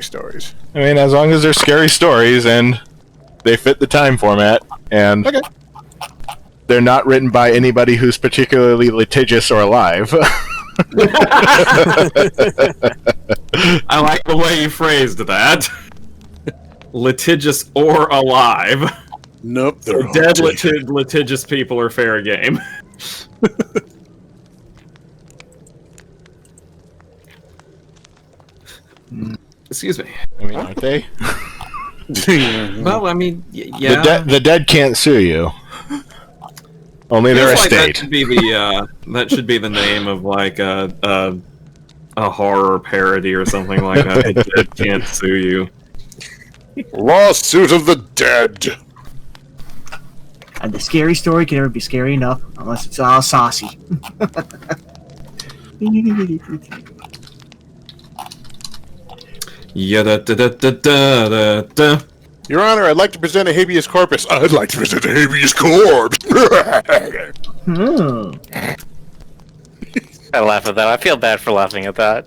stories. I mean, as long as they're scary stories and they fit the time format, and they're not written by anybody who's particularly litigious or alive. I like the way you phrased that. Litigious or alive. Nope. So dead litigious people are fair game. Excuse me. I mean, aren't they? Well, I mean, yeah. The dead can't sue you. Only their estate. That should be the name of like a horror parody or something like that. The dead can't sue you. Lawsuit of the dead. And the scary story can never be scary enough unless it's all saucy. Yeah. Your Honor, I'd like to present a habeas corpus. I'd like to present a habeas corpse. I laugh at that. I feel bad for laughing at that.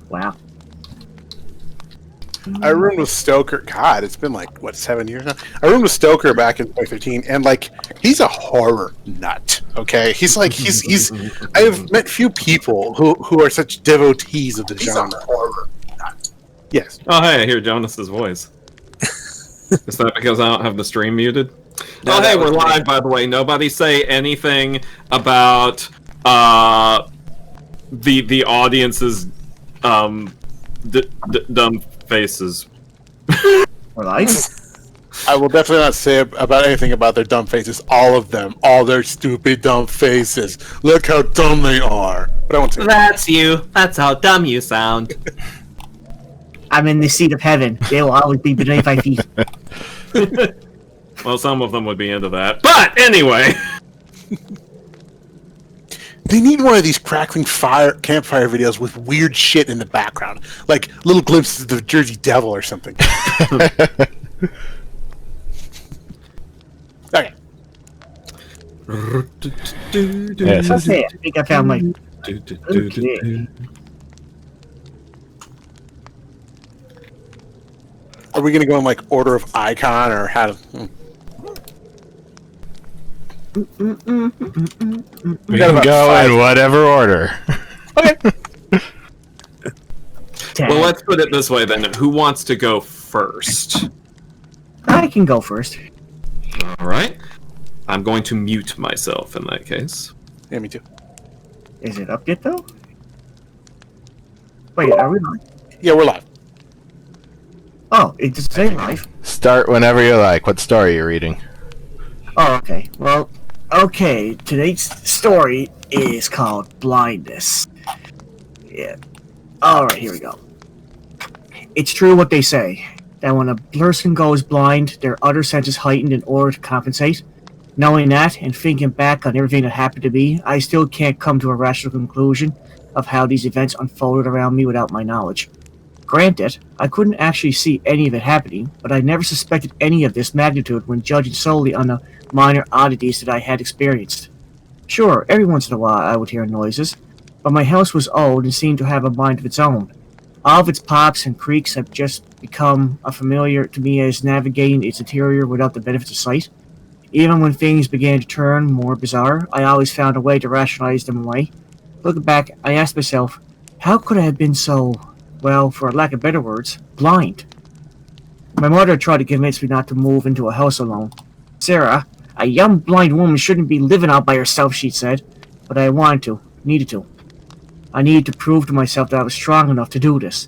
Wow. I roomed with Stoker. God, it's been like, what, 7 years now? I roomed with Stoker back in 2015, and like, he's a horror nut. Okay, he's like, he's. I have met few people who are such devotees of the genre. He's a horror nut. Yes. Oh, hey, I hear Jonas's voice. Is that because I don't have the stream muted? No, oh, hey, we're live, by the way. Nobody say anything about the audience's dumb faces. Or live? I will definitely not say about anything about their dumb faces. All of them. All their stupid dumb faces. Look how dumb they are. But I won't say That's you. That's how dumb you sound. I'm in the seat of heaven. They will always be beneath my feet. Well, some of them would be into that. But anyway. They need one of these crackling campfire videos with weird shit in the background. Like little glimpses of the Jersey Devil or something. Okay. Yes. Okay, I think I found my... Okay. Are we going to go in like order of icon or how to... We can go in whatever order. Okay. Well, let's put it this way then. Who wants to go first? I can go first. Alright. I'm going to mute myself in that case. Yeah, me too. Is it up yet, though? Wait, are we live? Yeah, we're live. Oh, it just say live. Start whenever you like. What story are you reading? Oh, okay. Well, okay. Today's story is called Blindness. Yeah. Alright, here we go. It's true what they say, that when a person goes blind, their other senses heightened in order to compensate. Knowing that, and thinking back on everything that happened to me, I still can't come to a rational conclusion of how these events unfolded around me without my knowledge. Granted, I couldn't actually see any of it happening, but I never suspected any of this magnitude when judging solely on the minor oddities that I had experienced. Sure, every once in a while I would hear noises, but my house was old and seemed to have a mind of its own. All of its pops and creaks have just become familiar to me as navigating its interior without the benefits of sight. Even when things began to turn more bizarre, I always found a way to rationalize them away. Looking back, I asked myself, how could I have been so, well, for lack of better words, blind? My mother tried to convince me not to move into a house alone. Sarah, a young blind woman shouldn't be living out by herself, she said. But I wanted to, needed to. I needed to prove to myself that I was strong enough to do this.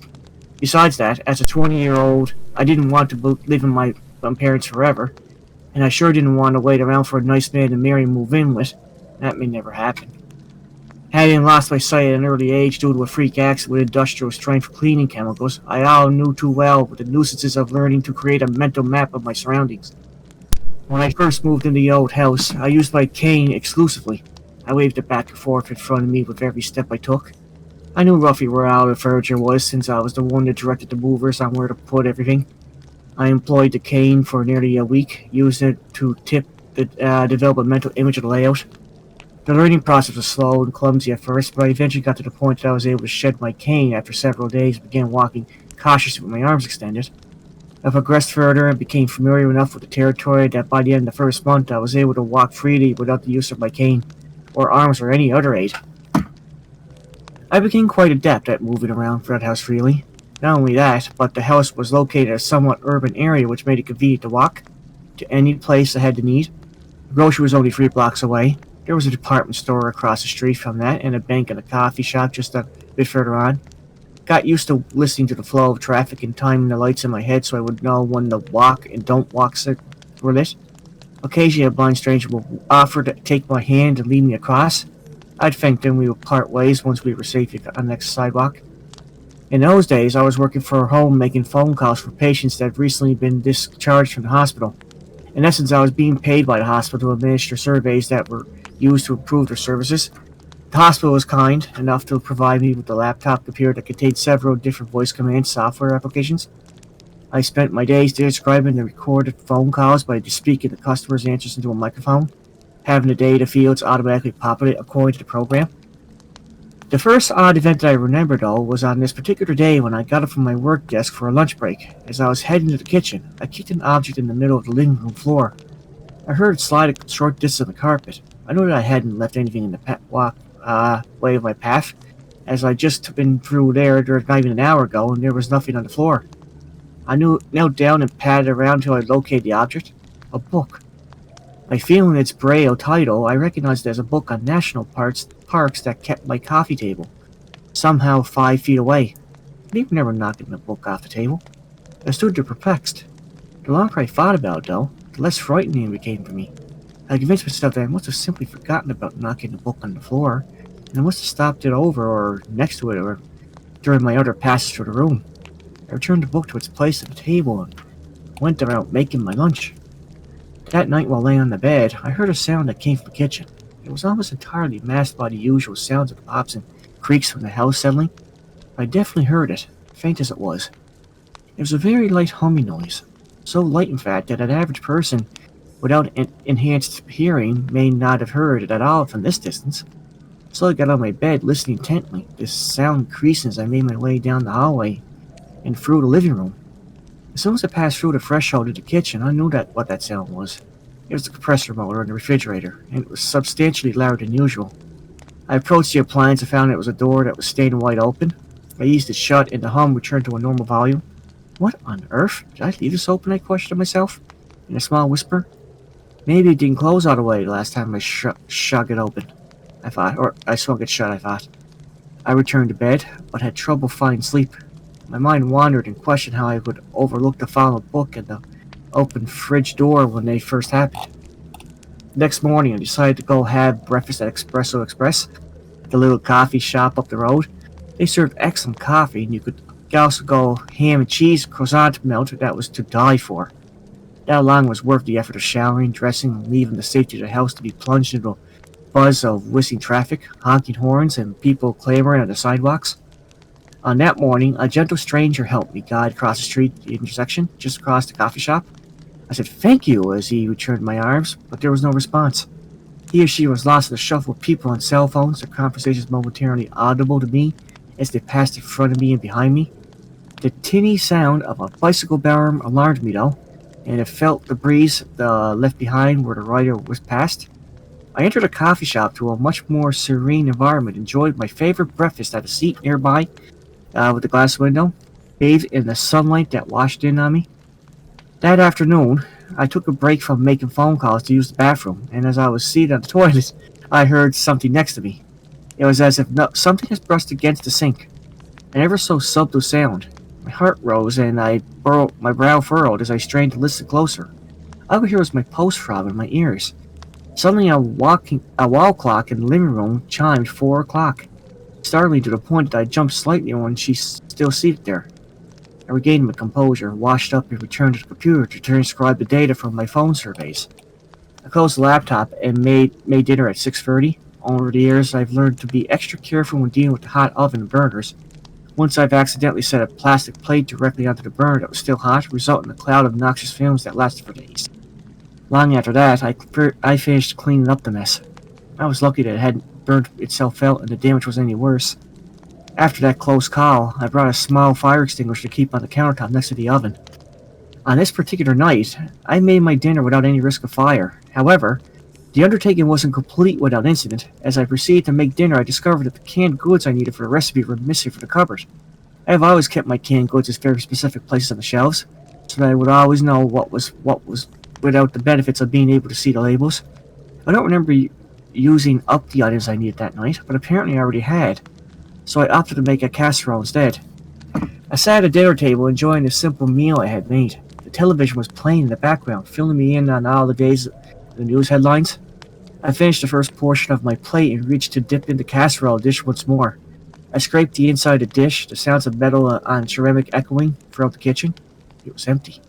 Besides that, as a 20-year-old, I didn't want to live in my parents forever, and I sure didn't want to wait around for a nice man to marry and move in with. That may never happen. Having lost my sight at an early age due to a freak accident with industrial strength cleaning chemicals, I all knew too well the nuisances of learning to create a mental map of my surroundings. When I first moved into the old house, I used my cane exclusively. I waved it back and forth in front of me with every step I took. I knew roughly where all the furniture was since I was the one that directed the movers on where to put everything. I employed the cane for nearly a week, using it to tip develop a mental image of the layout. The learning process was slow and clumsy at first, but I eventually got to the point that I was able to shed my cane after several days and began walking cautiously with my arms extended. I progressed further and became familiar enough with the territory that by the end of the first month I was able to walk freely without the use of my cane, or arms, or any other aid. I became quite adept at moving around Fred House freely. Not only that, but the house was located in a somewhat urban area which made it convenient to walk to any place I had the need. The grocery was only 3 blocks away. There was a department store across the street from that, and a bank and a coffee shop just a bit further on. Got used to listening to the flow of traffic and timing the lights in my head so I would know when the walk and don't walk were lit. Occasionally a blind stranger would offer to take my hand and lead me across. I'd thank them we would part ways once we were safely on the next sidewalk. In those days, I was working for home making phone calls for patients that had recently been discharged from the hospital. In essence, I was being paid by the hospital to administer surveys that were used to improve their services. The hospital was kind enough to provide me with a laptop computer that contained several different voice command software applications. I spent my days transcribing the recorded phone calls by just speaking the customer's answers into a microphone, having the data fields automatically populate according to the program. The first odd event that I remember, though, was on this particular day when I got up from my work desk for a lunch break. As I was heading to the kitchen, I kicked an object in the middle of the living room floor. I heard it slide a short distance on the carpet. I knew that I hadn't left anything in the way of my path, as I just been through there not even an hour ago, and there was nothing on the floor. I knelt down and patted around until I located the object. A book. By feeling its braille title, I recognized it as a book on national parks that kept my coffee table, somehow 5 feet away. I even never knocking the book off the table. I stood there perplexed. The longer I thought about it, though, the less frightening it became for me. I convinced myself that I must have simply forgotten about knocking the book on the floor, and I must have stopped it over or next to it or during my other passage through the room. I returned the book to its place at the table and went about making my lunch. That night while laying on the bed, I heard a sound that came from the kitchen. It was almost entirely masked by the usual sounds of pops and creaks from the house settling. I definitely heard it, faint as it was. It was a very light humming noise, so light in fact that an average person without enhanced hearing may not have heard it at all from this distance. So I got on my bed, listening intently, this sound increasing as I made my way down the hallway and through the living room. As soon as I passed through the threshold of the kitchen, I knew what that sound was. It was the compressor motor in the refrigerator, and it was substantially louder than usual. I approached the appliance and found it was a door that was staying wide open. I eased it shut, and the hum returned to a normal volume. What on earth? Did I leave this open? I questioned myself, in a small whisper. Maybe it didn't close all the way the last time I shug it open, I thought, or I swung it shut, I thought. I returned to bed, but had trouble finding sleep. My mind wandered and questioned how I would overlook the fallen book and the open fridge door when they first happened. Next morning, I decided to go have breakfast at Espresso Express, the little coffee shop up the road. They served excellent coffee, and you could also go ham and cheese croissant melt that was to die for. That alone was worth the effort of showering, dressing, and leaving the safety of the house to be plunged into a buzz of whistling traffic, honking horns, and people clamoring on the sidewalks. On that morning, a gentle stranger helped me guide across the street to the intersection, just across the coffee shop. I said thank you as he returned my arms, but there was no response. He or she was lost in the shuffle of people on cell phones, their conversations momentarily audible to me as they passed in front of me and behind me. The tinny sound of a bicycle bell alarmed me, though, and it felt the breeze left behind where the rider was passed. I entered a coffee shop to a much more serene environment, enjoyed my favorite breakfast at a seat nearby with a glass window, bathed in the sunlight that washed in on me. That afternoon, I took a break from making phone calls to use the bathroom, and as I was seated on the toilet, I heard something next to me. It was as if something had brushed against the sink, an ever so subtle sound. My heart rose, and my brow furrowed as I strained to listen closer. All I could hear was my pulse throb in my ears. Suddenly, a wall clock in the living room chimed 4 o'clock, startling to the point that I jumped slightly when she's still seated there. I regained my composure, washed up, and returned to the computer to transcribe the data from my phone surveys. I closed the laptop and made dinner at 6:30. Over the years, I've learned to be extra careful when dealing with the hot oven and burners. Once I've accidentally set a plastic plate directly onto the burner that was still hot, resulting in a cloud of noxious fumes that lasted for days. Long after that, I finished cleaning up the mess. I was lucky that it hadn't burned itself out and the damage wasn't any worse. After that close call, I brought a small fire extinguisher to keep on the countertop next to the oven. On this particular night, I made my dinner without any risk of fire. However, the undertaking wasn't complete without incident. As I proceeded to make dinner, I discovered that the canned goods I needed for the recipe were missing from the cupboard. I have always kept my canned goods at very specific places on the shelves, so that I would always know what was without the benefits of being able to see the labels. I don't remember using up the items I needed that night, but apparently I already had, so I opted to make a casserole instead. I sat at a dinner table enjoying the simple meal I had made. The television was playing in the background, filling me in on all the days of the news headlines. I finished the first portion of my plate and reached to dip in the casserole dish once more. I scraped the inside of the dish, the sounds of metal on ceramic echoing throughout the kitchen. It was empty.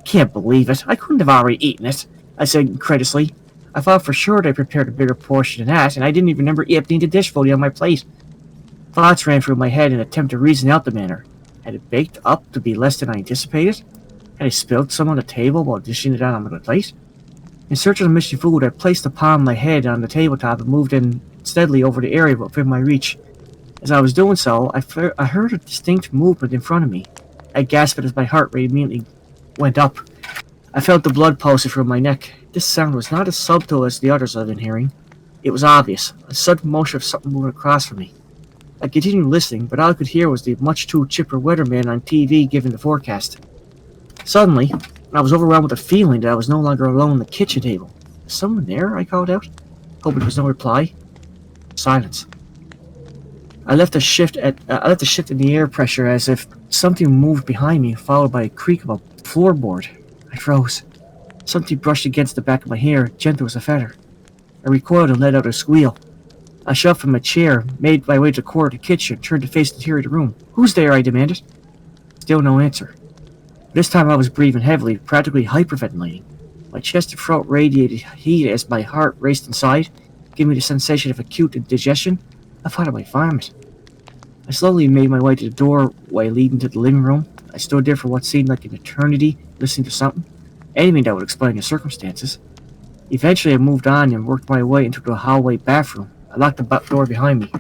Can't believe it. I couldn't have already eaten it, I said incredulously. I thought for sure that I prepared a bigger portion than that, and I didn't even remember emptying the dish fully on my plate. Thoughts ran through my head in an attempt to reason out the matter. Had it baked up to be less than I anticipated? Had I spilled some on the table while dishing it out on my plate? In search of the missing food, I placed the palm of my head on the tabletop and moved in steadily over the area within my reach. As I was doing so, I heard a distinct movement in front of me. I gasped as my heart rate immediately went up. I felt the blood pulsing through my neck. This sound was not as subtle as the others I've been hearing. It was obvious, a sudden motion of something moving across from me. I continued listening, but all I could hear was the much too chipper weatherman on TV giving the forecast. Suddenly, I was overwhelmed with a feeling that I was no longer alone at the kitchen table. Is someone there? I called out, hoping there was no reply. Silence. I left a shift in the air pressure as if something moved behind me, followed by a creak of a floorboard. I froze. Something brushed against the back of my hair, gentle as a feather. I recoiled and let out a squeal. I shoved from a chair, made my way to the corner of the kitchen, turned to face the interior of the room. Who's there? I demanded. Still no answer. This time I was breathing heavily, practically hyperventilating. My chest and throat radiated heat as my heart raced inside, giving me the sensation of acute indigestion. I thought I might vomit. I slowly made my way to the doorway leading to the living room. I stood there for what seemed like an eternity, listening to something. Anything that would explain the circumstances. Eventually I moved on and worked my way into the hallway bathroom. I locked the door behind me.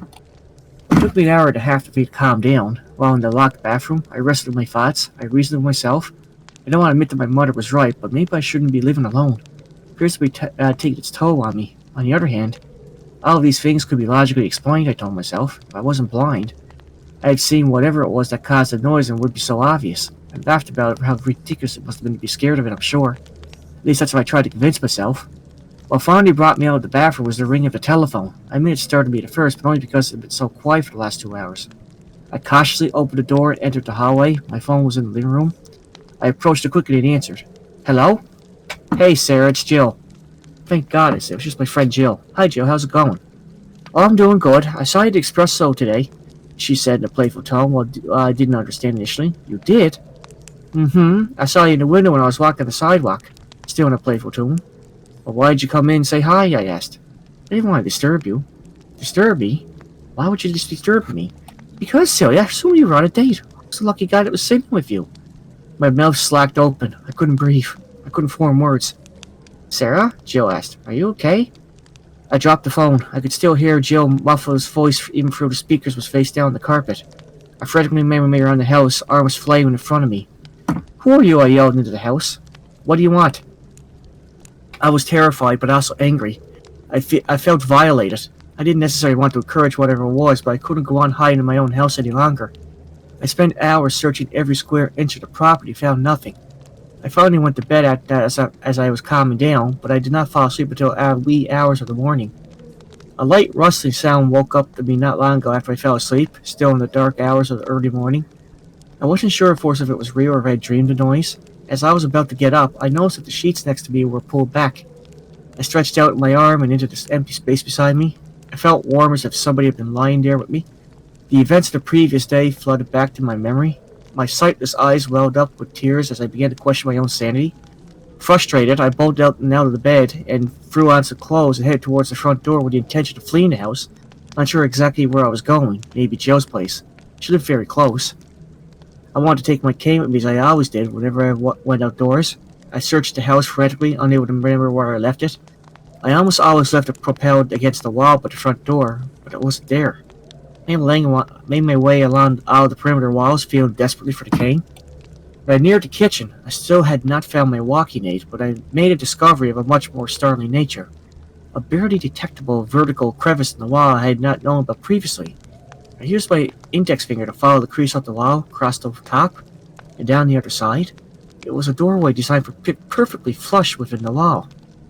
It took me an hour and a half to calm down. While in the locked bathroom, I rested with my thoughts. I reasoned with myself. I don't want to admit that my mother was right, but maybe I shouldn't be living alone. It appears to be taking its toll on me. On the other hand, all of these things could be logically explained, I told myself. If I wasn't blind, I had seen whatever it was that caused the noise and would be so obvious. I laughed about it, how ridiculous it must have been to be scared of it, I'm sure. At least that's what I tried to convince myself. What finally brought me out of the bathroom was the ring of the telephone. I admit it startled me at first, but only because it had been so quiet for the last 2 hours. I cautiously opened the door and entered the hallway. My phone was in the living room. I approached it quickly and answered. Hello? Hey, Sarah, it's Jill. Thank God, I said. It was just my friend Jill. Hi, Jill. How's it going? Oh, I'm doing good. I saw you at Espresso today, she said in a playful tone. Well, I didn't understand initially. You did? Mm-hmm. I saw you in the window when I was walking the sidewalk. Still in a playful tone. Well, why'd you come in and say hi? I asked. I didn't want to disturb you. Disturb me? Why would you just disturb me? Because, silly, I assumed you were on a date. I was the lucky guy that was sitting with you. My mouth slacked open. I couldn't breathe. I couldn't form words. Sarah? Jill asked. Are you okay? I dropped the phone. I could still hear Jill muffle's voice even through the speakers was face down on the carpet. I frantically made my way around the house, arms flaming in front of me. Who are you? I yelled into the house. What do you want? I was terrified, but also angry. I felt violated. I didn't necessarily want to encourage whatever it was, but I couldn't go on hiding in my own house any longer. I spent hours searching every square inch of the property, found nothing. I finally went to bed at that as I was calming down, but I did not fall asleep until wee hours of the morning. A light rustling sound woke up to me not long ago after I fell asleep, still in the dark hours of the early morning. I wasn't sure, of course, if it was real or if I had dreamed the noise. As I was about to get up, I noticed that the sheets next to me were pulled back. I stretched out my arm and into this empty space beside me. I felt warm as if somebody had been lying there with me. The events of the previous day flooded back to my memory. My sightless eyes welled up with tears as I began to question my own sanity. Frustrated, I bolted out and out of the bed and threw on some clothes and headed towards the front door with the intention of fleeing the house. Not sure exactly where I was going, maybe Jill's place. She lived very close. I wanted to take my cane with me as I always did whenever I went outdoors. I searched the house frantically, unable to remember where I left it. I almost always left it propelled against the wall by the front door, but it wasn't there. I made my way along all the perimeter walls, feeling desperately for the cane. When I neared the kitchen, I still had not found my walking aid, but I made a discovery of a much more startling nature. A barely detectable vertical crevice in the wall I had not known about previously. I used my index finger to follow the crease up the wall, across the top, and down the other side. It was a doorway designed for perfectly flush within the wall.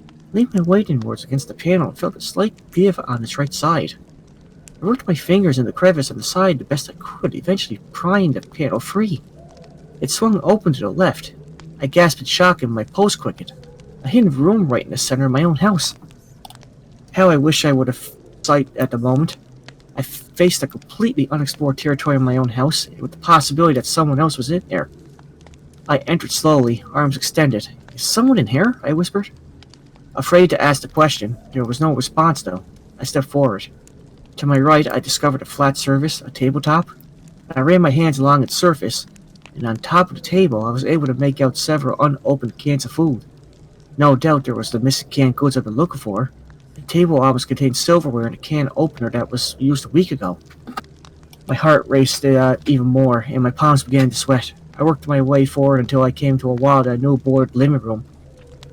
I leaned my weight inwards against the panel and felt a slight give on its right side. I worked my fingers in the crevice on the side the best I could, eventually prying the panel free. It swung open to the left. I gasped in shock and my pulse quickened. A hidden room right in the center of my own house. How I wish I would have sight at the moment. I faced a completely unexplored territory in my own house, with the possibility that someone else was in there. I entered slowly, arms extended. "Is someone in here?" I whispered. Afraid to ask the question, there was no response though. I stepped forward. To my right, I discovered a flat surface, a tabletop. I ran my hands along its surface, and on top of the table, I was able to make out several unopened cans of food. No doubt there was the missing canned goods I've been looking for. The table almost contained silverware and a can opener that was used a week ago. My heart raced even more, and my palms began to sweat. I worked my way forward until I came to a wall that I knew bordered the living room.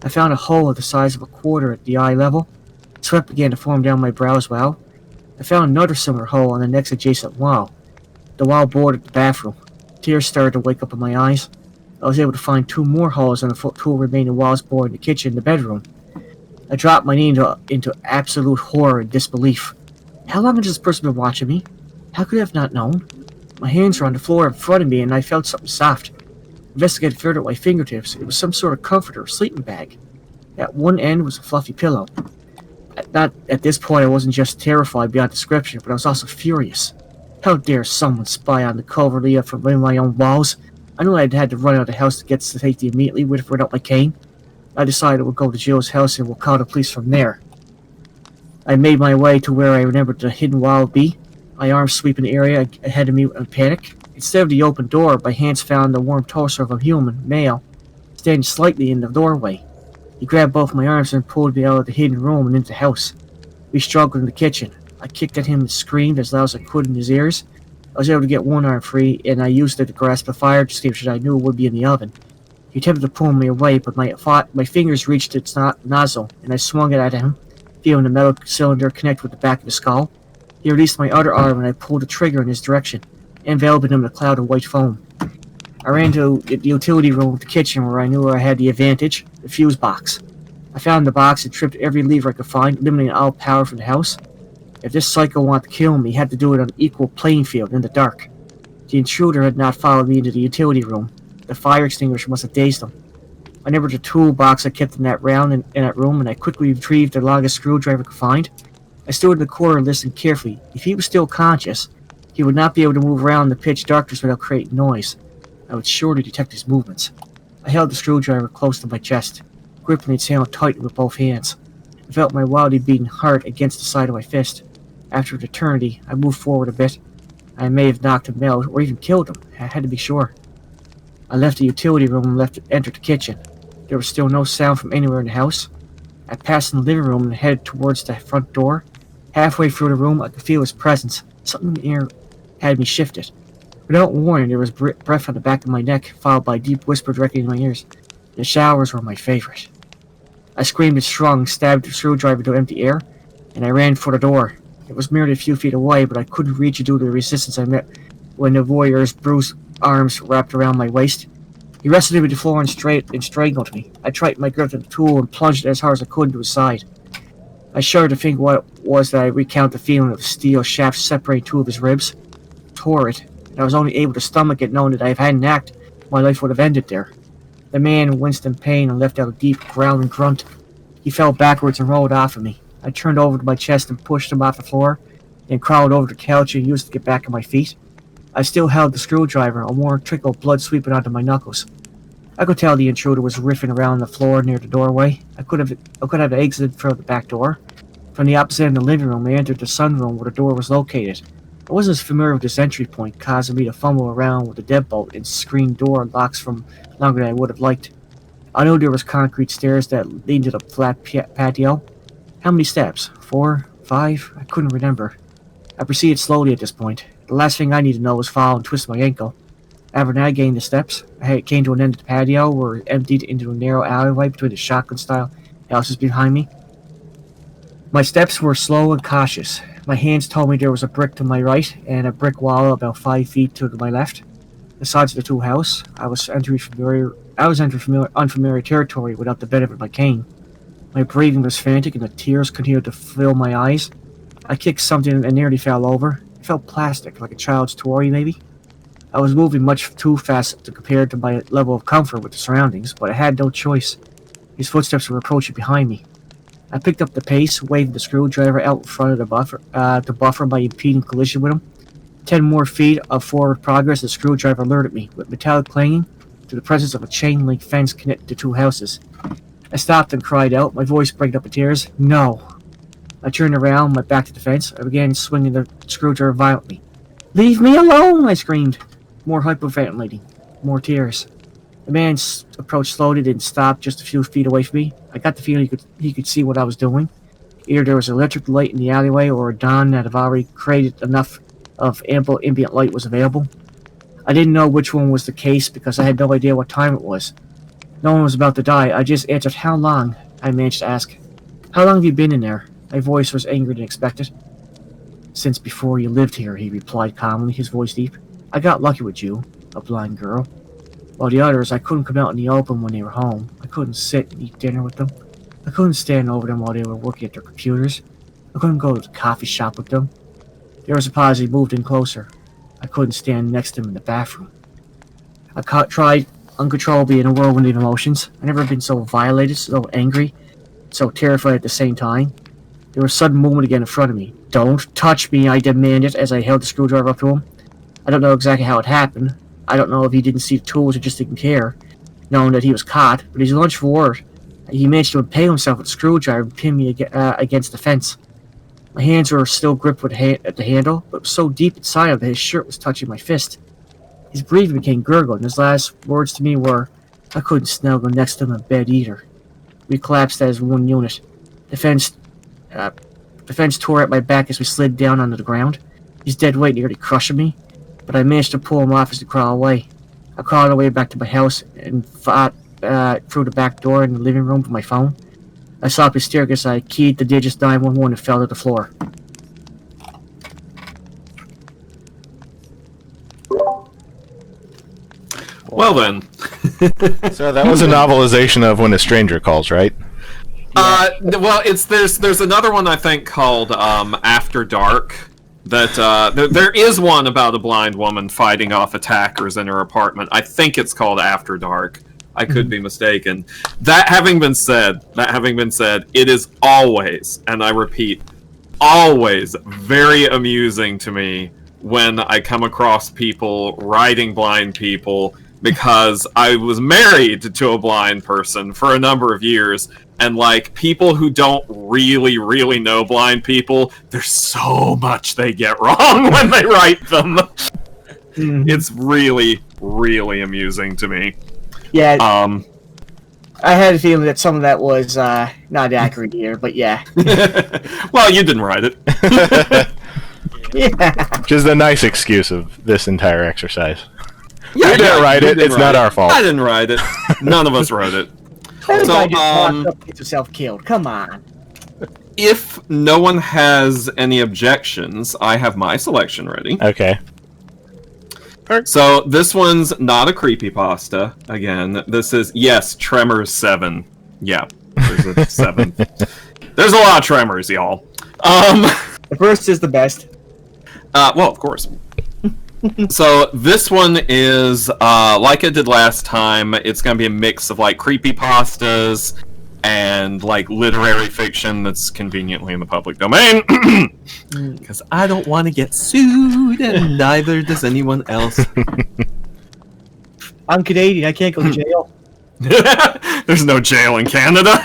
I found a hole the size of a quarter at the eye level. Sweat began to form down my brow as well. I found another similar hole on the next adjacent wall. The wall bordered the bathroom. Tears started to wake up in my eyes. I was able to find 2 more holes on the 2 remaining walls bordering the kitchen and the bedroom. I dropped my knee into absolute horror and disbelief. How long had this person been watching me? How could I have not known? My hands were on the floor in front of me and I felt something soft. I investigated further with my fingertips. It was some sort of comforter or sleeping bag. At one end was a fluffy pillow. At this point I wasn't just terrified beyond description, but I was also furious. How dare someone spy on the covertly from my own walls? I knew I'd had to run out of the house to get to safety immediately without my cane. I decided I would go to Jill's house and we'll call the police from there. I made my way to where I remembered the hidden wall would be. My arms sweeping the area ahead of me in panic. Instead of the open door, my hands found the warm torso of a human, male, standing slightly in the doorway. He grabbed both my arms and pulled me out of the hidden room and into the house. We struggled in the kitchen. I kicked at him and screamed as loud as I could in his ears. I was able to get one arm free, and I used it to grasp the fire extinguisher I knew would be in the oven. He attempted to pull me away, but my fingers reached its nozzle, and I swung it at him, feeling the metal cylinder connect with the back of his skull. He released my other arm, and I pulled the trigger in his direction, enveloping him in a cloud of white foam. I ran to the utility room of the kitchen where I knew I had the advantage, the fuse box. I found the box and tripped every lever I could find, eliminating all power from the house. If this psycho wanted to kill me, he had to do it on an equal playing field in the dark. The intruder had not followed me into the utility room. The fire extinguisher must have dazed him. I remembered the toolbox I kept in that room, and I quickly retrieved the longest screwdriver I could find. I stood in the corner and listened carefully. If he was still conscious, he would not be able to move around in the pitch darkness without creating noise. I would surely detect his movements. I held the screwdriver close to my chest, gripping its handle tightly with both hands. I felt my wildly beating heart against the side of my fist. After an eternity, I moved forward a bit. I may have knocked him out, or even killed him. I had to be sure. I left the utility room and entered the kitchen. There was still no sound from anywhere in the house. I passed in the living room and headed towards the front door. Halfway through the room, I could feel his presence. Something in the air had me shifted. Without warning, there was breath on the back of my neck, followed by a deep whisper directly in my ears. The showers were my favorite. I screamed and strung, stabbed the screwdriver to empty air, and I ran for the door. It was merely a few feet away, but I couldn't reach it due to the resistance I met when the voyeur's bruised arms wrapped around my waist. He wrestled me to the floor and strangled me. I tightened my grip on the tool and plunged it as hard as I could into his side. I shuddered to think what it was that I recounted the feeling of a steel shaft separating 2 of his ribs. Tore it, and I was only able to stomach it knowing that if I hadn't acted, my life would have ended there. The man winced in pain and let out a deep, growling grunt. He fell backwards and rolled off of me. I turned over to my chest and pushed him off the floor, then crawled over to the couch and used it to get back on my feet. I still held the screwdriver, a warm trickle of blood sweeping onto my knuckles. I could tell the intruder was riffing around the floor near the doorway. I could have exited from the back door. From the opposite end of the living room, I entered the sunroom where the door was located. I wasn't as familiar with this entry point, causing me to fumble around with the deadbolt and screen door locks from longer than I would have liked. I knew there was concrete stairs that lead to the flat patio. How many steps? 4? 5? I couldn't remember. I proceeded slowly at this point. The last thing I needed to know was fall and twist my ankle. After I gained the steps, I came to an end of the patio where it emptied into a narrow alleyway between the shotgun-style houses behind me. My steps were slow and cautious. My hands told me there was a brick to my right and a brick wall about 5 feet to my left. The sides of the two houses, I was entering unfamiliar territory without the benefit of my cane. My breathing was frantic and the tears continued to fill my eyes. I kicked something and nearly fell over. It felt plastic, like a child's toy maybe. I was moving much too fast to compare to my level of comfort with the surroundings, but I had no choice. His footsteps were approaching behind me. I picked up the pace, waving the screwdriver out in front of the buffer to buffer my impeding collision with him. 10 more feet of forward progress, the screwdriver alerted me, with metallic clanging, to the presence of a chain-link fence connected to two houses. I stopped and cried out, my voice breaking up in tears, "No!" I turned around, my back to the fence. I began swinging the screwdriver violently. "Leave me alone!" I screamed. More hyperventilating. More tears. The man approached slowly, then stopped just a few feet away from me. I got the feeling he could see what I was doing. Either there was an electric light in the alleyway, or a dawn that had already created enough of ample ambient light was available. I didn't know which one was the case because I had no idea what time it was. No one was about to die. I just answered, "How long?" I managed to ask. "How long have you been in there?" My voice was angry and expectant. "Since before you lived here," he replied calmly, his voice deep. "I got lucky with you, a blind girl. While the others, I couldn't come out in the open when they were home. I couldn't sit and eat dinner with them. I couldn't stand over them while they were working at their computers. I couldn't go to the coffee shop with them." There was a pause. He moved in closer. I couldn't stand next to him in the bathroom. I tried uncontrollably in a whirlwind of emotions. I'd never been so violated, so angry, so terrified at the same time. There was a sudden movement again in front of me. "Don't touch me," I demanded as I held the screwdriver up to him. I don't know exactly how it happened. I don't know if he didn't see the tools or just didn't care, knowing that he was caught, but he lunged forward. He managed to impale himself with the screwdriver and pin me against the fence. My hands were still gripped at the handle, but so deep inside of it, his shirt was touching my fist. His breathing became gurgled, and his last words to me were, "I couldn't snuggle next to him in bed either." We collapsed as one unit. The fence tore at my back as we slid down onto the ground. His dead weight nearly crushed me, but I managed to pull him off as he crawled away. I crawled away back to my house and fought through the back door in the living room for my phone. I saw up his staircase. I keyed the digits 911 and fell to the floor. Well then. So that was a novelization of When a Stranger Calls, right? Well, there's another one I think called After Dark. That there is one about a blind woman fighting off attackers in her apartment. I think it's called After Dark. I could be mistaken. That having been said, it is always, and I repeat, always very amusing to me when I come across people writing blind people, because I was married to a blind person for a number of years, and like people who don't really know blind people, there's so much they get wrong when they write them. It's really amusing to me. Yeah. I had a feeling that some of that was not accurate here, but yeah. Well, you didn't write it. Yeah. Which is the nice excuse of this entire exercise. Yeah, you didn't write it. It's not our fault. I didn't write it. None of us wrote it. That guy just walked up and gets himself killed. Come on. If no one has any objections, I have my selection ready. Okay. So this one's not a creepypasta. Again, this is, yes, Tremors 7. Yeah, there's a 7. There's a lot of Tremors, y'all. The first is the best. Well, of course. So this one is, like I did last time, it's going to be a mix of like creepypastas and like literary fiction that's conveniently in the public domain. Because I don't want to get sued, and neither does anyone else. I'm Canadian. I can't go to jail. There's no jail in Canada.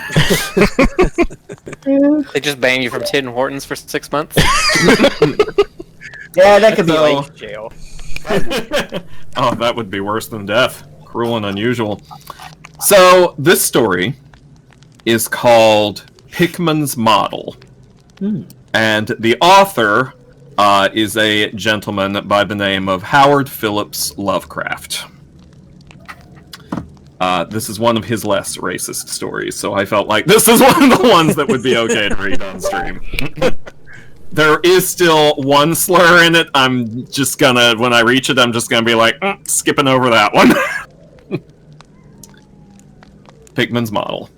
They just ban you from Tim Hortons for 6 months. Yeah, that could be So- like Jail. Oh, that would be worse than death. Cruel and unusual. So, this story is called Pickman's Model. And the author is a gentleman by the name of Howard Phillips Lovecraft. This is one of his less racist stories, so I felt like this is one of the ones that would be okay to read on stream. There is still one slur in it. I'm just gonna, when I reach it, I'm just gonna be like, skipping over that one. Pickman's Model.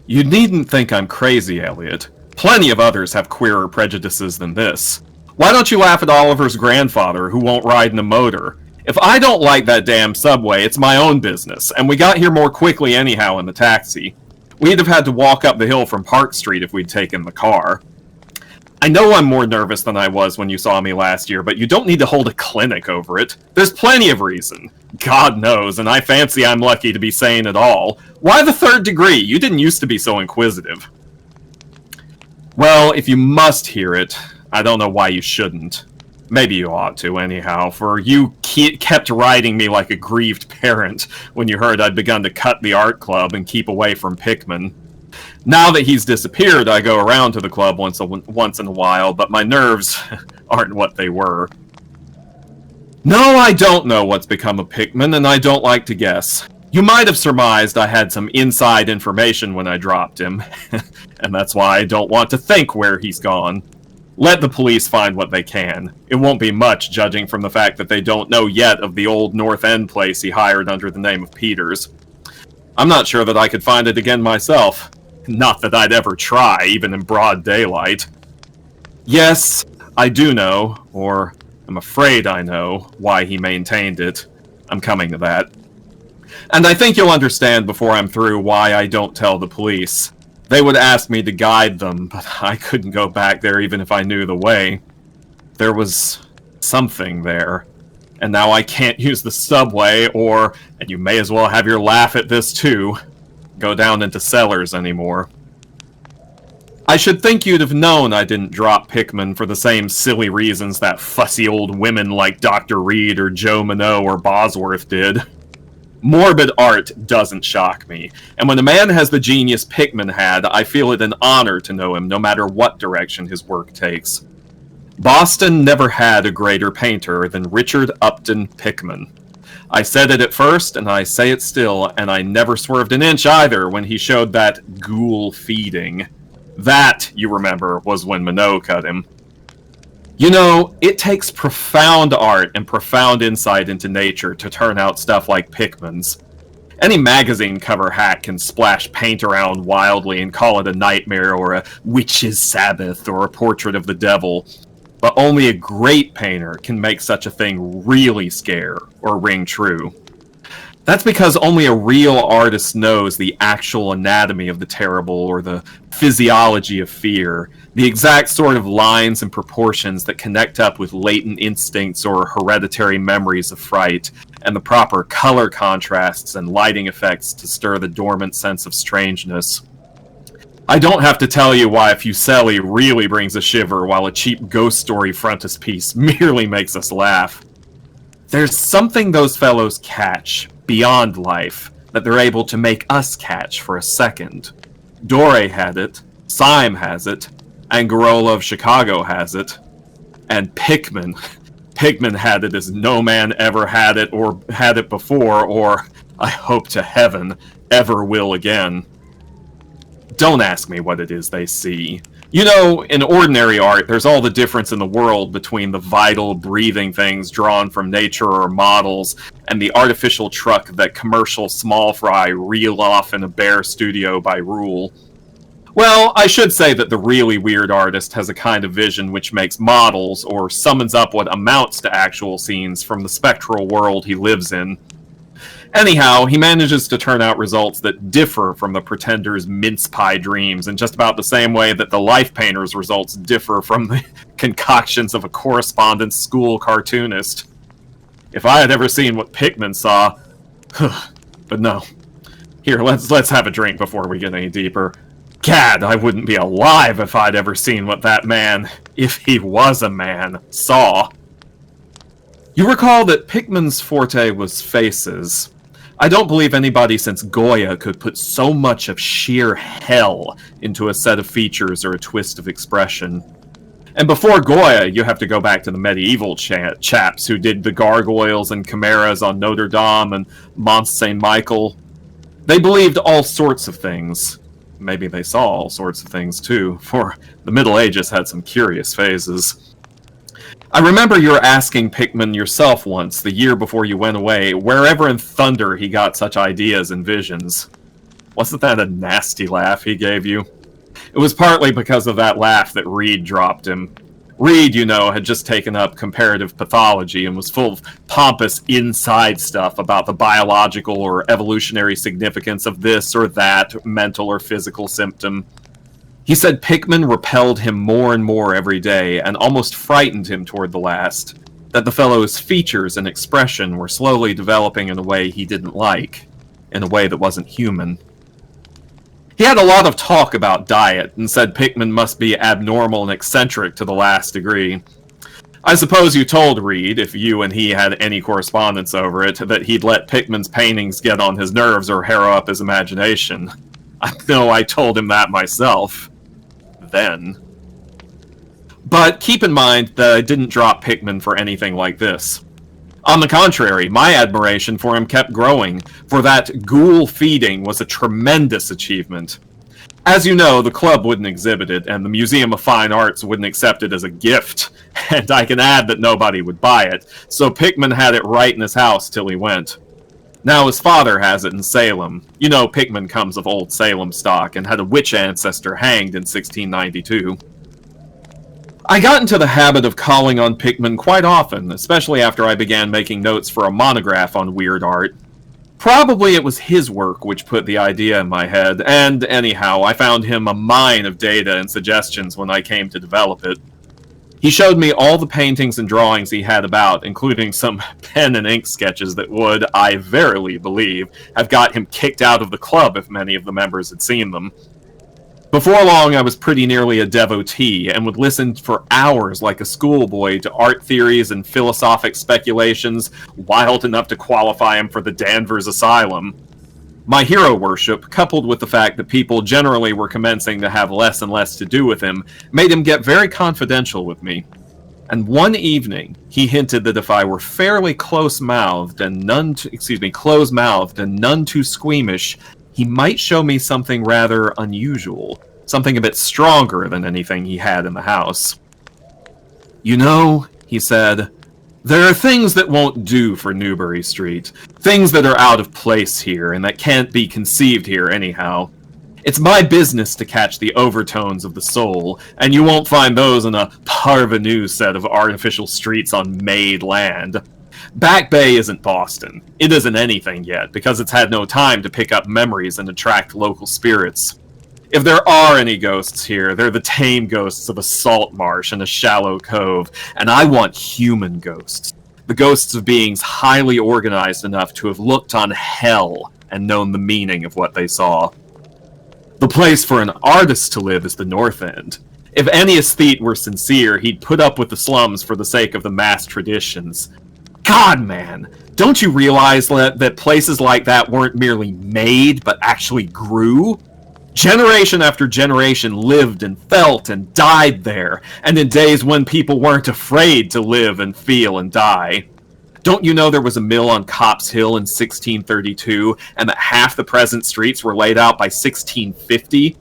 You needn't think I'm crazy, Elliot. Plenty of others have queerer prejudices than this. Why don't you laugh at Oliver's grandfather, who won't ride in a motor? If I don't like that damn subway, it's my own business, and we got here more quickly anyhow in the taxi. We'd have had to walk up the hill from Park Street if we'd taken the car. I know I'm more nervous than I was when you saw me last year, but you don't need to hold a clinic over it. There's plenty of reason. God knows, and I fancy I'm lucky to be sane at all. Why the third degree? You didn't used to be so inquisitive. Well, if you must hear it, I don't know why you shouldn't. Maybe you ought to, anyhow, for you kept riding me like a grieved parent when you heard I'd begun to cut the art club and keep away from Pickman. Now that he's disappeared, I go around to the club once in a while, but my nerves aren't what they were. No, I don't know what's become of Pickman, and I don't like to guess. You might have surmised I had some inside information when I dropped him, and that's why I don't want to think where he's gone. Let the police find what they can. It won't be much, judging from the fact that they don't know yet of the old North End place he hired under the name of Peters. I'm not sure that I could find it again myself. Not that I'd ever try, even in broad daylight. Yes, I do know, or I'm afraid I know, why he maintained it. I'm coming to that. And I think you'll understand before I'm through why I don't tell the police. They would ask me to guide them, but I couldn't go back there even if I knew the way. There was something there. And now I can't use the subway, or, and you may as well have your laugh at this too, go down into cellars anymore. I should think you'd have known I didn't drop Pickman for the same silly reasons that fussy old women like Dr. Reed or Joe Minot or Bosworth did. Morbid art doesn't shock me, and when a man has the genius Pickman had, I feel it an honor to know him no matter what direction his work takes. Boston never had a greater painter than Richard Upton Pickman. I said it at first, and I say it still, and I never swerved an inch either when he showed that ghoul feeding. That, you remember, was when Minot cut him. You know, it takes profound art and profound insight into nature to turn out stuff like Pickman's. Any magazine cover hack can splash paint around wildly and call it a nightmare or a witch's sabbath or a portrait of the devil. But only a great painter can make such a thing really scare or ring true. That's because only a real artist knows the actual anatomy of the terrible or the physiology of fear, the exact sort of lines and proportions that connect up with latent instincts or hereditary memories of fright, and the proper color contrasts and lighting effects to stir the dormant sense of strangeness. I don't have to tell you why a Fuseli really brings a shiver while a cheap ghost story frontispiece merely makes us laugh. There's something those fellows catch, beyond life, that they're able to make us catch for a second. Doré had it, Syme has it, Angarola of Chicago has it, and Pickman had it as no man ever had it or had it before, or, I hope to heaven, ever will again. Don't ask me what it is they see. You know, in ordinary art, there's all the difference in the world between the vital, breathing things drawn from nature or models, and the artificial truck that commercial small fry reel off in a bare studio by rule. Well, I should say that the really weird artist has a kind of vision which makes models, or summons up what amounts to actual scenes from the spectral world he lives in. Anyhow, he manages to turn out results that differ from the pretender's mince pie dreams in just about the same way that the life painter's results differ from the concoctions of a correspondence school cartoonist. If I had ever seen what Pickman saw... but no. Here, let's have a drink before we get any deeper. Gad, I wouldn't be alive if I'd ever seen what that man, if he was a man, saw. You recall that Pickman's forte was faces. I don't believe anybody since Goya could put so much of sheer hell into a set of features or a twist of expression. And before Goya, you have to go back to the medieval chaps who did the gargoyles and chimeras on Notre Dame and Mont Saint-Michel. They believed all sorts of things. Maybe they saw all sorts of things too, for the Middle Ages had some curious phases. I remember you were asking Pickman yourself once, the year before you went away, wherever in thunder he got such ideas and visions. Wasn't that a nasty laugh he gave you? It was partly because of that laugh that Reed dropped him. Reed, you know, had just taken up comparative pathology and was full of pompous inside stuff about the biological or evolutionary significance of this or that mental or physical symptom. He said Pickman repelled him more and more every day and almost frightened him toward the last, that the fellow's features and expression were slowly developing in a way he didn't like, in a way that wasn't human. He had a lot of talk about diet and said Pickman must be abnormal and eccentric to the last degree. I suppose you told Reed, if you and he had any correspondence over it, that he'd let Pickman's paintings get on his nerves or harrow up his imagination. I know I told him that myself. Then. But keep in mind that I didn't drop Pickman for anything like this. On the contrary, my admiration for him kept growing, for that ghoul feeding was a tremendous achievement. As you know, the club wouldn't exhibit it, and the Museum of Fine Arts wouldn't accept it as a gift, and I can add that nobody would buy it, so Pickman had it right in his house till he went. Now his father has it in Salem. You know Pickman comes of old Salem stock, and had a witch ancestor hanged in 1692. I got into the habit of calling on Pickman quite often, especially after I began making notes for a monograph on weird art. Probably it was his work which put the idea in my head, and anyhow, I found him a mine of data and suggestions when I came to develop it. He showed me all the paintings and drawings he had about, including some pen and ink sketches that would, I verily believe, have got him kicked out of the club if many of the members had seen them. Before long, I was pretty nearly a devotee, and would listen for hours like a schoolboy to art theories and philosophic speculations, wild enough to qualify him for the Danvers Asylum. My hero worship, coupled with the fact that people generally were commencing to have less and less to do with him, made him get very confidential with me. And one evening, he hinted that if I were fairly close-mouthed and none too squeamish, he might show me something rather unusual, something a bit stronger than anything he had in the house. You know, he said, there are things that won't do for Newbury Street, things that are out of place here and that can't be conceived here anyhow. It's my business to catch the overtones of the soul, and you won't find those in a parvenu set of artificial streets on made land. Back Bay isn't Boston. It isn't anything yet, because it's had no time to pick up memories and attract local spirits. If there are any ghosts here, they're the tame ghosts of a salt marsh and a shallow cove, and I want human ghosts. The ghosts of beings highly organized enough to have looked on hell and known the meaning of what they saw. The place for an artist to live is the North End. If any aesthete were sincere, he'd put up with the slums for the sake of the mass traditions. God, man, don't you realize that places like that weren't merely made, but actually grew? Generation after generation lived and felt and died there, and in days when people weren't afraid to live and feel and die. Don't you know there was a mill on Copp's Hill in 1632, and that half the present streets were laid out by 1650?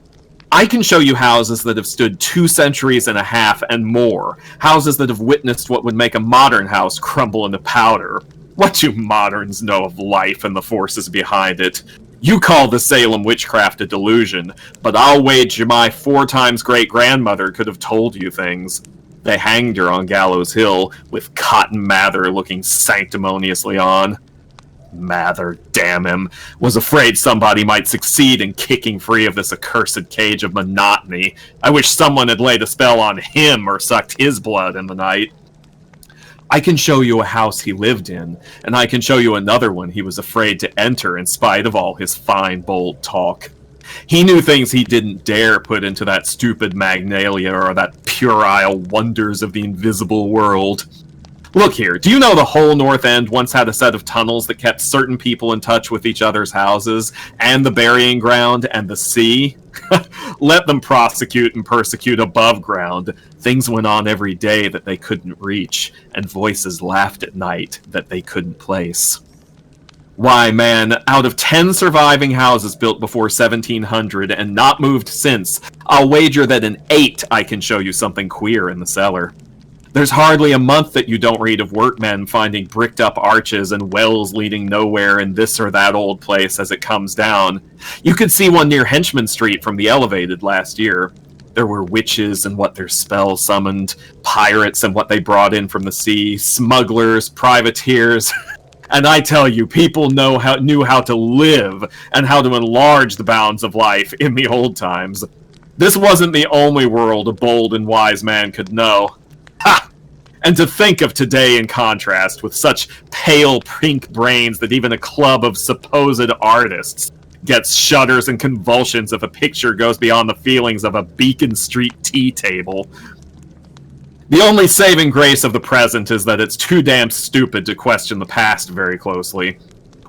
I can show you houses that have stood 2 centuries and a half and more. Houses that have witnessed what would make a modern house crumble into powder. What do moderns know of life and the forces behind it? You call the Salem witchcraft a delusion, but I'll wager my 4 times great-grandmother could have told you things. They hanged her on Gallows Hill, with Cotton Mather looking sanctimoniously on. Mather, damn him, was afraid somebody might succeed in kicking free of this accursed cage of monotony. I wish someone had laid a spell on him or sucked his blood in the night. I can show you a house he lived in, and I can show you another one he was afraid to enter in spite of all his fine, bold talk. He knew things he didn't dare put into that stupid Magnalia or that puerile Wonders of the Invisible World. Look here, do you know the whole North End once had a set of tunnels that kept certain people in touch with each other's houses, and the burying ground, and the sea? Let them prosecute and persecute above ground. Things went on every day that they couldn't reach, and voices laughed at night that they couldn't place. Why, man, out of 10 surviving houses built before 1700 and not moved since, I'll wager that in 8 I can show you something queer in the cellar. There's hardly a month that you don't read of workmen finding bricked-up arches and wells leading nowhere in this or that old place as it comes down. You could see one near Henchman Street from the Elevated last year. There were witches and what their spells summoned, pirates and what they brought in from the sea, smugglers, privateers... And I tell you, people knew how to live and how to enlarge the bounds of life in the old times. This wasn't the only world a bold and wise man could know. Ha! And to think of today in contrast, with such pale pink brains that even a club of supposed artists gets shudders and convulsions if a picture goes beyond the feelings of a Beacon Street tea table. The only saving grace of the present is that it's too damn stupid to question the past very closely.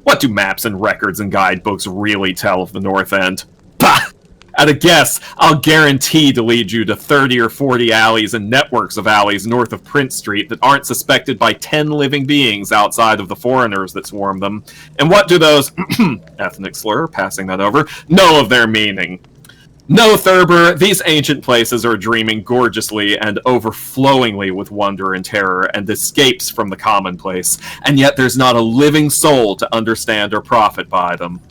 What do maps and records and guidebooks really tell of the North End? Bah! At a guess, I'll guarantee to lead you to 30 or 40 alleys and networks of alleys north of Prince Street that aren't suspected by 10 living beings outside of the foreigners that swarm them. And what do those, ethnic slur, passing that over, know of their meaning? No, Thurber, these ancient places are dreaming gorgeously and overflowingly with wonder and terror and escapes from the commonplace, and yet there's not a living soul to understand or profit by them.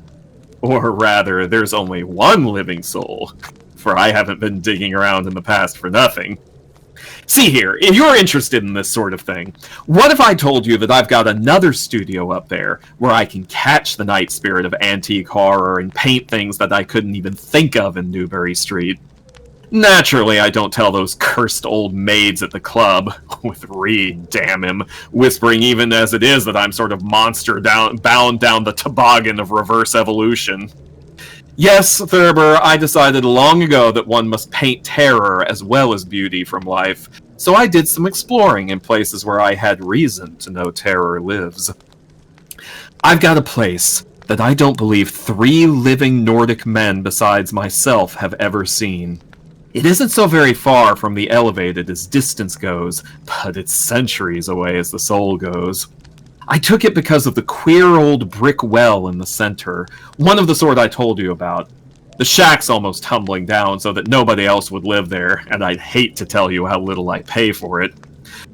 Or rather, there's only one living soul, for I haven't been digging around in the past for nothing. See here, if you're interested in this sort of thing, what if I told you that I've got another studio up there where I can catch the night spirit of antique horror and paint things that I couldn't even think of in Newbury Street? Naturally, I don't tell those cursed old maids at the club, with Reed, damn him, whispering even as it is that I'm sort of monster bound down the toboggan of reverse evolution. Yes, Thurber, I decided long ago that one must paint terror as well as beauty from life, so I did some exploring in places where I had reason to know terror lives. I've got a place that I don't believe 3 living Nordic men besides myself have ever seen. It isn't so very far from the Elevated as distance goes, but it's centuries away as the soul goes. I took it because of the queer old brick well in the center, one of the sort I told you about. The shack's almost tumbling down so that nobody else would live there, and I'd hate to tell you how little I pay for it.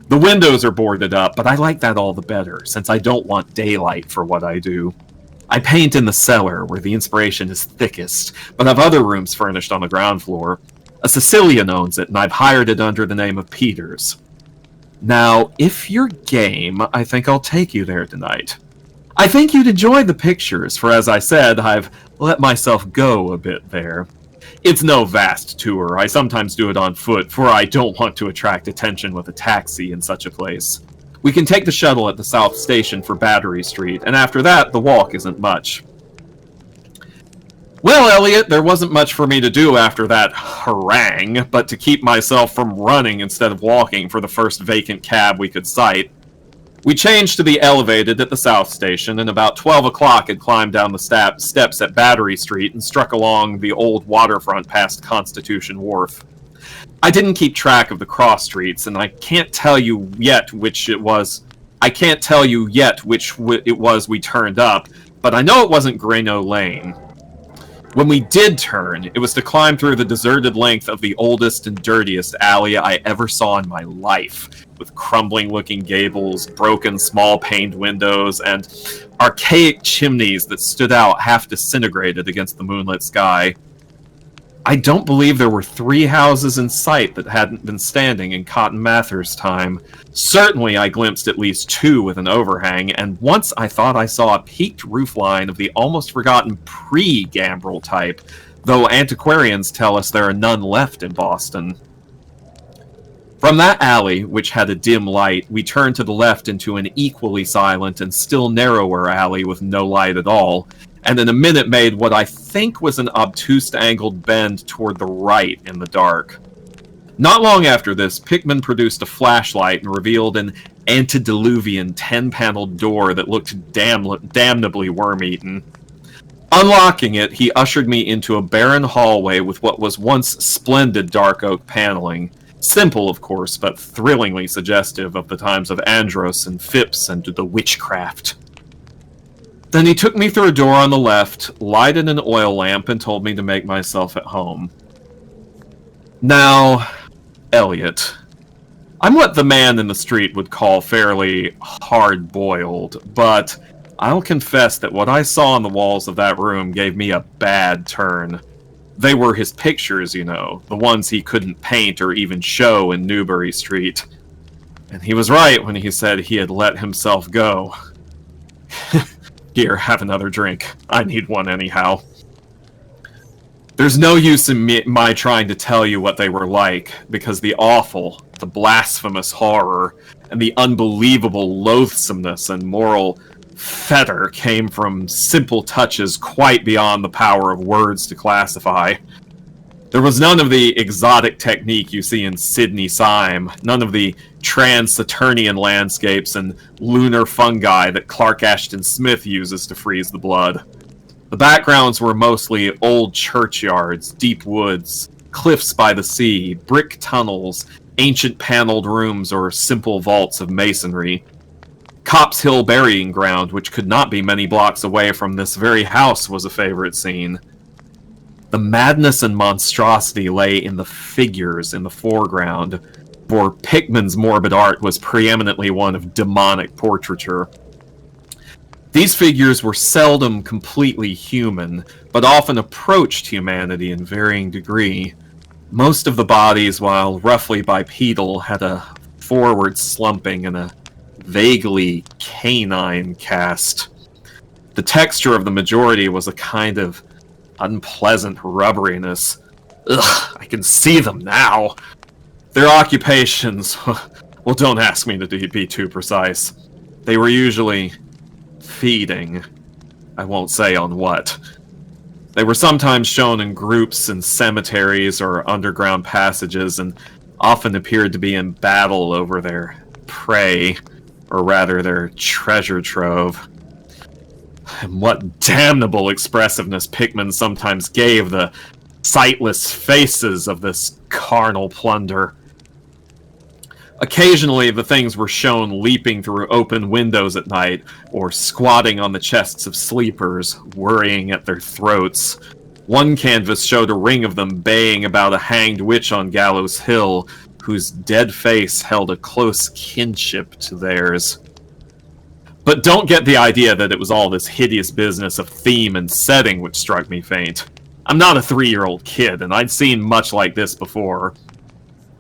The windows are boarded up, but I like that all the better, since I don't want daylight for what I do. I paint in the cellar, where the inspiration is thickest, but I've other rooms furnished on the ground floor. A Sicilian owns it, and I've hired it under the name of Peters. Now, if you're game, I think I'll take you there tonight. I think you'd enjoy the pictures, for as I said, I've let myself go a bit there. It's no vast tour. I sometimes do it on foot, for I don't want to attract attention with a taxi in such a place. We can take the shuttle at the South Station for Battery Street, and after that, the walk isn't much. Well, Elliot, there wasn't much for me to do after that harangue, but to keep myself from running instead of walking for the first vacant cab we could sight. We changed to the Elevated at the South Station, and about 12 o'clock had climbed down the steps at Battery Street and struck along the old waterfront past Constitution Wharf. I didn't keep track of the cross streets, and I can't tell you yet which it was we turned up, but I know it wasn't Greno Lane. When we did turn, it was to climb through the deserted length of the oldest and dirtiest alley I ever saw in my life, with crumbling-looking gables, broken small-paned windows, and archaic chimneys that stood out half disintegrated against the moonlit sky. I don't believe there were 3 houses in sight that hadn't been standing in Cotton Mather's time. Certainly I glimpsed at least 2 with an overhang, and once I thought I saw a peaked roofline of the almost forgotten pre-gambrel type, though antiquarians tell us there are none left in Boston. From that alley, which had a dim light, we turned to the left into an equally silent and still narrower alley with no light at all, and in a minute made what I think was an obtuse angled bend toward the right in the dark. Not long after this, Pickman produced a flashlight and revealed an antediluvian 10-paneled door that looked damnably worm-eaten. Unlocking it, he ushered me into a barren hallway with what was once splendid dark oak paneling. Simple, of course, but thrillingly suggestive of the times of Andros and Phipps and the witchcraft. Then he took me through a door on the left, lighted an oil lamp, and told me to make myself at home. Now, Elliot, I'm what the man in the street would call fairly hard-boiled, but I'll confess that what I saw on the walls of that room gave me a bad turn. They were his pictures, you know, the ones he couldn't paint or even show in Newbury Street. And he was right when he said he had let himself go. Here, have another drink. I need one anyhow. There's no use in my trying to tell you what they were like, because the awful, the blasphemous horror, and the unbelievable loathsomeness and moral fetor came from simple touches quite beyond the power of words to classify. There was none of the exotic technique you see in Sidney Syme, none of the trans-Saturnian landscapes and lunar fungi that Clark Ashton Smith uses to freeze the blood. The backgrounds were mostly old churchyards, deep woods, cliffs by the sea, brick tunnels, ancient paneled rooms, or simple vaults of masonry. Copp's Hill burying ground, which could not be many blocks away from this very house, was a favorite scene. The madness and monstrosity lay in the figures in the foreground, for Pickman's morbid art was preeminently one of demonic portraiture. These figures were seldom completely human, but often approached humanity in varying degree. Most of the bodies, while roughly bipedal, had a forward slumping and a vaguely canine cast. The texture of the majority was a kind of unpleasant rubberiness. Ugh, I can see them now. Their occupations, well, don't ask me to be too precise. They were usually feeding. I won't say on what. They were sometimes shown in groups in cemeteries or underground passages, and often appeared to be in battle over their prey, or rather their treasure trove. And what damnable expressiveness Pickman sometimes gave the sightless faces of this carnal plunder. Occasionally, the things were shown leaping through open windows at night, or squatting on the chests of sleepers, worrying at their throats. One canvas showed a ring of them baying about a hanged witch on Gallows Hill, whose dead face held a close kinship to theirs. But don't get the idea that it was all this hideous business of theme and setting which struck me faint. I'm not a 3-year-old kid, and I'd seen much like this before.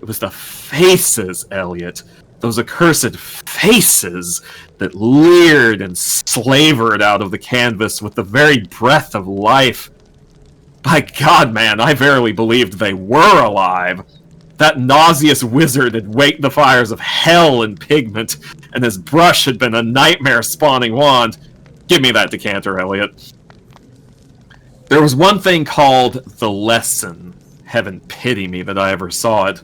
It was the faces, Elliot. Those accursed faces that leered and slavered out of the canvas with the very breath of life. By God, man, I verily believed they were alive. That nauseous wizard had waked the fires of hell in pigment, and his brush had been a nightmare-spawning wand. Give me that decanter, Elliot. There was one thing called the lesson. Heaven pity me that I ever saw it.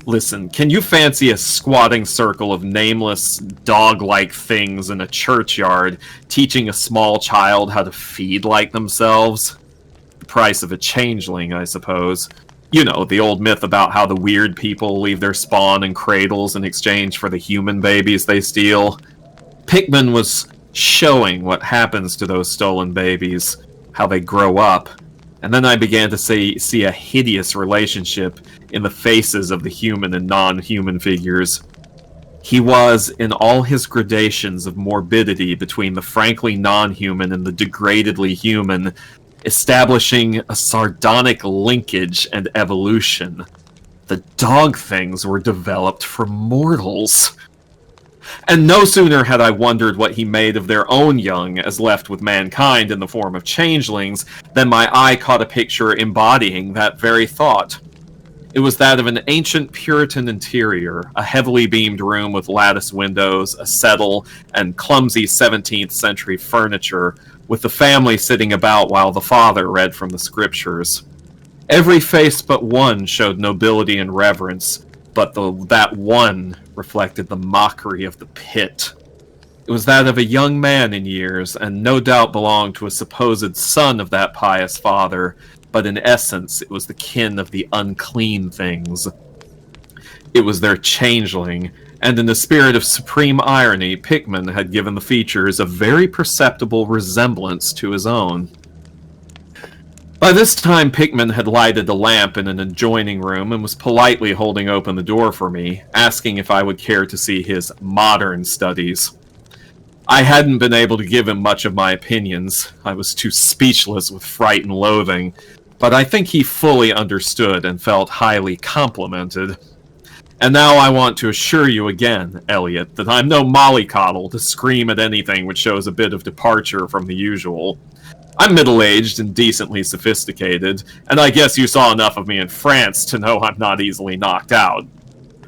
Listen, can you fancy a squatting circle of nameless, dog-like things in a churchyard teaching a small child how to feed like themselves? The price of a changeling, I suppose. You know, the old myth about how the weird people leave their spawn in cradles in exchange for the human babies they steal. Pickman was showing what happens to those stolen babies, how they grow up, and then I began to see a hideous relationship in the faces of the human and non-human figures. He was, in all his gradations of morbidity between the frankly non-human and the degradedly human, establishing a sardonic linkage and evolution. The dog things were developed from mortals. And no sooner had I wondered what he made of their own young as left with mankind in the form of changelings, than my eye caught a picture embodying that very thought. It was that of an ancient Puritan interior, a heavily beamed room with lattice windows, a settle, and clumsy 17th century furniture, with the family sitting about while the father read from the scriptures. Every face but one showed nobility and reverence, but that one reflected the mockery of the pit. It was that of a young man in years, and no doubt belonged to a supposed son of that pious father, but in essence it was the kin of the unclean things. It was their changeling, and in the spirit of supreme irony, Pickman had given the features a very perceptible resemblance to his own. By this time, Pickman had lighted a lamp in an adjoining room and was politely holding open the door for me, asking if I would care to see his modern studies. I hadn't been able to give him much of my opinions. I was too speechless with fright and loathing, but I think he fully understood and felt highly complimented. And now I want to assure you again, Elliot, that I'm no mollycoddle to scream at anything which shows a bit of departure from the usual. I'm middle-aged and decently sophisticated, and I guess you saw enough of me in France to know I'm not easily knocked out.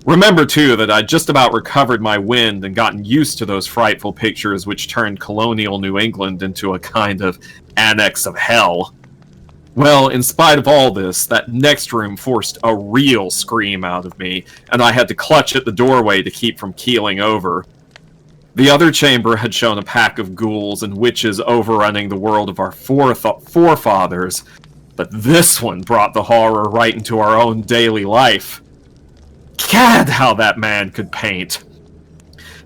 Remember, too, that I'd just about recovered my wind and gotten used to those frightful pictures which turned colonial New England into a kind of annex of hell. Well, in spite of all this, that next room forced a real scream out of me, and I had to clutch at the doorway to keep from keeling over. The other chamber had shown a pack of ghouls and witches overrunning the world of our forefathers, but this one brought the horror right into our own daily life. Gad, how that man could paint!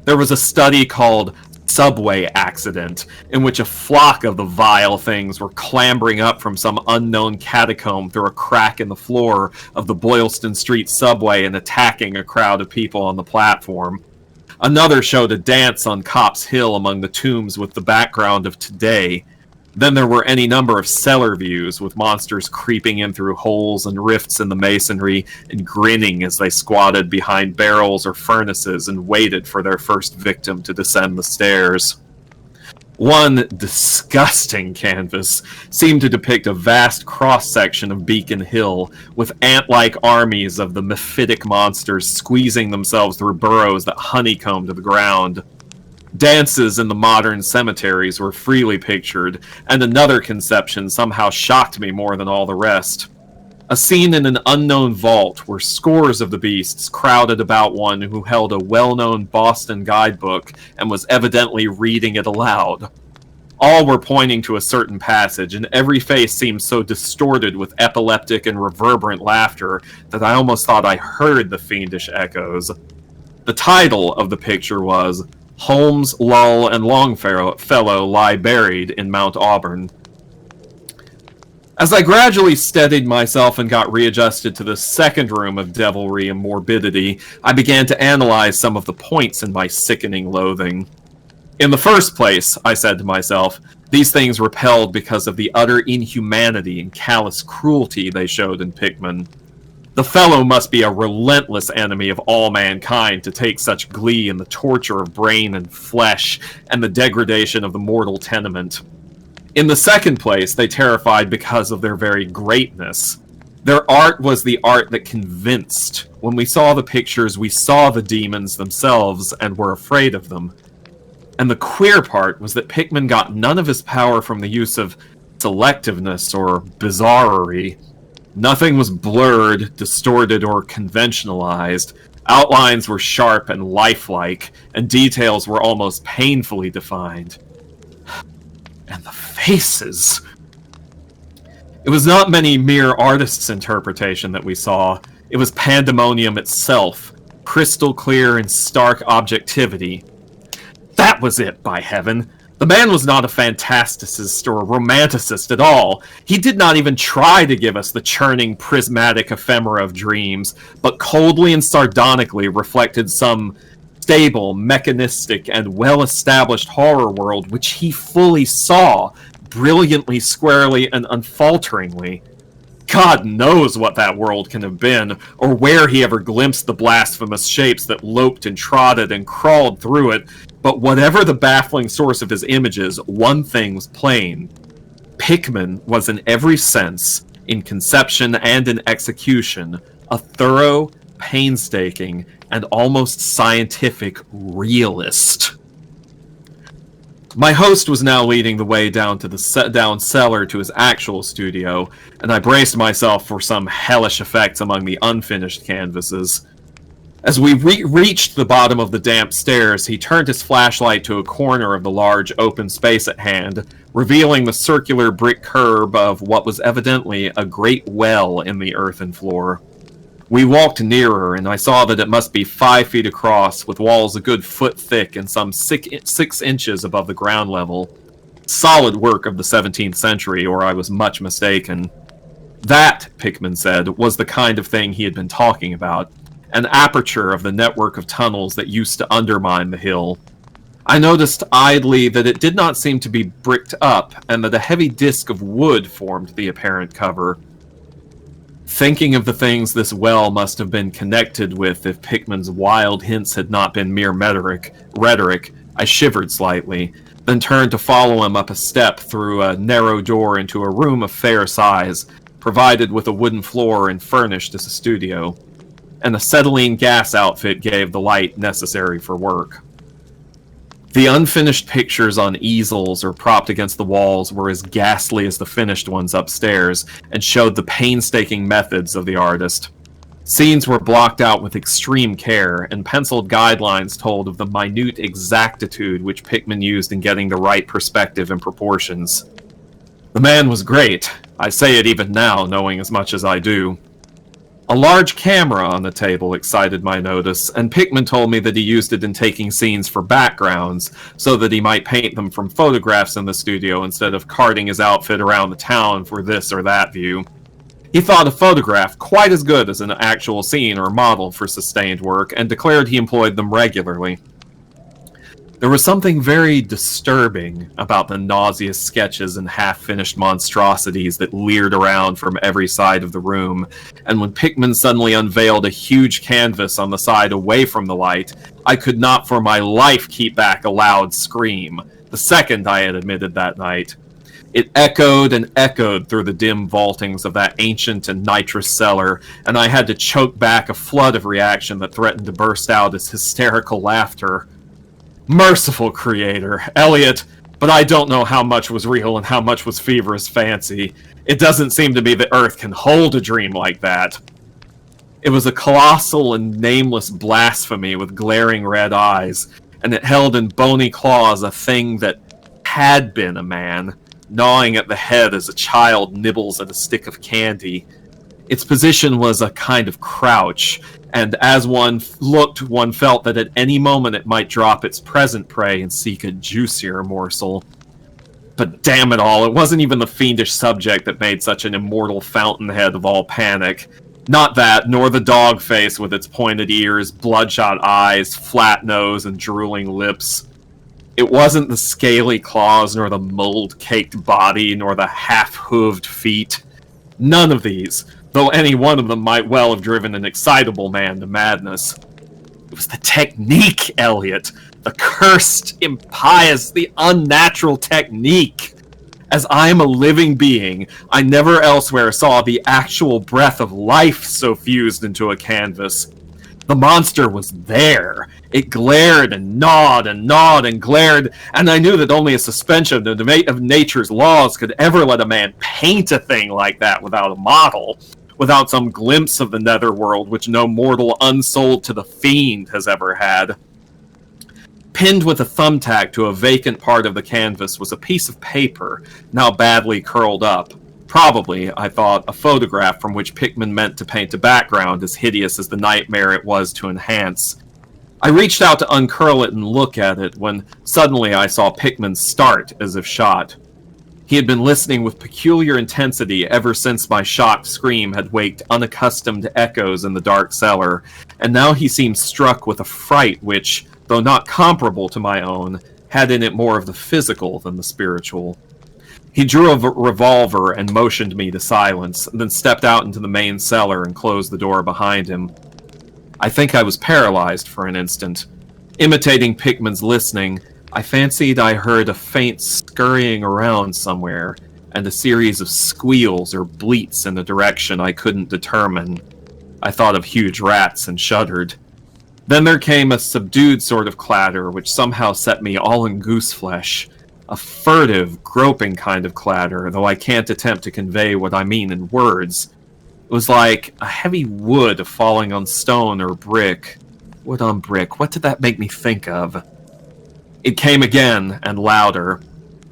There was a study called Subway Accident, in which a flock of the vile things were clambering up from some unknown catacomb through a crack in the floor of the Boylston Street subway and attacking a crowd of people on the platform. Another showed a dance on Copp's Hill among the tombs with the background of today. Then there were any number of cellar views, with monsters creeping in through holes and rifts in the masonry and grinning as they squatted behind barrels or furnaces and waited for their first victim to descend the stairs. One disgusting canvas seemed to depict a vast cross-section of Beacon Hill, with ant-like armies of the mephitic monsters squeezing themselves through burrows that honeycombed the ground. Dances in the modern cemeteries were freely pictured, and another conception somehow shocked me more than all the rest. A scene in an unknown vault where scores of the beasts crowded about one who held a well-known Boston guidebook and was evidently reading it aloud. All were pointing to a certain passage, and every face seemed so distorted with epileptic and reverberant laughter that I almost thought I heard the fiendish echoes. The title of the picture was Holmes, Lull, and Longfellow Lie Buried in Mount Auburn. As I gradually steadied myself and got readjusted to the second room of devilry and morbidity, I began to analyze some of the points in my sickening loathing. In the first place, I said to myself, these things repelled because of the utter inhumanity and callous cruelty they showed in Pickman. The fellow must be a relentless enemy of all mankind to take such glee in the torture of brain and flesh and the degradation of the mortal tenement. In the second place, they terrified because of their very greatness. Their art was the art that convinced. When we saw the pictures, we saw the demons themselves and were afraid of them. And the queer part was that Pickman got none of his power from the use of selectiveness or bizarrery. Nothing was blurred, distorted, or conventionalized. Outlines were sharp and lifelike, and details were almost painfully defined. And the faces! It was not many mere artist's interpretation that we saw. It was pandemonium itself, crystal clear and stark objectivity. That was it, by heaven! The man was not a fantasticist or a romanticist at all. He did not even try to give us the churning, prismatic ephemera of dreams, but coldly and sardonically reflected some stable, mechanistic, and well-established horror world which he fully saw, brilliantly, squarely, and unfalteringly. God knows what that world can have been, or where he ever glimpsed the blasphemous shapes that loped and trotted and crawled through it, but whatever the baffling source of his images, one thing was plain. Pickman was in every sense, in conception and in execution, a thorough, painstaking, and almost scientific realist. My host was now leading the way down to the down cellar to his actual studio, and I braced myself for some hellish effects among the unfinished canvases. As we reached the bottom of the damp stairs, he turned his flashlight to a corner of the large open space at hand, revealing the circular brick curb of what was evidently a great well in the earthen floor. We walked nearer, and I saw that it must be 5 feet across, with walls a good foot thick and some 6 inches above the ground level. Solid work of the 17th century, or I was much mistaken. That, Pickman said, was the kind of thing he had been talking about. An aperture of the network of tunnels that used to undermine the hill. I noticed idly that it did not seem to be bricked up, and that a heavy disc of wood formed the apparent cover. Thinking of the things this well must have been connected with if Pickman's wild hints had not been mere rhetoric, I shivered slightly, then turned to follow him up a step through a narrow door into a room of fair size, provided with a wooden floor and furnished as a studio. An acetylene gas outfit gave the light necessary for work. The unfinished pictures on easels or propped against the walls were as ghastly as the finished ones upstairs, and showed the painstaking methods of the artist. Scenes were blocked out with extreme care, and penciled guidelines told of the minute exactitude which Pickman used in getting the right perspective and proportions. The man was great. I say it even now, knowing as much as I do. A large camera on the table excited my notice, and Pickman told me that he used it in taking scenes for backgrounds, so that he might paint them from photographs in the studio instead of carting his outfit around the town for this or that view. He thought a photograph quite as good as an actual scene or model for sustained work, and declared he employed them regularly. There was something very disturbing about the nauseous sketches and half-finished monstrosities that leered around from every side of the room, and when Pickman suddenly unveiled a huge canvas on the side away from the light, I could not for my life keep back a loud scream, the second I had admitted that night. It echoed and echoed through the dim vaultings of that ancient and nitrous cellar, and I had to choke back a flood of reaction that threatened to burst out as hysterical laughter. Merciful Creator, Elliot, but I don't know how much was real and how much was feverish fancy. It doesn't seem to me that Earth can hold a dream like that. It was a colossal and nameless blasphemy with glaring red eyes, and it held in bony claws a thing that had been a man, gnawing at the head as a child nibbles at a stick of candy. Its position was a kind of crouch, and as one looked, one felt that at any moment it might drop its present prey and seek a juicier morsel. But damn it all, it wasn't even the fiendish subject that made such an immortal fountainhead of all panic. Not that, nor the dog face with its pointed ears, bloodshot eyes, flat nose, and drooling lips. It wasn't the scaly claws, nor the mold-caked body, nor the half-hooved feet. None of these, though any one of them might well have driven an excitable man to madness. It was the technique, Elliot. The cursed, impious, the unnatural technique. As I am a living being, I never elsewhere saw the actual breath of life so fused into a canvas. The monster was there. It glared and gnawed and glared, and I knew that only a suspension of nature's laws could ever let a man paint a thing like that without a model, without some glimpse of the netherworld which no mortal unsold to the fiend has ever had. Pinned with a thumbtack to a vacant part of the canvas was a piece of paper, now badly curled up. Probably, I thought, a photograph from which Pickman meant to paint a background as hideous as the nightmare it was to enhance. I reached out to uncurl it and look at it, when suddenly I saw Pickman start as if shot. He had been listening with peculiar intensity ever since my shocked scream had waked unaccustomed echoes in the dark cellar, and now he seemed struck with a fright which, though not comparable to my own, had in it more of the physical than the spiritual. He drew a revolver and motioned me to silence, then stepped out into the main cellar and closed the door behind him. I think I was paralyzed for an instant. Imitating Pickman's listening, I fancied I heard a faint scurrying around somewhere, and a series of squeals or bleats in a direction I couldn't determine. I thought of huge rats and shuddered. Then there came a subdued sort of clatter which somehow set me all in gooseflesh. A furtive, groping kind of clatter, though I can't attempt to convey what I mean in words. It was like a heavy wood falling on stone or brick, Wood on brick. What did that make me think of? It came again, and louder.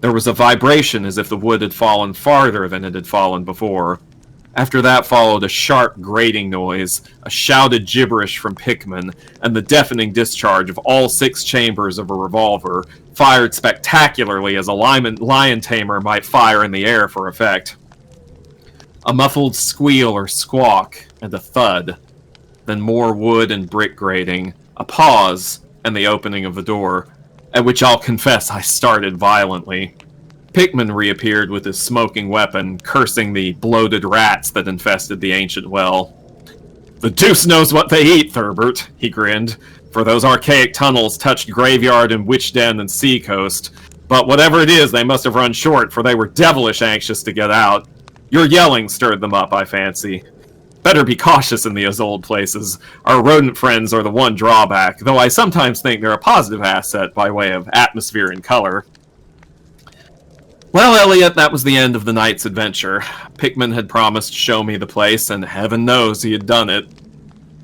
There was a vibration as if the wood had fallen farther than it had fallen before. After that followed a sharp grating noise, a shouted gibberish from Pickman, and the deafening discharge of all 6 chambers of a revolver, fired spectacularly as a lion tamer might fire in the air for effect. A muffled squeal or squawk, and a thud. Then more wood and brick grating, a pause, and the opening of the door, at which I'll confess I started violently. Pickman reappeared with his smoking weapon, cursing the bloated rats that infested the ancient well. "The deuce knows what they eat, Thurbert," he grinned, "for those archaic tunnels touched graveyard and witch den and sea coast. But whatever it is, they must have run short, for they were devilish anxious to get out. Your yelling stirred them up, I fancy. Better be cautious in those old places. Our rodent friends are the one drawback, though I sometimes think they're a positive asset by way of atmosphere and color." Well, Elliot, that was the end of the night's adventure. Pickman had promised to show me the place, and heaven knows he had done it.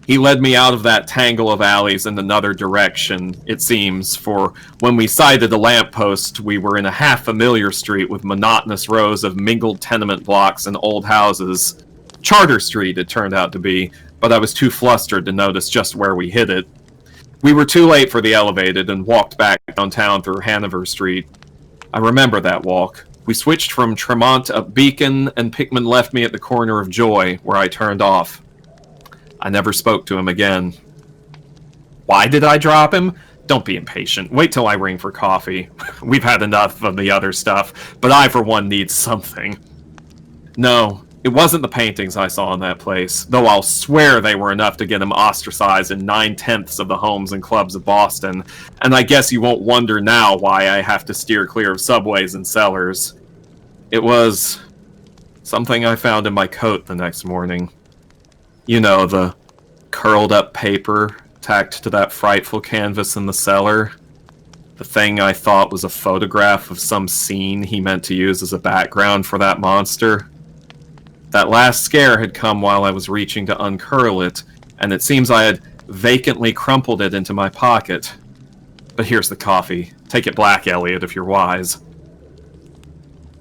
He led me out of that tangle of alleys in another direction, it seems, for when we sighted a lamppost, we were in a half-familiar street with monotonous rows of mingled tenement blocks and old houses. Charter Street, it turned out to be, but I was too flustered to notice just where we hit it. We were too late for the elevated and walked back downtown through Hanover Street. I remember that walk. We switched from Tremont up Beacon, and Pickman left me at the corner of Joy, where I turned off. I never spoke to him again. Why did I drop him? Don't be impatient. Wait till I ring for coffee. We've had enough of the other stuff, but I, for one, need something. No, it wasn't the paintings I saw in that place, though I'll swear they were enough to get him ostracized in 9/10 of the homes and clubs of Boston, and I guess you won't wonder now why I have to steer clear of subways and cellars. It was something I found in my coat the next morning. You know, the curled-up paper tacked to that frightful canvas in the cellar. The thing I thought was a photograph of some scene he meant to use as a background for that monster. That last scare had come while I was reaching to uncurl it, and it seems I had vacantly crumpled it into my pocket. But here's the coffee. Take it black, Elliot, if you're wise.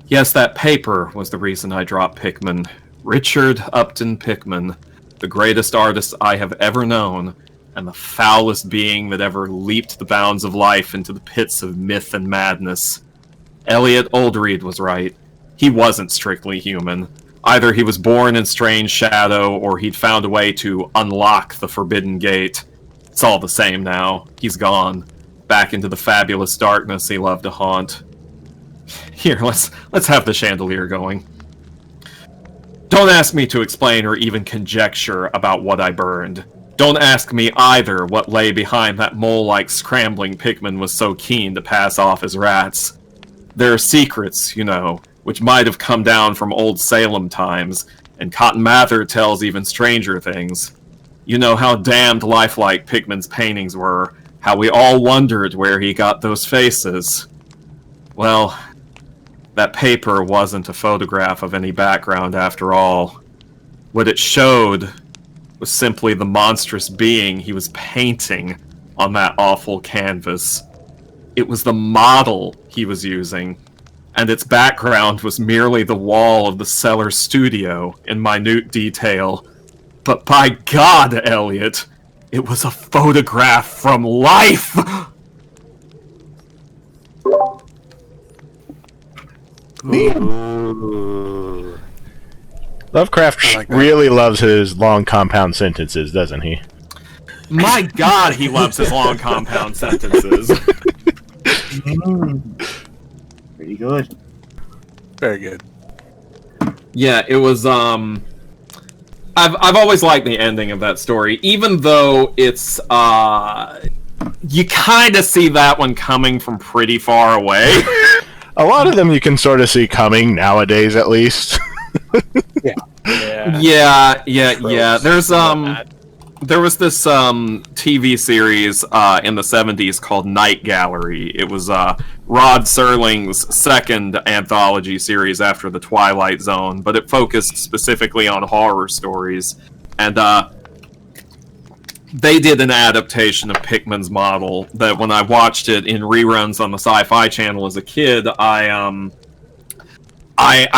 Yes, that paper was the reason I dropped Pickman. Richard Upton Pickman, the greatest artist I have ever known, and the foulest being that ever leaped the bounds of life into the pits of myth and madness. Elliot Oldreed was right. He wasn't strictly human. Either he was born in strange shadow, or he'd found a way to unlock the forbidden gate. It's all the same now. He's gone. Back into the fabulous darkness he loved to haunt. Here, let's have the chandelier going. Don't ask me to explain or even conjecture about what I burned. Don't ask me either what lay behind that mole-like scrambling Pickman was so keen to pass off as rats. There are secrets, you know, which might have come down from old Salem times, and Cotton Mather tells even stranger things. You know how damned lifelike Pickman's paintings were, how we all wondered where he got those faces. Well, that paper wasn't a photograph of any background after all. What it showed was simply the monstrous being he was painting on that awful canvas. It was the model he was using, and its background was merely the wall of the cellar studio in minute detail. But by God, Elliot, it was a photograph from life! Ooh. Lovecraft really loves his long compound sentences, doesn't he? My God, he loves his long compound sentences. Pretty good. Very good. Yeah, it was, I've always liked the ending of that story, even though it's, you kind of see that one coming from pretty far away. A lot of them you can sort of see coming nowadays, at least. Yeah. There was this TV series in the 70s called Night Gallery. It was Rod Serling's second anthology series after The Twilight Zone, but it focused specifically on horror stories. And they did an adaptation of Pickman's model that when I watched it in reruns on the Sci-Fi Channel as a kid, I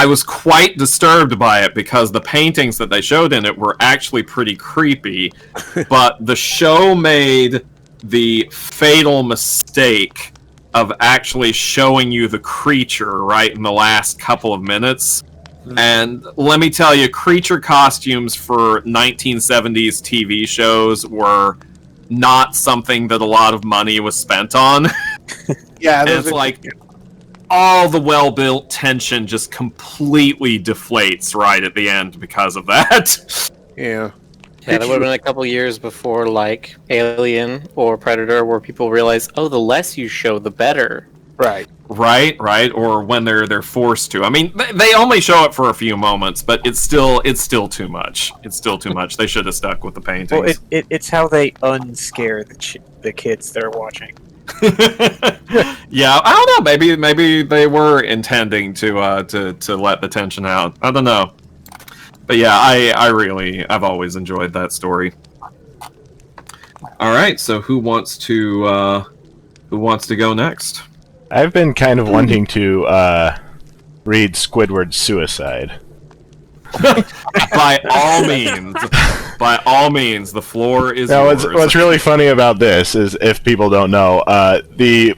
was quite disturbed by it because the paintings that they showed in it were actually pretty creepy, but the show made the fatal mistake of actually showing you the creature right in the last couple of minutes. And let me tell you, creature costumes for 1970s TV shows were not something that a lot of money was spent on. Yeah, it's like all the well-built tension just completely deflates right at the end because of that. Yeah. Yeah, that would have been a couple years before, like, Alien or Predator, where people realize, oh, the less you show, the better. Right. Right, or when they're forced to. I mean, they only show it for a few moments, but it's still too much. It's still too much. They should have stuck with the paintings. Well, it's how they unscare the kids that are watching. Yeah, I don't know. Maybe they were intending to let the tension out. I don't know. But yeah, I've always enjoyed that story. All right, so who wants to go next? I've been kind of wanting to read Squidward's Suicide. By all means, the floor is yours. What's really funny about this is, if people don't know, the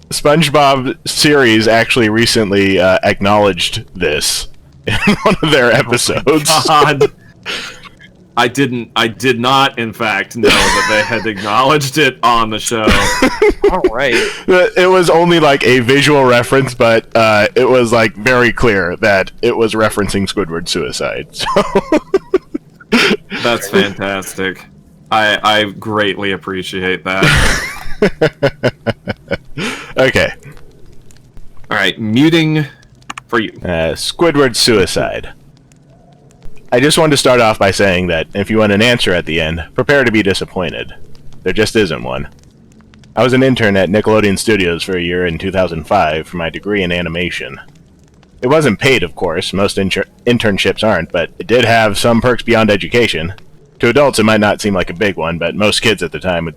SpongeBob series actually recently acknowledged this in one of their episodes. God. I did not, in fact, know that they had acknowledged it on the show. All right. It was only like a visual reference, but it was like very clear that it was referencing Squidward's Suicide. So. That's fantastic. I greatly appreciate that. Okay. All right, muting for you. Squidward's Suicide. I just wanted to start off by saying that if you want an answer at the end, prepare to be disappointed. There just isn't one. I was an intern at Nickelodeon Studios for a year in 2005 for my degree in animation. It wasn't paid, of course, most internships aren't, but it did have some perks beyond education. To adults it might not seem like a big one, but most kids at the time would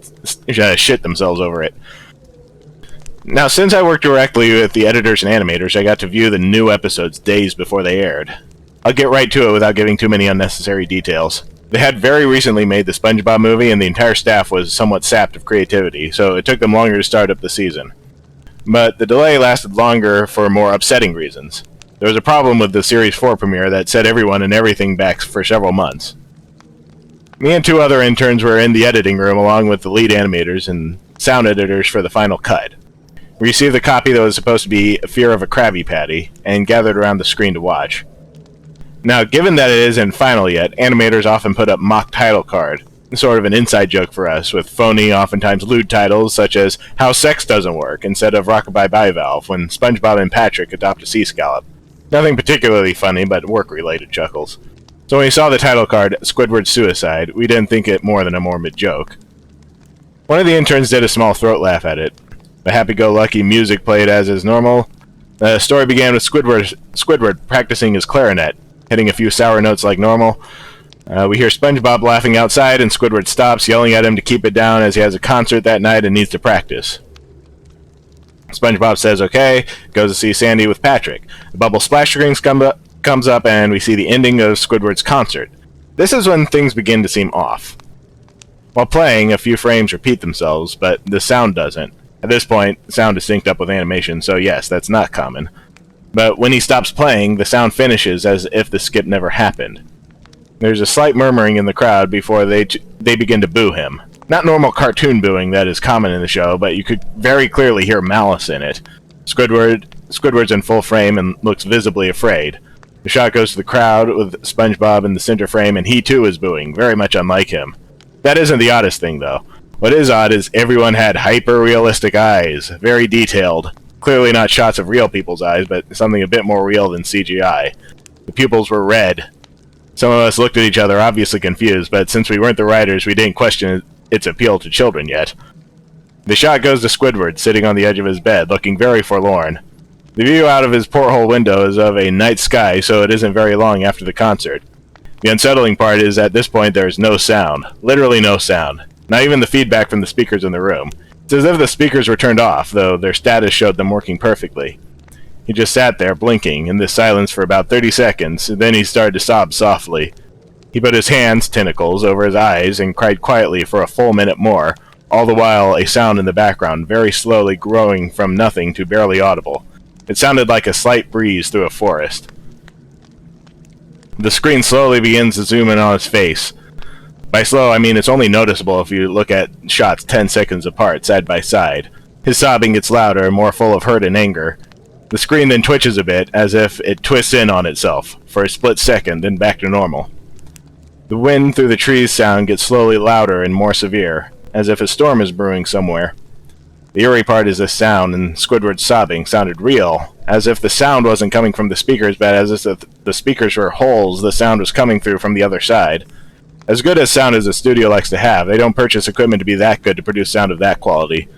shit themselves over it. Now, since I worked directly with the editors and animators, I got to view the new episodes days before they aired. I'll get right to it without giving too many unnecessary details. They had very recently made the SpongeBob movie, and the entire staff was somewhat sapped of creativity, so it took them longer to start up the season. But the delay lasted longer for more upsetting reasons. There was a problem with the Series 4 premiere that set everyone and everything back for several months. Me and two other interns were in the editing room along with the lead animators and sound editors for the final cut. We received the copy that was supposed to be Fear of a Krabby Patty, and gathered around the screen to watch. Now, given that it isn't final yet, animators often put up mock title card, sort of an inside joke for us, with phony, oftentimes lewd titles such as How Sex Doesn't Work instead of Rockabye Bivalve when SpongeBob and Patrick adopt a sea scallop. Nothing particularly funny, but work-related chuckles. So when we saw the title card, Squidward's Suicide, we didn't think it more than a morbid joke. One of the interns did a small throat laugh at it. The happy-go-lucky music played as is normal. The story began with Squidward practicing his clarinet, hitting a few sour notes like normal. We hear SpongeBob laughing outside, and Squidward stops, yelling at him to keep it down as he has a concert that night and needs to practice. SpongeBob says okay, goes to see Sandy with Patrick. The bubble splash screen comes up, and we see the ending of Squidward's concert. This is when things begin to seem off. While playing, a few frames repeat themselves, but the sound doesn't. At this point, the sound is synced up with animation, so yes, that's not common. But when he stops playing, the sound finishes as if the skip never happened. There's a slight murmuring in the crowd before they begin to boo him. Not normal cartoon booing that is common in the show, but you could very clearly hear malice in it. Squidward's in full frame and looks visibly afraid. The shot goes to the crowd with SpongeBob in the center frame, and he too is booing, very much unlike him. That isn't the oddest thing, though. What is odd is everyone had hyper-realistic eyes, very detailed. Clearly not shots of real people's eyes, but something a bit more real than CGI. The pupils were red. Some of us looked at each other, obviously confused, but since we weren't the writers, we didn't question its appeal to children yet. The shot goes to Squidward, sitting on the edge of his bed, looking very forlorn. The view out of his porthole window is of a night sky, so it isn't very long after the concert. The unsettling part is at this point there is no sound. Literally no sound. Not even the feedback from the speakers in the room. It's as if the speakers were turned off, though their status showed them working perfectly. He just sat there, blinking, in this silence for about 30 seconds, and then he started to sob softly. He put his hands, tentacles, over his eyes and cried quietly for a full minute more, all the while a sound in the background, very slowly growing from nothing to barely audible. It sounded like a slight breeze through a forest. The screen slowly begins to zoom in on his face. By slow, I mean it's only noticeable if you look at shots 10 seconds apart, side by side. His sobbing gets louder and more full of hurt and anger. The screen then twitches a bit, as if it twists in on itself, for a split second, then back to normal. The wind through the trees sound gets slowly louder and more severe, as if a storm is brewing somewhere. The eerie part is this sound, and Squidward's sobbing sounded real, as if the sound wasn't coming from the speakers, but as if the speakers were holes the sound was coming through from the other side. As good as sound as a studio likes to have, they don't purchase equipment to be that good to produce sound of that quality.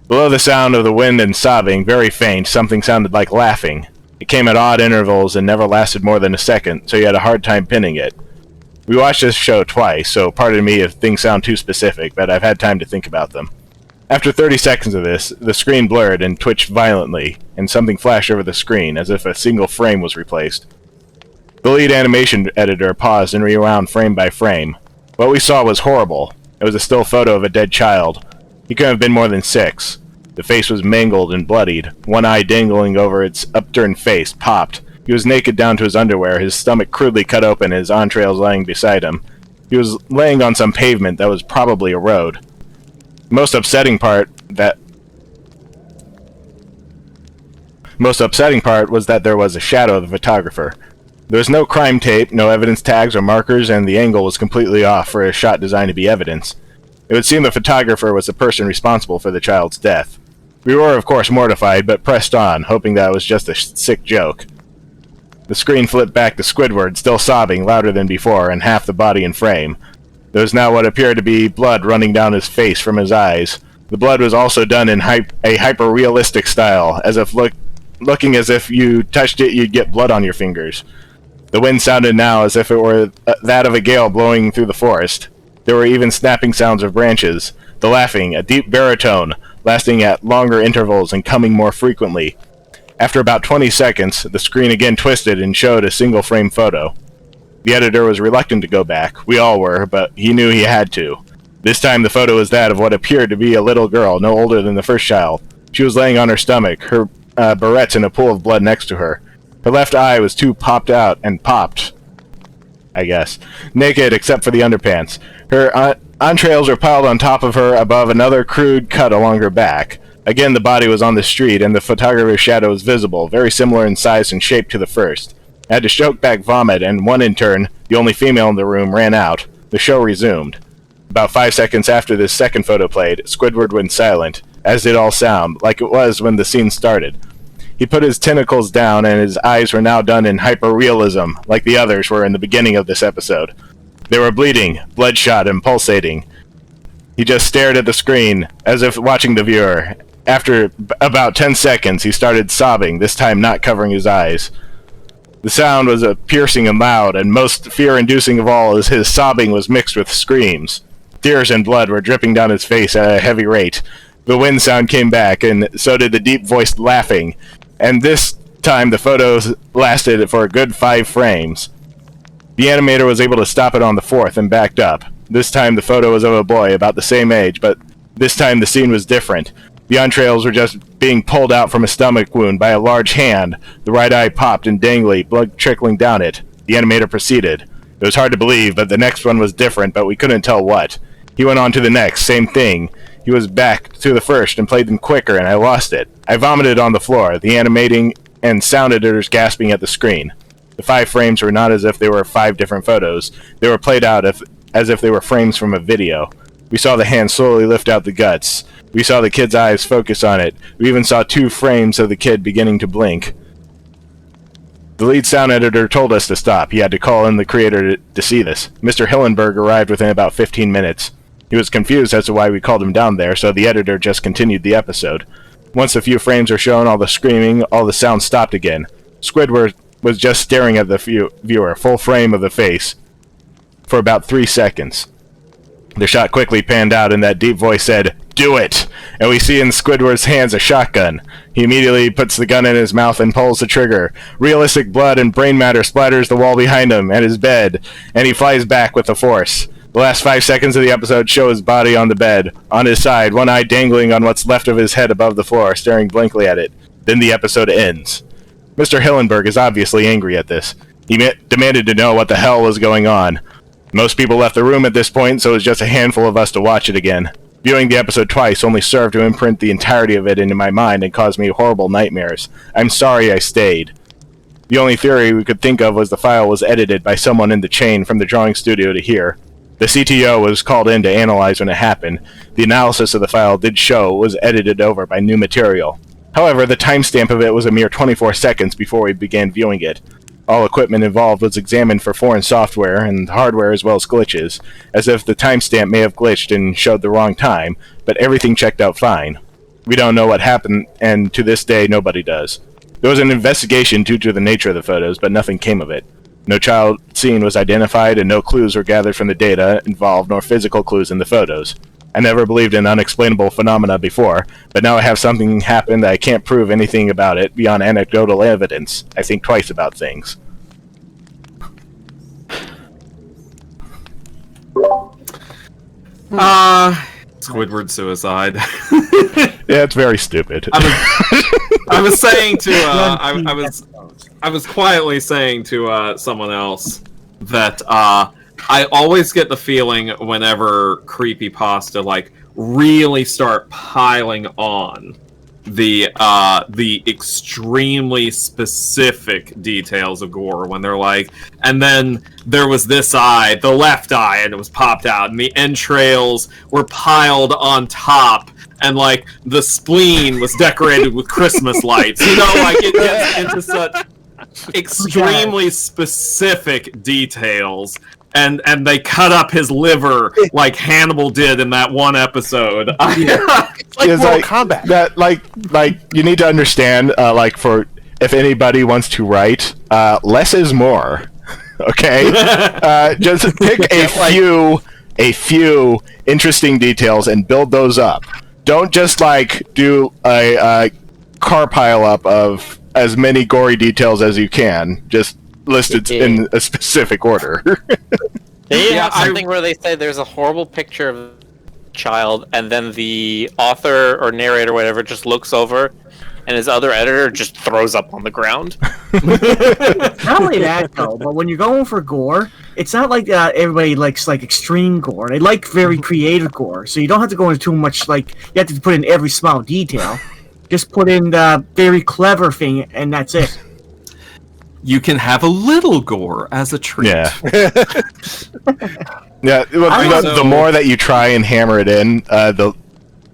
Below the sound of the wind and sobbing, very faint, something sounded like laughing. It came at odd intervals and never lasted more than a second, so you had a hard time pinning it. We watched this show twice, so pardon me if things sound too specific, but I've had time to think about them. After 30 seconds of this, the screen blurred and twitched violently, and something flashed over the screen, as if a single frame was replaced. The lead animation editor paused and rewound frame by frame. What we saw was horrible. It was a still photo of a dead child. He couldn't have been more than 6. The face was mangled and bloodied. One eye dangling over its upturned face popped. He was naked down to his underwear, his stomach crudely cut open, his entrails lying beside him. He was laying on some pavement that was probably a road. The most upsetting part was that there was a shadow of the photographer. There was no crime tape, no evidence tags or markers, and the angle was completely off for a shot designed to be evidence. It would seem the photographer was the person responsible for the child's death. We were, of course, mortified, but pressed on, hoping that it was just a sick joke. The screen flipped back to Squidward, still sobbing louder than before, and half the body in frame. There was now what appeared to be blood running down his face from his eyes. The blood was also done in a hyper-realistic style, as if looking as if you touched it you'd get blood on your fingers. The wind sounded now as if it were that of a gale blowing through the forest. There were even snapping sounds of branches, the laughing, a deep baritone, lasting at longer intervals and coming more frequently. After about 20 seconds, the screen again twisted and showed a single-frame photo. The editor was reluctant to go back. We all were, but he knew he had to. This time the photo was that of what appeared to be a little girl, no older than the first child. She was laying on her stomach, her barrettes in a pool of blood next to her. Her left eye was too popped out and popped, I guess, naked except for the underpants. Her entrails were piled on top of her above another crude cut along her back. Again, the body was on the street, and the photographer's shadow was visible, very similar in size and shape to the first. I had to choke back vomit, and one intern, the only female in the room, ran out. The show resumed. About 5 seconds after this second photo played, Squidward went silent, as did all sound, like it was when the scene started. He put his tentacles down, and his eyes were now done in hyper-realism, like the others were in the beginning of this episode. They were bleeding, bloodshot, and pulsating. He just stared at the screen, as if watching the viewer. After about 10 seconds, he started sobbing, this time not covering his eyes. The sound was piercing and loud, and most fear-inducing of all is his sobbing was mixed with screams. Tears and blood were dripping down his face at a heavy rate. The wind sound came back, and so did the deep-voiced laughing. And this time the photos lasted for a good 5 frames. The animator was able to stop it on the 4th and backed up. This time the photo was of a boy about the same age, but this time the scene was different. The entrails were just being pulled out from a stomach wound by a large hand. The right eye popped and dangly, blood trickling down it. The animator proceeded. It was hard to believe, but the next one was different, but we couldn't tell what. He went on to the next, same thing. He was back to the first and played them quicker, and I lost it. I vomited on the floor, the animating and sound editors gasping at the screen. The 5 frames were not as if they were 5 different photos. They were played out as if they were frames from a video. We saw the hand slowly lift out the guts. We saw the kid's eyes focus on it. We even saw 2 frames of the kid beginning to blink. The lead sound editor told us to stop. He had to call in the creator to see this. Mr. Hillenberg arrived within about 15 minutes. He was confused as to why we called him down there, so the editor just continued the episode. Once a few frames were shown, all the screaming, all the sound stopped again. Squidward was just staring at the viewer, full frame of the face, for about 3 seconds. The shot quickly panned out and that deep voice said, "Do it!" And we see in Squidward's hands a shotgun. He immediately puts the gun in his mouth and pulls the trigger. Realistic blood and brain matter splatters the wall behind him and his bed, and he flies back with the force. The last 5 seconds of the episode show his body on the bed, on his side, one eye dangling on what's left of his head above the floor, staring blankly at it. Then the episode ends. Mr. Hillenberg is obviously angry at this. He demanded to know what the hell was going on. Most people left the room at this point, so it was just a handful of us to watch it again. Viewing the episode twice only served to imprint the entirety of it into my mind and cause me horrible nightmares. I'm sorry I stayed. The only theory we could think of was the file was edited by someone in the chain from the drawing studio to here. The CTO was called in to analyze when it happened. The analysis of the file did show it was edited over by new material. However, the timestamp of it was a mere 24 seconds before we began viewing it. All equipment involved was examined for foreign software and hardware as well as glitches, as if the timestamp may have glitched and showed the wrong time, but everything checked out fine. We don't know what happened, and to this day nobody does. There was an investigation due to the nature of the photos, but nothing came of it. No child scene was identified and no clues were gathered from the data involved nor physical clues in the photos. I never believed in unexplainable phenomena before, but now I have something happen that I can't prove anything about it beyond anecdotal evidence. I think twice about things. Squidward suicide. Yeah, it's very stupid. I was saying to I was quietly saying to someone else that I always get the feeling whenever creepypasta like really start piling on the extremely specific details of gore when they're like, and then there was this eye, the left eye, and it was popped out, and the entrails were piled on top, and like the spleen was decorated with Christmas lights. You know, like it gets into such extremely specific details. And they cut up his liver like Hannibal did in that one episode. It's like Mortal Kombat. That like you need to understand. Like for if anybody wants to write, less is more. Okay, just pick a few interesting details and build those up. Don't just like do a car pile up of as many gory details as you can. Just listed in a specific order. They have something where they say there's a horrible picture of a child, and then the author or narrator, whatever, just looks over, and his other editor just throws up on the ground. Not only that, though, but when you're going for gore, it's not like everybody likes like extreme gore. They like very creative gore, so you don't have to go into too much. Like you have to put in every small detail. Just put in the very clever thing, and that's it. You can have a little gore as a treat. Yeah. Yeah. Well, the more that you try and hammer it in, the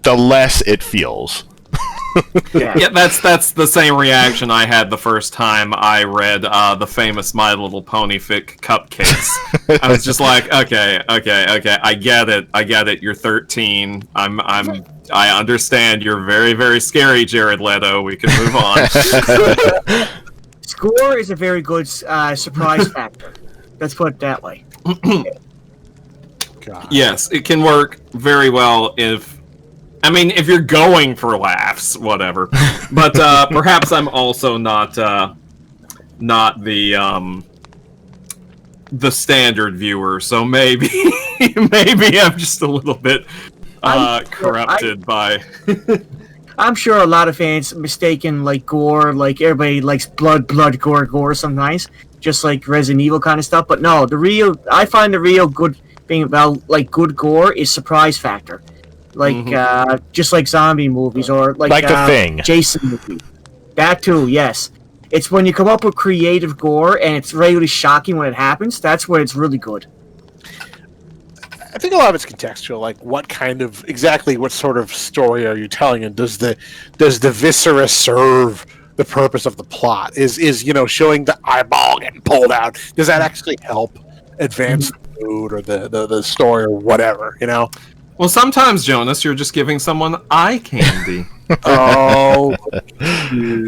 less it feels. Yeah, that's the same reaction I had the first time I read the famous My Little Pony fic Cupcakes. I was just like, okay, I get it. You're 13. I understand. You're very, very scary, Jared Leto. We can move on. Score is a very good surprise factor. Let's put it that way. God. Yes, it can work very well if you're going for laughs, whatever. But perhaps I'm also not the standard viewer, so maybe I'm just a little bit corrupted by. I'm sure a lot of fans mistaken like gore, like everybody likes blood, gore sometimes, just like Resident Evil kind of stuff. But no, I find the real good thing about like good gore is surprise factor, like just like zombie movies or like The Thing, Jason movie. That too, yes. It's when you come up with creative gore and it's really shocking when it happens. That's where it's really good. I think a lot of it's contextual, like what sort of story are you telling, and does the viscera serve the purpose of the plot? Is showing the eyeball getting pulled out, does that actually help advance the mood or the story or whatever, Well, sometimes, Jonas, you're just giving someone eye candy. Oh,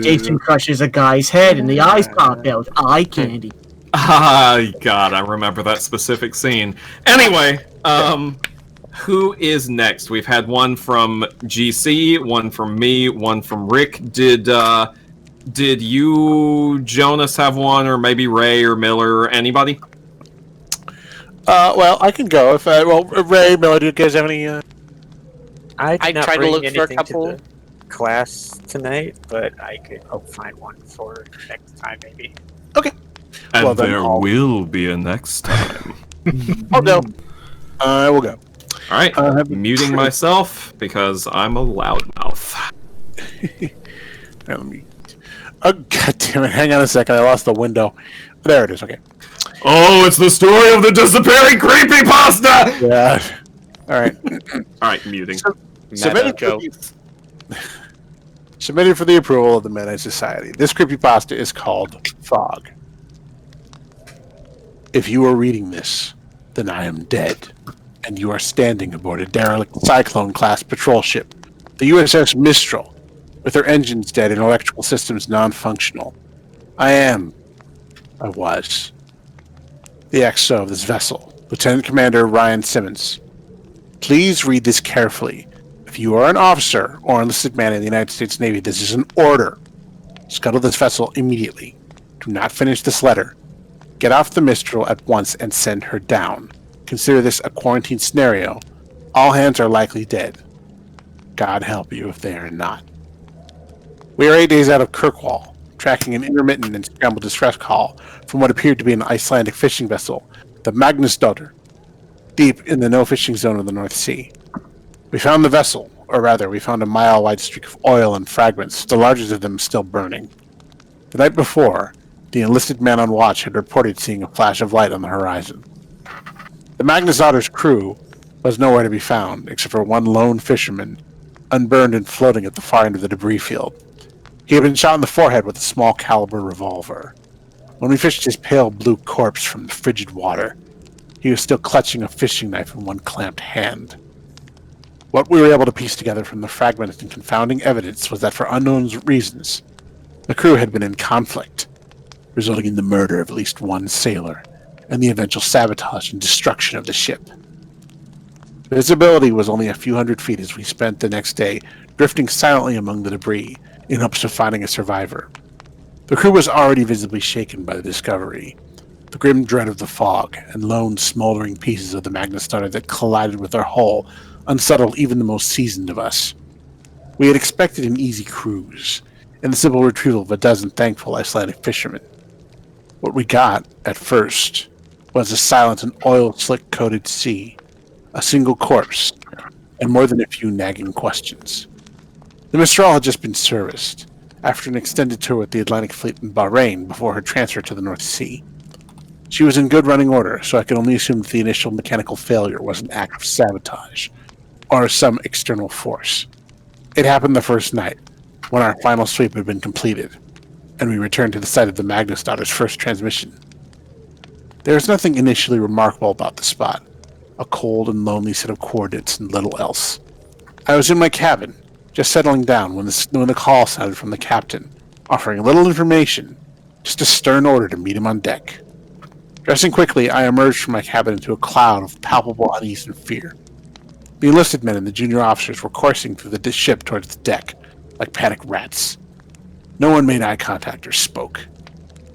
Jason crushes a guy's head and the eyes pop out. Eye candy. Ah, God, I remember that specific scene. Anyway, who is next? We've had one from GC, one from me, one from Rick. Did you, Jonas, have one, or maybe Ray or Miller or anybody? well, I can go if Ray, Miller, do you guys have any? I did not tried to bring look for a anything couple. to the class tonight, but I could hope find one for next time, maybe. And Well, then there I'll- will be a next time. I'll go. I will go. All right, muting myself because I'm a loudmouth. Let me. Oh, God damn it! Hang on a second. I lost the window. There it is. Okay. Oh, it's the story of the disappearing creepypasta! Yeah. All right. All right, muting. Submitted for, submitted for the approval of the Midnight Society. This creepypasta is called Fog. If you are reading this, then I am dead, and you are standing aboard a derelict Cyclone-class patrol ship, the USS Mistral, with her engines dead and electrical systems non-functional. I was, the XO of this vessel, Lieutenant Commander Ryan Simmons. Please read this carefully. If you are an officer or enlisted man in the United States Navy, this is an order. Scuttle this vessel immediately. Do not finish this letter. Get off the Mistral at once and send her down. Consider this a quarantine scenario. All hands are likely dead. God help you if they are not. We are 8 days out of Kirkwall, tracking an intermittent and scrambled distress call from what appeared to be an Icelandic fishing vessel, the Magnusdottir, deep in the no-fishing zone of the North Sea. We found the vessel, or rather, we found a mile-wide streak of oil and fragments, the largest of them still burning. The night before, the enlisted man on watch had reported seeing a flash of light on the horizon. The Magnusdottir's crew was nowhere to be found, except for one lone fisherman, unburned and floating at the far end of the debris field. He had been shot in the forehead with a small caliber revolver. When we fished his pale blue corpse from the frigid water, he was still clutching a fishing knife in one clamped hand. What we were able to piece together from the fragmented and confounding evidence was that for unknown reasons, the crew had been in conflict, resulting in the murder of at least one sailor and the eventual sabotage and destruction of the ship. Visibility was only a few hundred feet as we spent the next day drifting silently among the debris in hopes of finding a survivor. The crew was already visibly shaken by the discovery, the grim dread of the fog and lone smoldering pieces of the Magnusdottir that collided with our hull unsettled even the most seasoned of us. We had expected an easy cruise and the simple retrieval of a dozen thankful Icelandic fishermen. What we got, at first, was a silent and oil-slick-coated sea, a single corpse, and more than a few nagging questions. The Mistral had just been serviced, after an extended tour with the Atlantic Fleet in Bahrain before her transfer to the North Sea. She was in good running order, so I could only assume that the initial mechanical failure was an act of sabotage, or some external force. It happened the first night, when our final sweep had been completed, and we returned to the site of the Magnusdottir's first transmission. There was nothing initially remarkable about the spot, a cold and lonely set of coordinates and little else. I was in my cabin, just settling down when the call sounded from the captain, offering little information, just a stern order to meet him on deck. Dressing quickly, I emerged from my cabin into a cloud of palpable unease and fear. The enlisted men and the junior officers were coursing through the ship towards the deck, like panicked rats. No one made eye contact or spoke.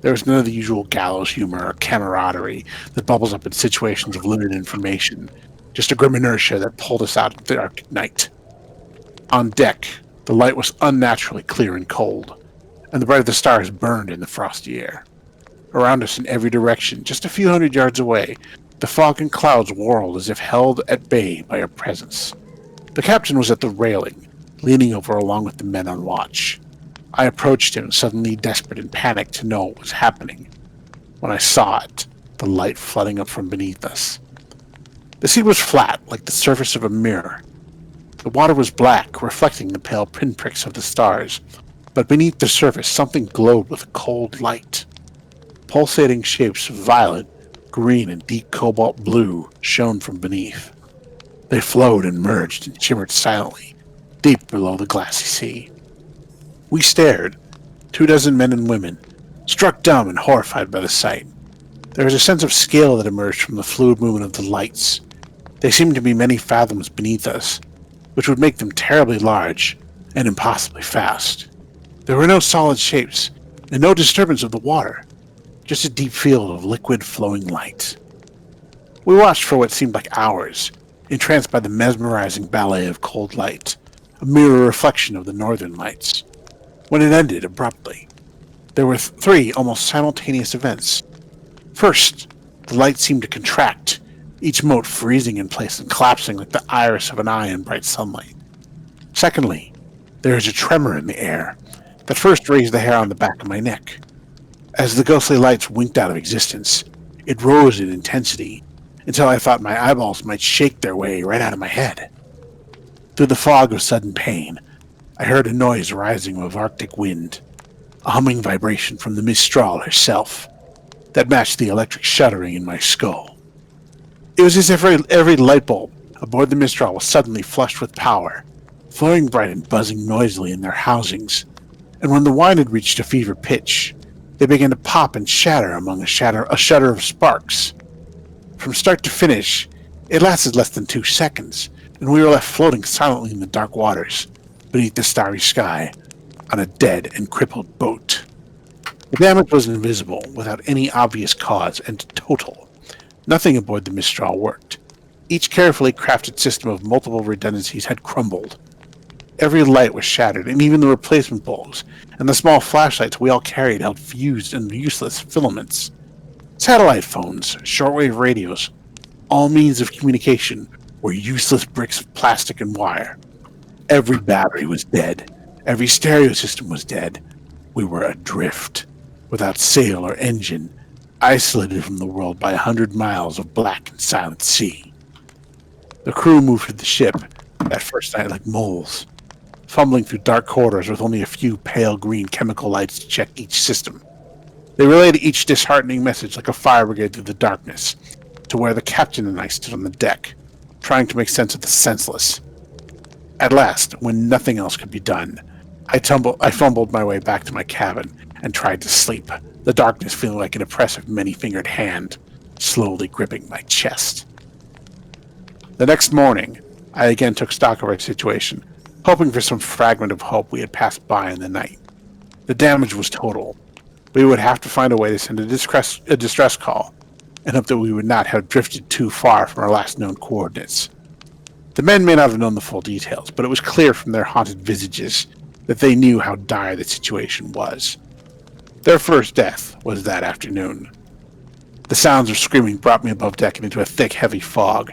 There was none of the usual gallows humor or camaraderie that bubbles up in situations of limited information, just a grim inertia that pulled us out of the dark night. On deck, the light was unnaturally clear and cold, and the bright of the stars burned in the frosty air. Around us in every direction, just a few hundred yards away, the fog and clouds whirled as if held at bay by our presence. The captain was at the railing, leaning over along with the men on watch. I approached him, suddenly desperate and panicked to know what was happening. When I saw it, the light flooding up from beneath us. The sea was flat, like the surface of a mirror. The water was black, reflecting the pale pinpricks of the stars, but beneath the surface something glowed with a cold light. Pulsating shapes of violet, green, and deep cobalt blue shone from beneath. They flowed and merged and shimmered silently, deep below the glassy sea. We stared, 24 men and women, struck dumb and horrified by the sight. There was a sense of scale that emerged from the fluid movement of the lights. They seemed to be many fathoms beneath us, which would make them terribly large and impossibly fast. There were no solid shapes, and no disturbance of the water, just a deep field of liquid flowing light. We watched for what seemed like hours, entranced by the mesmerizing ballet of cold light, a mirror reflection of the northern lights. When it ended abruptly, there were 3 almost simultaneous events. First, the light seemed to contract, each mote freezing in place and collapsing like the iris of an eye in bright sunlight. Secondly, there was a tremor in the air that first raised the hair on the back of my neck. As the ghostly lights winked out of existence, it rose in intensity until I thought my eyeballs might shake their way right out of my head. Through the fog of sudden pain, I heard a noise rising of Arctic wind, a humming vibration from the Mistral herself that matched the electric shuddering in my skull. It was as if every light bulb aboard the Mistral was suddenly flushed with power, flaring bright and buzzing noisily in their housings, and when the wine had reached a fever pitch, they began to pop and shatter among a shudder of sparks. From start to finish, it lasted less than 2 seconds, and we were left floating silently in the dark waters, beneath the starry sky, on a dead and crippled boat. The damage was invisible, without any obvious cause, and total. Nothing aboard the Mistral worked. Each carefully crafted system of multiple redundancies had crumbled. Every light was shattered, and even the replacement bulbs and the small flashlights we all carried held fused and useless filaments. Satellite phones, shortwave radios, all means of communication were useless bricks of plastic and wire. Every battery was dead. Every stereo system was dead. We were adrift, without sail or engine, isolated from the world by 100 miles of black and silent sea. The crew moved to the ship that first night like moles, fumbling through dark corridors with only a few pale green chemical lights to check each system. They relayed each disheartening message like a fire brigade through the darkness, to where the captain and I stood on the deck, trying to make sense of the senseless. At last, when nothing else could be done, I fumbled my way back to my cabin and tried to sleep, the darkness feeling like an oppressive many-fingered hand, slowly gripping my chest. The next morning, I again took stock of our situation, hoping for some fragment of hope we had passed by in the night. The damage was total. We would have to find a way to send a distress call, and hope that we would not have drifted too far from our last known coordinates. The men may not have known the full details, but it was clear from their haunted visages that they knew how dire the situation was. Their first death was that afternoon. The sounds of screaming brought me above deck and into a thick, heavy fog.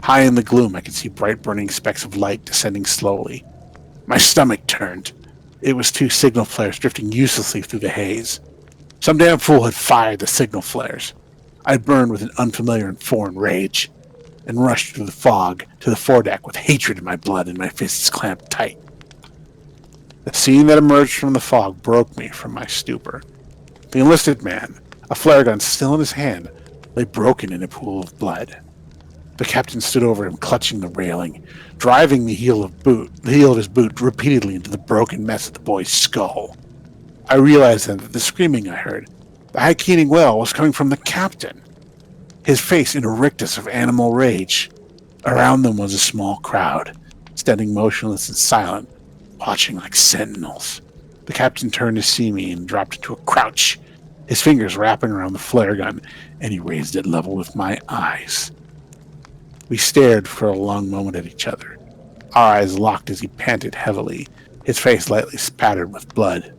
High in the gloom, I could see bright burning specks of light descending slowly. My stomach turned. It was 2 signal flares drifting uselessly through the haze. Some damn fool had fired the signal flares. I burned with an unfamiliar and foreign rage, and rushed through the fog to the foredeck with hatred in my blood and my fists clamped tight. The scene that emerged from the fog broke me from my stupor. The enlisted man, a flare gun still in his hand, lay broken in a pool of blood. The captain stood over him, clutching the railing, driving the heel of his boot repeatedly into the broken mess of the boy's skull. I realized then that the screaming I heard, the high-keening wail, was coming from the captain, his face in a rictus of animal rage. Around them was a small crowd, standing motionless and silent, watching like sentinels. The captain turned to see me and dropped into a crouch, his fingers wrapping around the flare gun, and he raised it level with my eyes. We stared for a long moment at each other, our eyes locked as he panted heavily, his face lightly spattered with blood.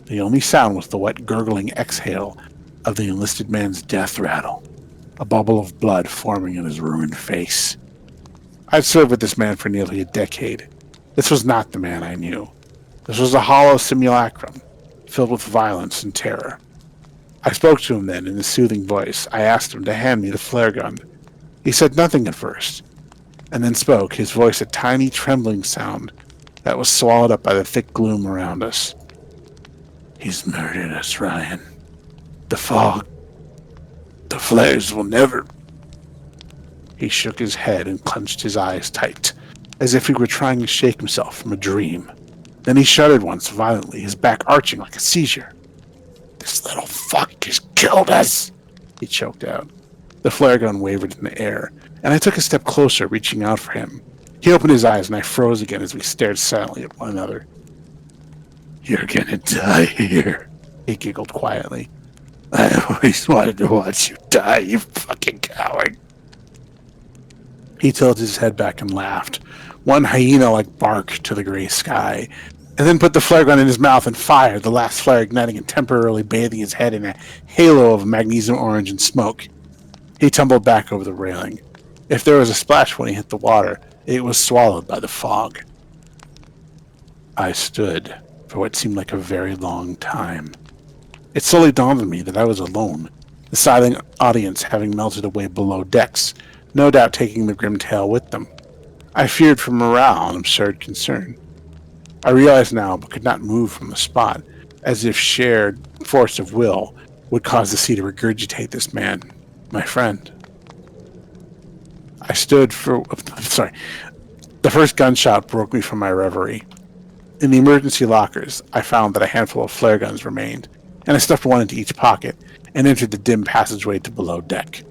The only sound was the wet, gurgling exhale of the enlisted man's death rattle, a bubble of blood forming in his ruined face. I'd served with this man for nearly a decade. This was not the man I knew. This was a hollow simulacrum, filled with violence and terror. I spoke to him then in a soothing voice. I asked him to hand me the flare gun. He said nothing at first, and then spoke, his voice a tiny trembling sound that was swallowed up by the thick gloom around us. "He's murdered us, Ryan. The fog. The flares will never..." He shook his head and clenched his eyes tight, as if he were trying to shake himself from a dream. Then he shuddered once violently, his back arching like a seizure. "This little fuck has killed us," he choked out. The flare gun wavered in the air, and I took a step closer, reaching out for him. He opened his eyes, and I froze again as we stared silently at one another. "You're gonna die here," he giggled quietly. "I always wanted to watch you die, you fucking coward." He tilted his head back and laughed, one hyena-like bark to the gray sky, and then put the flare gun in his mouth and fired, the last flare igniting and temporarily bathing his head in a halo of magnesium orange and smoke. He tumbled back over the railing. If there was a splash when he hit the water, it was swallowed by the fog. I stood for what seemed like a very long time. It slowly dawned on me that I was alone, the silent audience having melted away below decks, no doubt taking the grim tale with them. I feared for morale and absurd concern. I realized now, but could not move from the spot, as if shared force of will would cause the sea to regurgitate this man, my friend. I stood for... Sorry. The first gunshot broke me from my reverie. In the emergency lockers, I found that a handful of flare guns remained, and I stuffed one into each pocket and entered the dim passageway to below deck.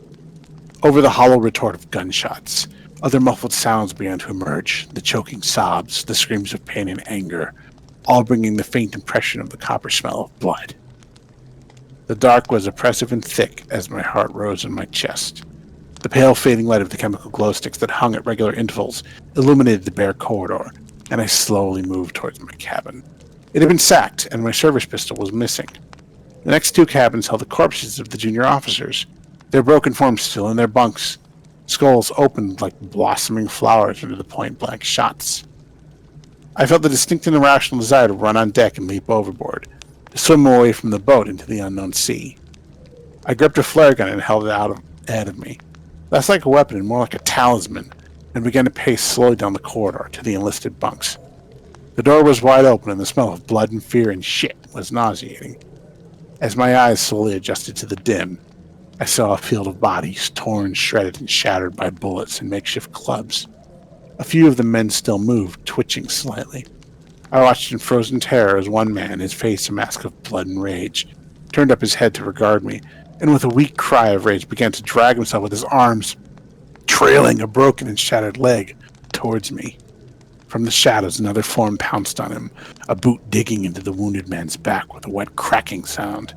Over the hollow retort of gunshots, other muffled sounds began to emerge, the choking sobs, the screams of pain and anger, all bringing the faint impression of the copper smell of blood. The dark was oppressive and thick as my heart rose in my chest. The pale fading light of the chemical glow sticks that hung at regular intervals illuminated the bare corridor, and I slowly moved towards my cabin. It had been sacked, and my service pistol was missing. The next two cabins held the corpses of the junior officers, their broken forms still in their bunks, skulls opened like blossoming flowers under the point-blank shots. I felt the distinct and irrational desire to run on deck and leap overboard, to swim away from the boat into the unknown sea. I gripped a flare gun and held it out ahead of me, less like a weapon and more like a talisman, and began to pace slowly down the corridor to the enlisted bunks. The door was wide open, and the smell of blood and fear and shit was nauseating. As my eyes slowly adjusted to the dim, I saw a field of bodies, torn, shredded, and shattered by bullets and makeshift clubs. A few of the men still moved, twitching slightly. I watched in frozen terror as one man, his face a mask of blood and rage, turned up his head to regard me, and with a weak cry of rage began to drag himself with his arms, trailing a broken and shattered leg, towards me. From the shadows, another form pounced on him, a boot digging into the wounded man's back with a wet cracking sound.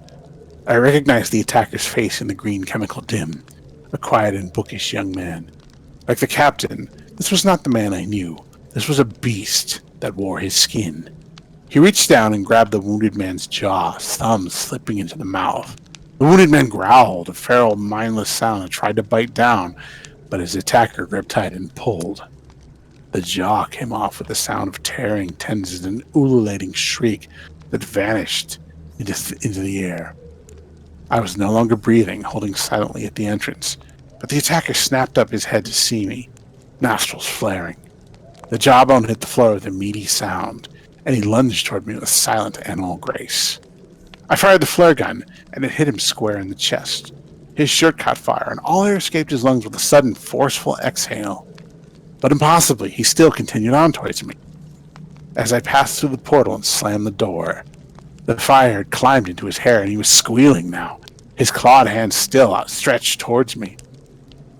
I recognized the attacker's face in the green chemical dim, a quiet and bookish young man. Like the captain, this was not the man I knew. This was a beast that wore his skin. He reached down and grabbed the wounded man's jaw, thumbs slipping into the mouth. The wounded man growled, a feral, mindless sound, and tried to bite down, but his attacker gripped tight and pulled. The jaw came off with a sound of tearing tendons and an ululating shriek that vanished into the air. I was no longer breathing, holding silently at the entrance, but the attacker snapped up his head to see me, nostrils flaring. The jawbone hit the floor with a meaty sound, and he lunged toward me with silent animal grace. I fired the flare gun, and it hit him square in the chest. His shirt caught fire, and all air escaped his lungs with a sudden, forceful exhale. But impossibly, he still continued on towards me. As I passed through the portal and slammed the door, the fire had climbed into his hair, and he was squealing now, his clawed hand still outstretched towards me.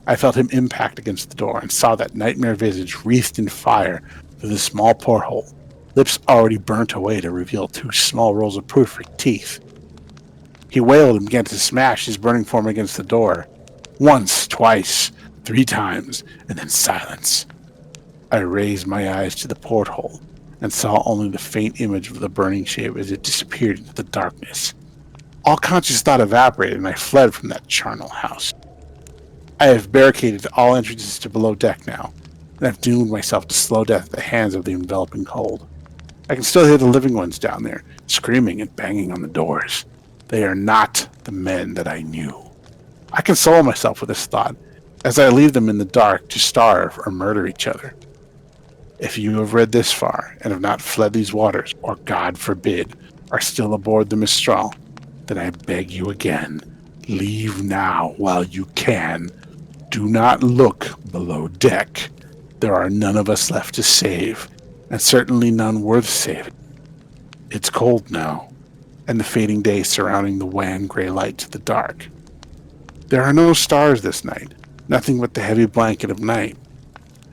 I felt him impact against the door and saw that nightmare visage wreathed in fire through the small porthole, lips already burnt away to reveal two small rows of perfect teeth. He wailed and began to smash his burning form against the door. Once, twice, 3 times, and then silence. I raised my eyes to the porthole and saw only the faint image of the burning shape as it disappeared into the darkness. All conscious thought evaporated, and I fled from that charnel house. I have barricaded all entrances to below deck now, and I've doomed myself to slow death at the hands of the enveloping cold. I can still hear the living ones down there, screaming and banging on the doors. They are not the men that I knew. I console myself with this thought, as I leave them in the dark to starve or murder each other. If you have read this far and have not fled these waters, or God forbid, are still aboard the Mistral, then I beg you again, leave now while you can, Do not look below deck. There are none of us left to save, and certainly none worth saving. It's cold now, and the fading day surrounding the wan gray light to the dark. There are no stars this night, nothing but the heavy blanket of night.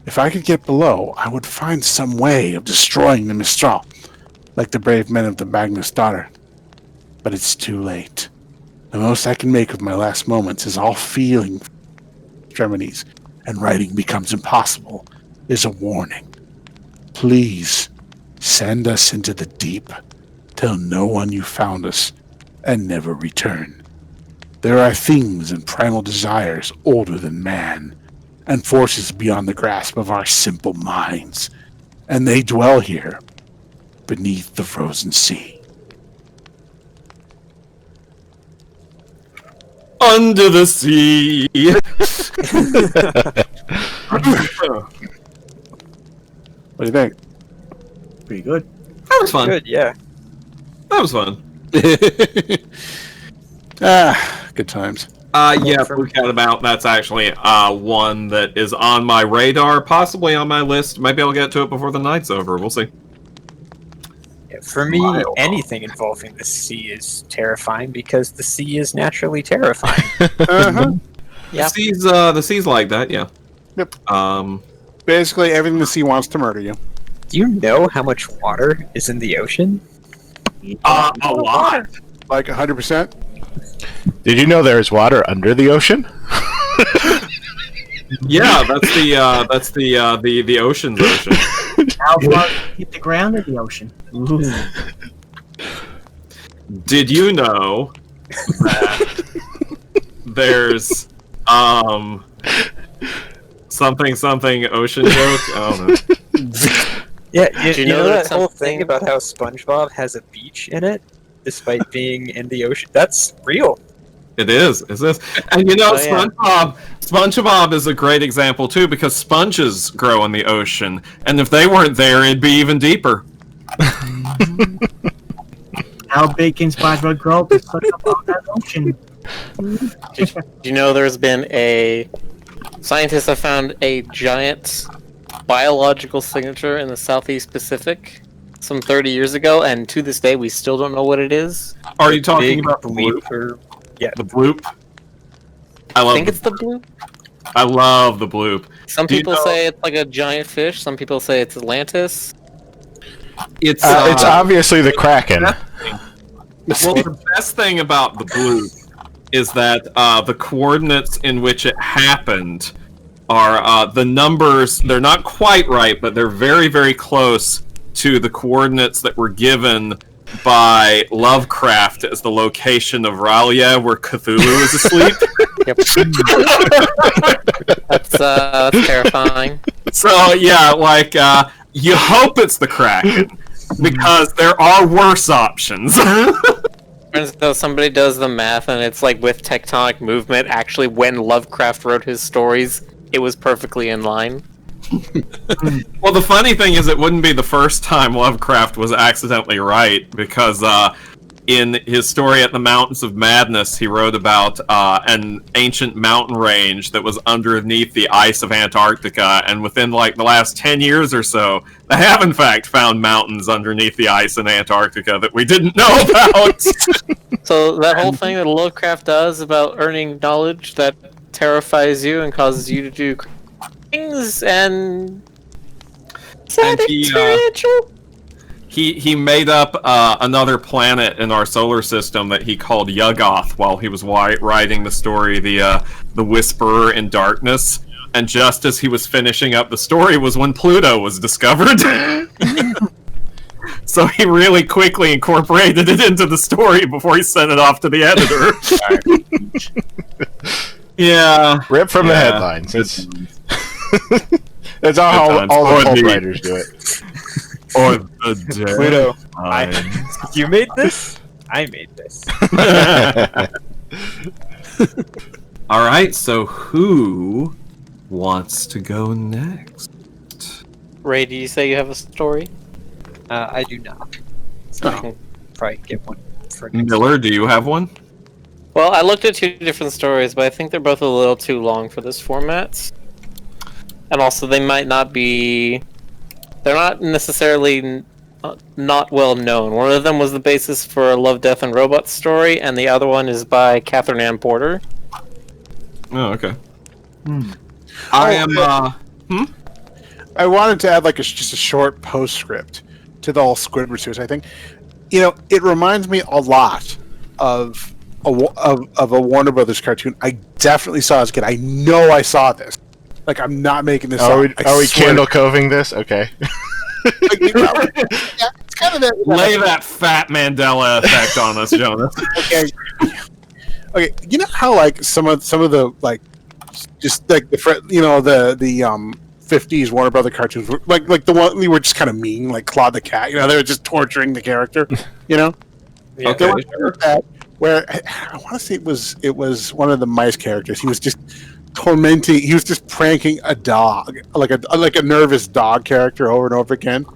If I could get below, I would find some way of destroying the Mistral, like the brave men of the Magnus daughter. But it's too late. The most I can make of my last moments is all feeling extremities, and writing becomes impossible, is a warning. Please, send us into the deep. Tell no one you found us, and never return. There are things and primal desires older than man, and forces beyond the grasp of our simple minds, and they dwell here, beneath the frozen sea. Under the sea. What do you think? Pretty good. That was fun. Good, yeah. That was fun. Good times. Yeah, Blue Cat About, that's actually one that is on my radar, possibly on my list. Maybe I'll get to it before the night's over. We'll see. Yeah, for me, anything involving the sea is terrifying because the sea is naturally terrifying. Uh-huh. Yeah. The sea's like that, yeah. Yep. Um, Basically, everything the sea wants to murder you. Do you know how much water is in the ocean? a lot. Like 100%? Did you know there's water under the ocean? Yeah, that's the ocean's ocean. How far hit the ground or the ocean? Ooh. Did you know that there's something ocean joke? I don't know. Yeah, you know that whole something- thing about how SpongeBob has a beach in it, despite being in the ocean? That's real. It is this? And you know, Oh, yeah. SpongeBob is a great example too, because sponges grow in the ocean, and if they weren't there, it'd be even deeper. How big can SpongeBob grow to suck up all that ocean? Do you know there's been scientists have found a giant biological signature in the Southeast Pacific some 30 years ago, and to this day we still don't know what it is. Are you talking Big about the bloop? bleep or yeah, The bloop? I think it's the bloop. I love the bloop. Some Do you people know- say it's like a giant fish. Some people say it's Atlantis. It's It's obviously the Kraken. well, the best thing about the bloop is that the coordinates in which it happened are the numbers. They're not quite right, but they're very, very close to the coordinates that were given by Lovecraft as the location of R'lyeh, where Cthulhu is asleep. Yep. That's terrifying. So yeah, like you hope it's the Kraken because there are worse options. Turns out somebody does the math, and it's like with tectonic movement. Actually, when Lovecraft wrote his stories, it was perfectly in line. Well, the funny thing is, it wouldn't be the first time Lovecraft was accidentally right, because in his story at the Mountains of Madness, he wrote about an ancient mountain range that was underneath the ice of Antarctica, and within like the last 10 years or so, they have in fact found mountains underneath the ice in Antarctica that we didn't know about. So that whole thing that Lovecraft does about earning knowledge that terrifies you and causes you to do things, and is that experiential? He made up another planet in our solar system that he called Yuggoth while he was writing the story, the Whisperer in Darkness. And just as he was finishing up the story was when Pluto was discovered. So he really quickly incorporated it into the story before he sent it off to the editor. Yeah. Rip from the headlines. It's all the pulp writers do it. Or the day. Pluto, you made this? I made this. Alright, so who wants to go next? Ray, do you say you have a story? I do not. So I can probably get one for next. Miller, do you have one? Well, I looked at two different stories, but I think they're both a little too long for this format. And also, they might not be... They're not necessarily not well known. One of them was the basis for a Love, Death, and Robots story, and the other one is by Catherine Ann Porter. Oh, okay. I am, I wanted to add like just a short postscript to the whole Squidward series. I think, you know, it reminds me a lot of a Warner Brothers cartoon I definitely saw as a kid. I know I saw this. Like, I'm not making this up. Are we candle coving this? Okay. Like, you know, yeah, it's kind of that. lay that fat Mandela effect on us, Jonas. Okay, you know how like some of the like just like the 50s Warner Brother cartoons were, like the one we were just kind of mean, like Claude the Cat. You know, they were just torturing the character. You know. Yeah, okay. Where I want to say it was one of the mice characters. He was just tormenting. He was just pranking a dog, like a nervous dog character, over and over again.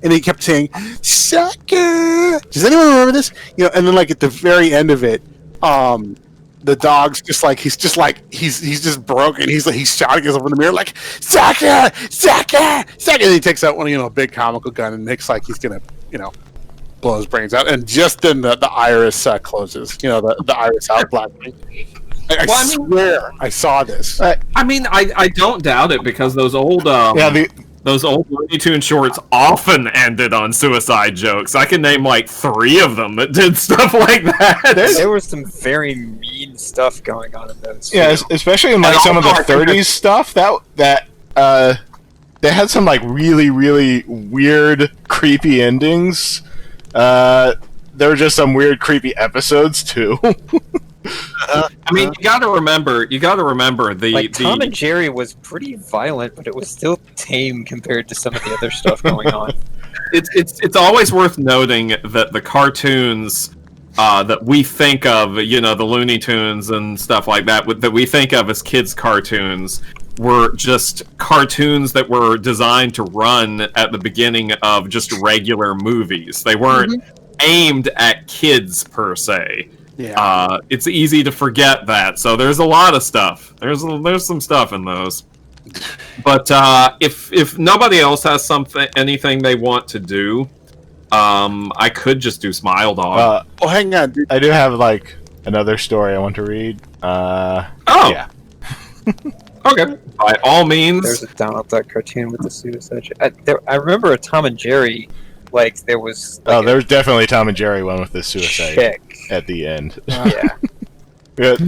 And he kept saying, "Sucker." Does anyone remember this? You know, and then like at the very end of it, the dog's just he's just broken. He's shouting himself in the mirror like, "Sucker, sucker, sucker." And he takes out one, a big comical gun and makes like he's gonna, blow his brains out. And just then the iris closes. The iris out black. I swear I saw this. I mean, I don't doubt it, because those old those old Looney Tunes shorts often ended on suicide jokes. I can name like 3 of them that did stuff like that. There was some very mean stuff going on in those. Yeah, especially in like some of the 30s stuff that they had some like really, really weird, creepy endings. There were just some weird, creepy episodes too. I mean, you got to remember the Tom and Jerry was pretty violent, but it was still tame compared to some of the other stuff going on. It's always worth noting that the cartoons that we think of, the Looney Tunes and stuff like that we think of as kids' cartoons, were just cartoons that were designed to run at the beginning of just regular movies. They weren't aimed at kids per se. Yeah. It's easy to forget that. So there's a lot of stuff. There's some stuff in those. But if nobody else has anything they want to do, I could just do Smile Dog. Hang on. I do have like another story I want to read. Yeah. Okay. By all means. There's a Donald Duck cartoon with the suicide. I remember a Tom and Jerry. Like there was. Like there's definitely Tom and Jerry one with the suicide chick at the end. Yeah. Both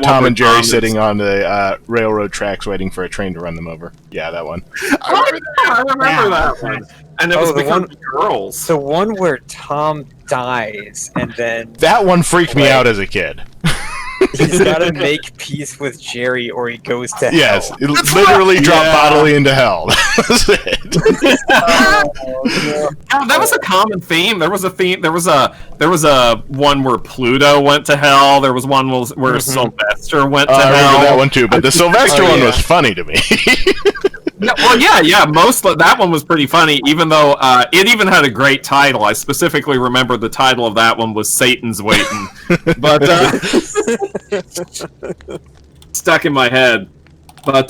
Tom and Jerry sitting on the railroad tracks waiting for a train to run them over. Yeah, that one. I remember that one. And it was because of girls. The one where Tom dies and then... That one freaked me out as a kid. He's got to make peace with Jerry or he goes to hell. Yes, it literally dropped bodily into hell. That was it. That was a common theme. There was a one where Pluto went to hell. There was one where Sylvester went to hell. I remember that one too, but the Sylvester one was funny to me. That one was pretty funny, even though it even had a great title. I specifically remember the title of that one was Satan's Waiting. But stuck in my head. But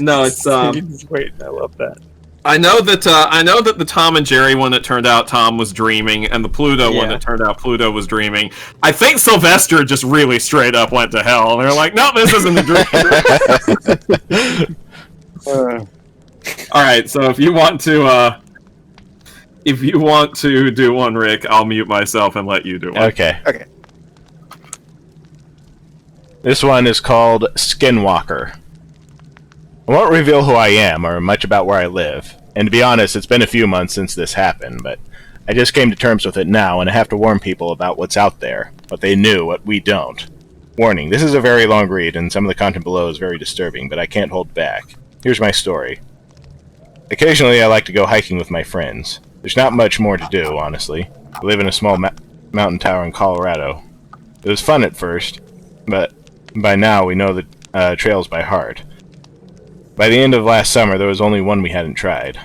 no, it's Satan's Waiting. I love that. I know that the Tom and Jerry one, it turned out Tom was dreaming, and the Pluto one, it turned out Pluto was dreaming. I think Sylvester just really straight up went to hell. They're like, no, this isn't a dream. All right, so if you want to do one, Rick, I'll mute myself and let you do one. Okay. This one is called Skinwalker. I won't reveal who I am or much about where I live, and to be honest, it's been a few months since this happened, but I just came to terms with it now, and I have to warn people about what's out there, what they knew, what we don't. Warning, this is a very long read, and some of the content below is very disturbing, but I can't hold back. Here's my story. Occasionally, I like to go hiking with my friends. There's not much more to do, honestly. I live in a small mountain tower in Colorado. It was fun at first, but by now we know the trails by heart. By the end of last summer, there was only one we hadn't tried.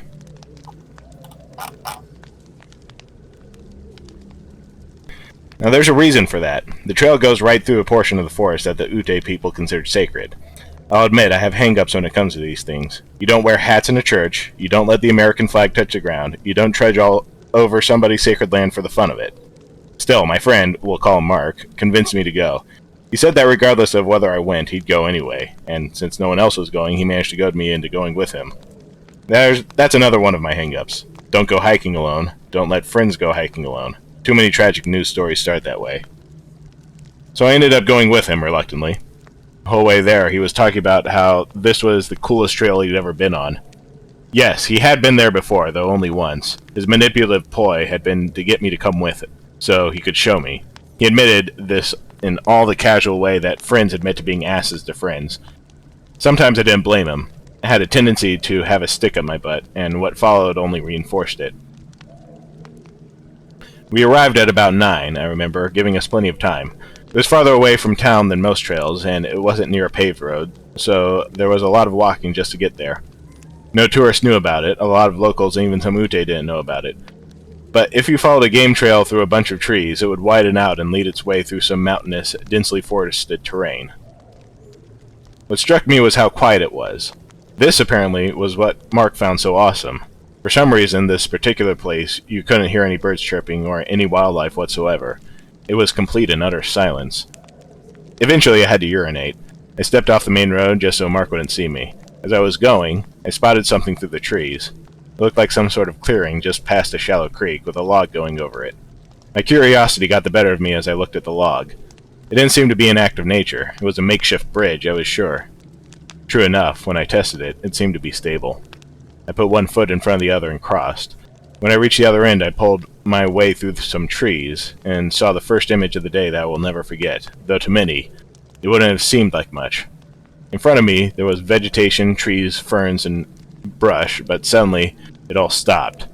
Now there's a reason for that. The trail goes right through a portion of the forest that the Ute people considered sacred. I'll admit I have hang-ups when it comes to these things. You don't wear hats in a church, you don't let the American flag touch the ground, you don't trudge all over somebody's sacred land for the fun of it. Still, my friend, we'll call him Mark, convinced me to go. He said that regardless of whether I went, he'd go anyway, and since no one else was going, he managed to goad me into going with him. That's another one of my hang-ups. Don't go hiking alone, don't let friends go hiking alone. Too many tragic news stories start that way. So I ended up going with him, reluctantly. The whole way there, he was talking about how this was the coolest trail he'd ever been on. Yes, he had been there before, though only once. His manipulative ploy had been to get me to come with it, so he could show me. He admitted this in all the casual way that friends admit to being asses to friends. Sometimes I didn't blame him. I had a tendency to have a stick up my butt, and what followed only reinforced it. We arrived at about 9, I remember, giving us plenty of time. It was farther away from town than most trails, and it wasn't near a paved road, so there was a lot of walking just to get there. No tourists knew about it, a lot of locals and even some Ute didn't know about it. But if you followed a game trail through a bunch of trees, it would widen out and lead its way through some mountainous, densely forested terrain. What struck me was how quiet it was. This, apparently, was what Mark found so awesome. For some reason, this particular place, you couldn't hear any birds chirping or any wildlife whatsoever. It was complete and utter silence. Eventually, I had to urinate. I stepped off the main road just so Mark wouldn't see me. As I was going, I spotted something through the trees. It looked like some sort of clearing just past a shallow creek with a log going over it. My curiosity got the better of me as I looked at the log. It didn't seem to be an act of nature. It was a makeshift bridge, I was sure. True enough, when I tested it, it seemed to be stable. I put one foot in front of the other and crossed. When I reached the other end, I pulled my way through some trees, and saw the first image of the day that I will never forget, though to many, it wouldn't have seemed like much. In front of me, there was vegetation, trees, ferns, and brush, but suddenly, it all stopped.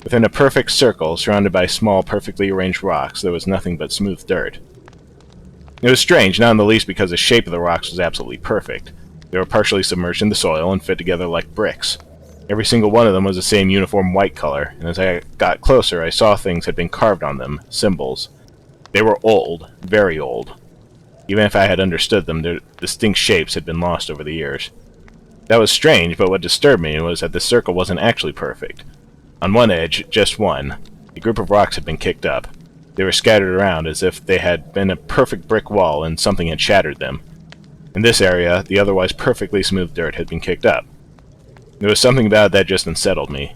Within a perfect circle, surrounded by small, perfectly arranged rocks, there was nothing but smooth dirt. It was strange, not in the least because the shape of the rocks was absolutely perfect. They were partially submerged in the soil and fit together like bricks. Every single one of them was the same uniform white color, and as I got closer, I saw things had been carved on them, symbols. They were old, very old. Even if I had understood them, their distinct shapes had been lost over the years. That was strange, but what disturbed me was that the circle wasn't actually perfect. On one edge, just one, a group of rocks had been kicked up. They were scattered around as if they had been a perfect brick wall and something had shattered them. In this area, the otherwise perfectly smooth dirt had been kicked up. There was something about it that just unsettled me.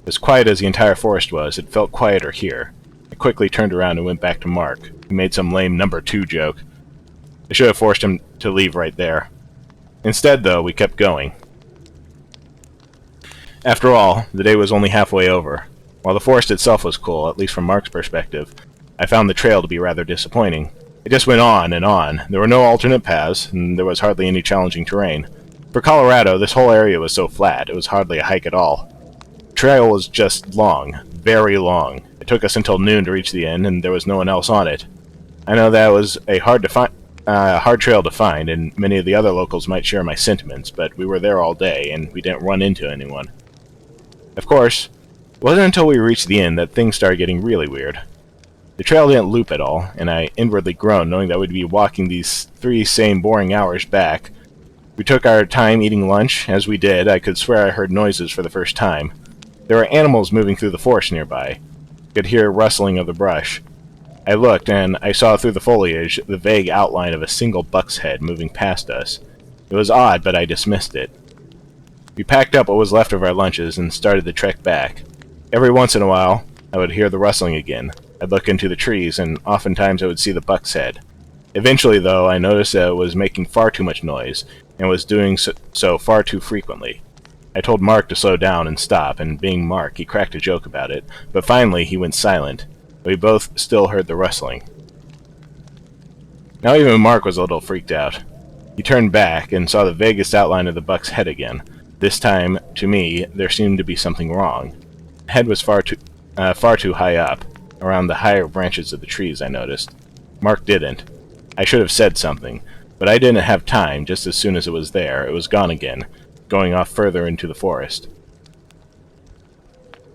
As quiet as the entire forest was, it felt quieter here. I quickly turned around and went back to Mark, who made some lame number 2 joke. I should have forced him to leave right there. Instead, though, we kept going. After all, the day was only halfway over. While the forest itself was cool, at least from Mark's perspective, I found the trail to be rather disappointing. It just went on and on. There were no alternate paths, and there was hardly any challenging terrain. For Colorado, this whole area was so flat, it was hardly a hike at all. The trail was just long, very long. It took us until noon to reach the end, and there was no one else on it. I know that was a hard trail to find, and many of the other locals might share my sentiments, but we were there all day, and we didn't run into anyone. Of course, it wasn't until we reached the end that things started getting really weird. The trail didn't loop at all, and I inwardly groaned knowing that we'd be walking these 3 same boring hours back. We took our time eating lunch. As we did, I could swear I heard noises for the first time. There were animals moving through the forest nearby. I could hear rustling of the brush. I looked, and I saw through the foliage the vague outline of a single buck's head moving past us. It was odd, but I dismissed it. We packed up what was left of our lunches and started the trek back. Every once in a while, I would hear the rustling again. I'd look into the trees, and oftentimes I would see the buck's head. Eventually, though, I noticed that it was making far too much noise, and was doing so far too frequently. I told Mark to slow down and stop, and being Mark, he cracked a joke about it, but finally he went silent. We both still heard the rustling. Now even Mark was a little freaked out. He turned back and saw the vaguest outline of the buck's head again. This time, to me, there seemed to be something wrong. The head was far too high up, around the higher branches of the trees, I noticed. Mark didn't. I should have said something, but I didn't have time. Just as soon as it was there, it was gone again, going off further into the forest.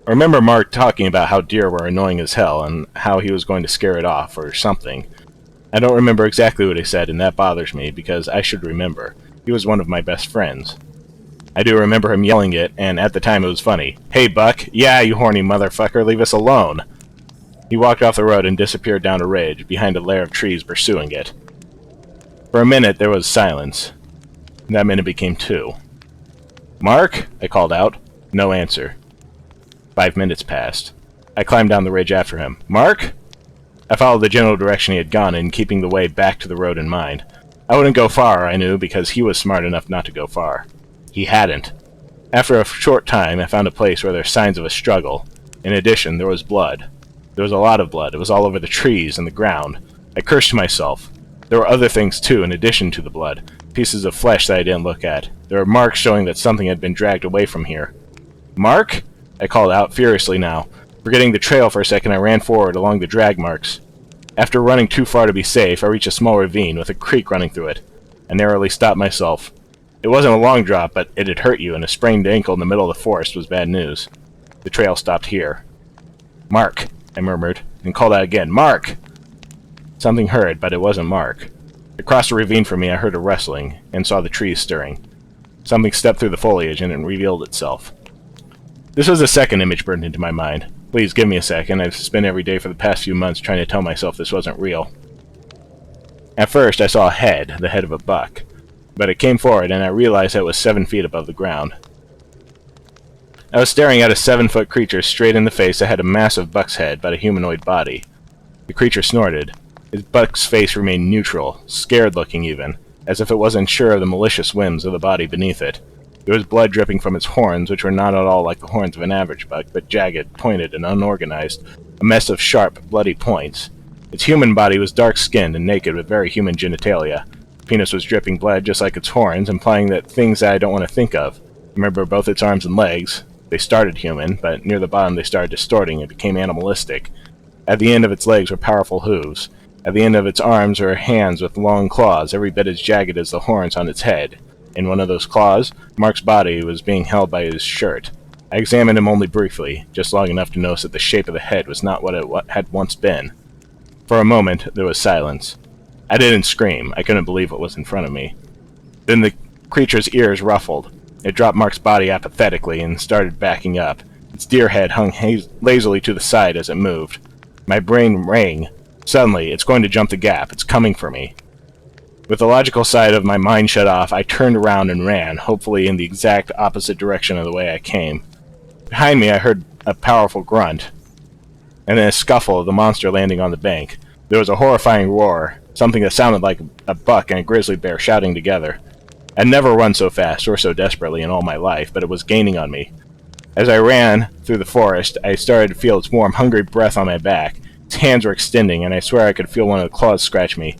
I remember Mark talking about how deer were annoying as hell and how he was going to scare it off or something. I don't remember exactly what he said, and that bothers me because I should remember. He was one of my best friends. I do remember him yelling it, and at the time it was funny. "Hey, Buck! Yeah, you horny motherfucker, leave us alone!" He walked off the road and disappeared down a ridge, behind a layer of trees pursuing it. For a minute there was silence. That minute became 2. "Mark?" I called out. No answer. 5 minutes passed. I climbed down the ridge after him. "Mark?" I followed the general direction he had gone in, keeping the way back to the road in mind. I wouldn't go far, I knew, because he was smart enough not to go far. He hadn't. After a short time, I found a place where there were signs of a struggle. In addition, there was blood. There was a lot of blood. It was all over the trees and the ground. I cursed myself. There were other things, too, in addition to the blood. Pieces of flesh that I didn't look at. There were marks showing that something had been dragged away from here. "Mark?" I called out, furiously now. Forgetting the trail for a second, I ran forward along the drag marks. After running too far to be safe, I reached a small ravine with a creek running through it. I narrowly stopped myself. It wasn't a long drop, but it had hurt you, and a sprained ankle in the middle of the forest was bad news. The trail stopped here. "Mark," I murmured, and called out again. "Mark!" Something heard, but it wasn't Mark. Across the ravine from me I heard a rustling, and saw the trees stirring. Something stepped through the foliage, and it revealed itself. This was the second image burned into my mind. Please give me a second. I've spent every day for the past few months trying to tell myself this wasn't real. At first I saw a head, the head of a buck. But it came forward, and I realized that it was 7 feet above the ground. I was staring at a 7-foot creature straight in the face that had a massive buck's head but a humanoid body. The creature snorted. His buck's face remained neutral, scared-looking even, as if it wasn't sure of the malicious whims of the body beneath it. There was blood dripping from its horns, which were not at all like the horns of an average buck, but jagged, pointed, and unorganized, a mess of sharp, bloody points. Its human body was dark-skinned and naked with very human genitalia. Penis was dripping blood just like its horns, implying that things that I don't want to think of. Remember both its arms and legs. They started human, but near the bottom they started distorting and became animalistic. At the end of its legs were powerful hooves. At the end of its arms were hands with long claws, every bit as jagged as the horns on its head. In one of those claws, Mark's body was being held by his shirt. I examined him only briefly, just long enough to notice that the shape of the head was not what it had once been. For a moment, there was silence. I didn't scream. I couldn't believe what was in front of me. Then the creature's ears ruffled. It dropped Mark's body apathetically and started backing up. Its deer head hung lazily to the side as it moved. My brain rang. Suddenly, it's going to jump the gap. It's coming for me. With the logical side of my mind shut off, I turned around and ran, hopefully in the exact opposite direction of the way I came. Behind me, I heard a powerful grunt, and then a scuffle of the monster landing on the bank. There was a horrifying roar, something that sounded like a buck and a grizzly bear shouting together. I'd never run so fast or so desperately in all my life, but it was gaining on me. As I ran through the forest, I started to feel its warm, hungry breath on my back. Its hands were extending, and I swear I could feel one of the claws scratch me.